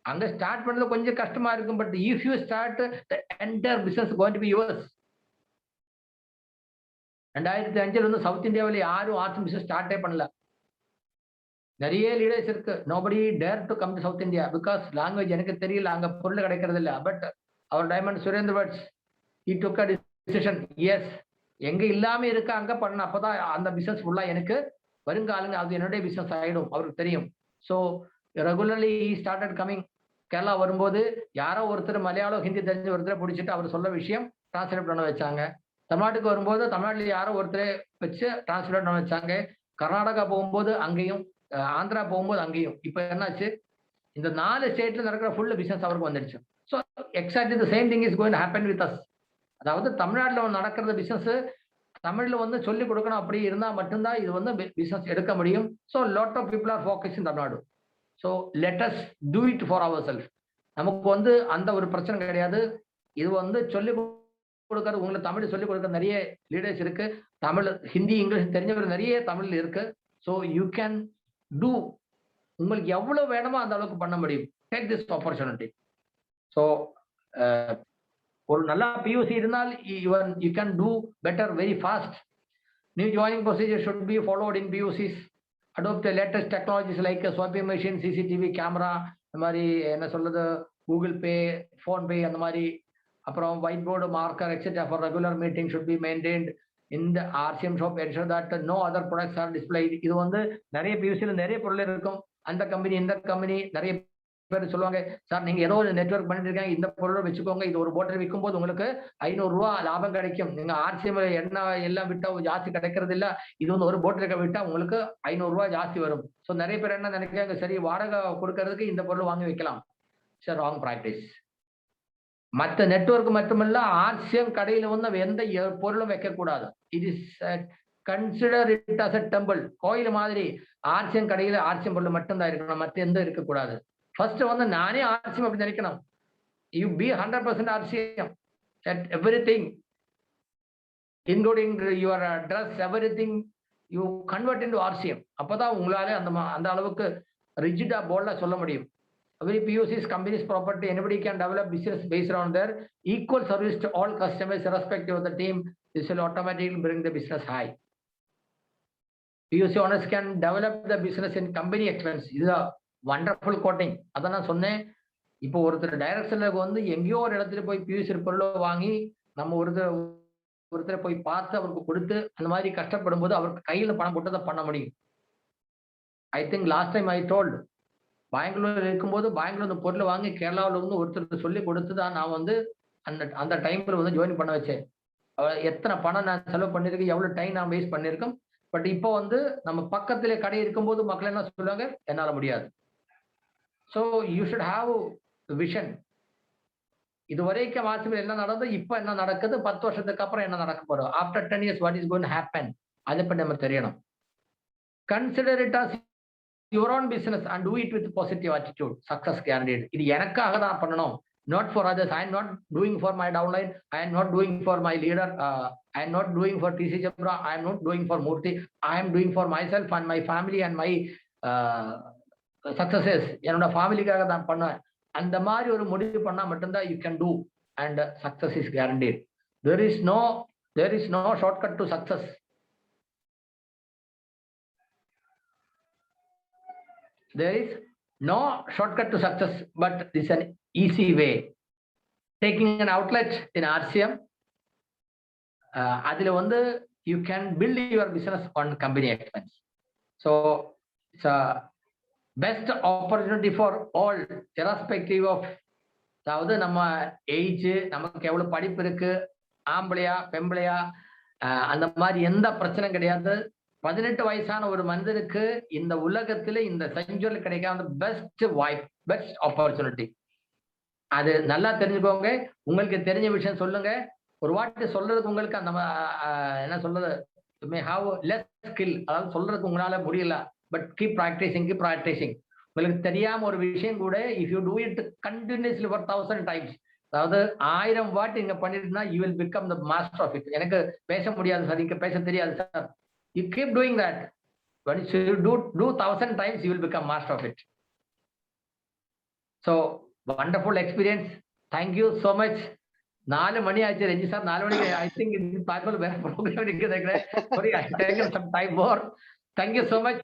அங்க ஸ்டார்ட் பண்ணது கொஞ்சம் கஷ்டமா இருக்கும், but if you start the entire business going to be yours. 2005 வந்து சவுத் இந்தியாவில் யாரும் ஆர்ட்ஸ் பிசினஸ் ஸ்டார்ட்டே பண்ணல. நிறைய லீடர்ஸ் இருக்கு. Nobody dare to come to south India because language எனக்கு தெரியல, அங்க பொருள் கிடைக்கிறது இல்லை. பட் அவர் டைமண்ட் சுரேந்திர பட்ஸ் he took a decision. Yes, எங்க இல்லாம இருக்கு அங்க பண்ண, அப்பதான் அந்த பிசினஸ் ஃபுல்லா எனக்கு வருங்காலங்க அது என்னுடைய பிசினஸ் ஆயிடும் அவருக்கு தெரியும். So regularly he started coming. Kerala வரும்போது யாரோ ஒருத்தர் மலையாளம் ஹிந்தி தெரிஞ்ச ஒருத்தரை பிடிச்சிட்டு அவர் சொல்ல விஷயம் டிரான்ஸ்லேட் பண்ண வச்சாங்க. தமிழ்நாட்டுக்கு வரும்போது தமிழ்நாட்டில் யாரோ ஒருத்தரை வச்சு டிரான்ஸ்லேட் பண்ண வச்சாங்க. கர்நாடகா போகும்போது அங்கேயும், ஆந்திரா போகும்போது அங்கேயும். இப்போ என்னாச்சு, இந்த 4 ஸ்டேட்ல நடக்கிற ஃபுல் பிசினஸ் அவருக்கு வந்துடுச்சு. So exactly the same thing is going to happen with us. அதாவது தமிழ்நாட்டில் நடக்கிறது பிசினஸ் தமிழ்ல வந்து சொல்லிக் கொடுக்கணும். அப்படி இருந்தா மட்டும்தான் இது வந்து பிசினஸ் எடுக்க முடியும். So lot of people are focus in Tamil Nadu. So let us do it for our self. நமக்கு வந்து அந்த ஒரு பிரச்சனை கிடையாது. இது வந்து சொல்லிக் கொடுக்கறது, உங்களுக்கு தமிழ் சொல்லிக் கொடுக்க நிறைய லீடர்ஸ் இருக்கு. தமிழ், ஹிந்தி, இங்கிலீஷ் தெரிஞ்சவர் நிறைய தமிழ் இருக்கு. ஸோ யூ கேன் டூ, உங்களுக்கு எவ்வளவு வேணுமோ அந்த அளவுக்கு பண்ண முடியும். Take this opportunity. ஸோ ஒரு நல்ல பியூசி இருந்தால் you can do better very fast. New joining procedure should be followed in PUCs. Adopt latest technologies like swapping machine, CCTV camera, இந்த மாதிரி என்ன சொல்றது, கூகுள் பே, ஃபோன்பே, அந்த மாதிரி. அப்புறம் white board, marker, etcetera for regular meeting should be maintained in the RCM shop. Ensure that no other products are display. இது வந்து நிறைய பியூசியில் நிறைய பொருள் இருக்கும். அந்த கம்பெனி இந்த கம்பெனி நிறைய பேர் சொல்லுவாங்க, சார் நீங்க ஏதோ ஒரு நெட்வொர்க் பண்ணிட்டு இருக்காங்க, இந்த பொருளை வச்சுக்கோங்க, இது ஒரு போட்டல் விற்கும் போது உங்களுக்கு 500 ரூபா லாபம் கிடைக்கும். நீங்க ஆர்சிஎம் என்ன எல்லாம் விட்டா ஜாஸ்தி கிடைக்கிறது இல்ல, இது வந்து ஒரு போட்டலுக்கு விட்டா உங்களுக்கு 500 ரூபாய் ஜாஸ்தி வரும். ஸோ நிறைய பேர் என்ன நினைக்கிறாங்க, சரி வாடகை கொடுக்கறதுக்கு இந்த பொருள் வாங்கி வைக்கலாம். Sir wrong practice. மற்ற நெட்வொர்க் மட்டுமல்ல, ஆர்சிஎம் கடையில வந்து எந்த பொருளும் வைக்கக்கூடாது. It is consider it as a temple. கோயில் மாதிரி ஆர்சிஎம் கடையில ஆர்சிஎம் பொருள் மட்டும்தான் இருக்கணும், மற்ற எந்த இருக்கக்கூடாது. ஃபர்ஸ்ட் வந்து நானே ஆர்சிஎம் அப்படி நினைக்கணும். You be 100% RCM at everything, including your dress, everything you convert into RCM. அப்பதான் உங்களால அந்த அளவுக்கு ரிஜிடா போல்டா சொல்ல முடியும். Every POC's company's property, anybody can develop business based on their equal service to all customers irrespective of the team. This will automatically bring the business high. POC owners can develop the business in company expense. This is a wonderful quoting. அதான் நான் சொன்னேன். இப்போ ஒருத்தர் டைரக்ஷன்ல வந்து எங்கேயோ ஒரு இடத்துல போய் பியூசி பொருளை வாங்கி நம்ம ஒருத்தரை போய் பார்த்து அவருக்கு கொடுத்து அந்த மாதிரி கஷ்டப்படும் போது அவருக்கு கையில பணம் போட்டு தான் பண்ண முடியும். I think last time I told, பெங்களூர்ல இருக்கும்போது பெங்களூர் அந்த பொருளை வாங்கி கேரளாவில் வந்து ஒருத்தருக்கு சொல்லி கொடுத்து தான் நான் வந்து அந்த டைம்ல வந்து ஜாயின் பண்ண வச்சேன். எத்தனை பணம் நான் செலவு பண்ணிருக்கேன், எவ்வளவு டைம் நான் வேஸ்ட் பண்ணிருக்கேன். பட் இப்போ வந்து நம்ம பக்கத்திலே கடை இருக்கும்போது மக்கள் என்ன சொல்லுவாங்க, என்னால முடியாது. So you should have vision. இதுவரைக்கும் வாட்ஸ்அப்ல என்ன நடந்தது, இப்போ என்ன நடக்குது, 10 வருஷத்துக்கு அப்புறம் என்ன நடக்க போறோம், after 10 years what is going to happen, அதை பற்றி நம்ம தெரியணும். Consider it as your own business and do it with positive attitude. Success guaranteed. இது எனக்காக தான் பண்ணணும், not for others. I am not doing for my downline. I am not doing for my leader. I am not doing for TC Chabra. I am not doing for Murthy. I am doing for myself and my family and my successes. என்னோட ஃபேமிலிக்காக தான் பண்ணேன். அந்த மாதிரி ஒரு முடிவு பண்ணா மட்டும்தான் you can do and success is guaranteed. There is no shortcut to success. There is no shortcut to success, but this is an easy way. Taking an outlet in RCM, adile vandu you can build your business on company expense. So it's a best opportunity for all, irrespective of அதாவது நம்ம age, நமக்கு எவ்வளவு படிப்பு இருக்கு, ஆம்பளையா பெம்பளையா, அந்த மாதிரி எந்த பிரச்சனை கிடையாது. 18 வயசான ஒரு மனிதனுக்கு இந்த உலகத்துல இந்த செஞ்சுரியில் கிடைக்காத பெஸ்ட் வாய்ப்பு, பெஸ்ட் ஆப்பர்ச்சுனிட்டி. அது நல்லா தெரிஞ்சுக்கோங்க. உங்களுக்கு தெரிஞ்ச விஷயம் சொல்லுங்க. ஒரு வாட்டி சொல்றதுக்கு உங்களுக்கு அந்த என்ன சொல்றது, மே ஹாவ் லெஸ் ஸ்கில், அதாவது சொல்றதுக்கு உங்களால முடியல, பட் கீப் ப்ராக்டிசிங். உங்களுக்கு தெரியாம ஒரு விஷயம் கூட if you do it continuously for 1000 times, அதாவது 1000 வாட்டி நீங்க பண்ணிட்டுனா you will become the master of it. எனக்கு பேச முடியாது சார், இங்க பேச தெரியாது sir. You keep doing that. When you do 1000 times, you will become master of it. So wonderful experience. Thank you so much. 4 மணி ஆச்சு ரஞ்சி சார், 4 மணிக்கு I think இது பார்க்கல வேற ப்ரோக்ராம் இருக்குது. Sorry, I taken some time more. Thank you so much.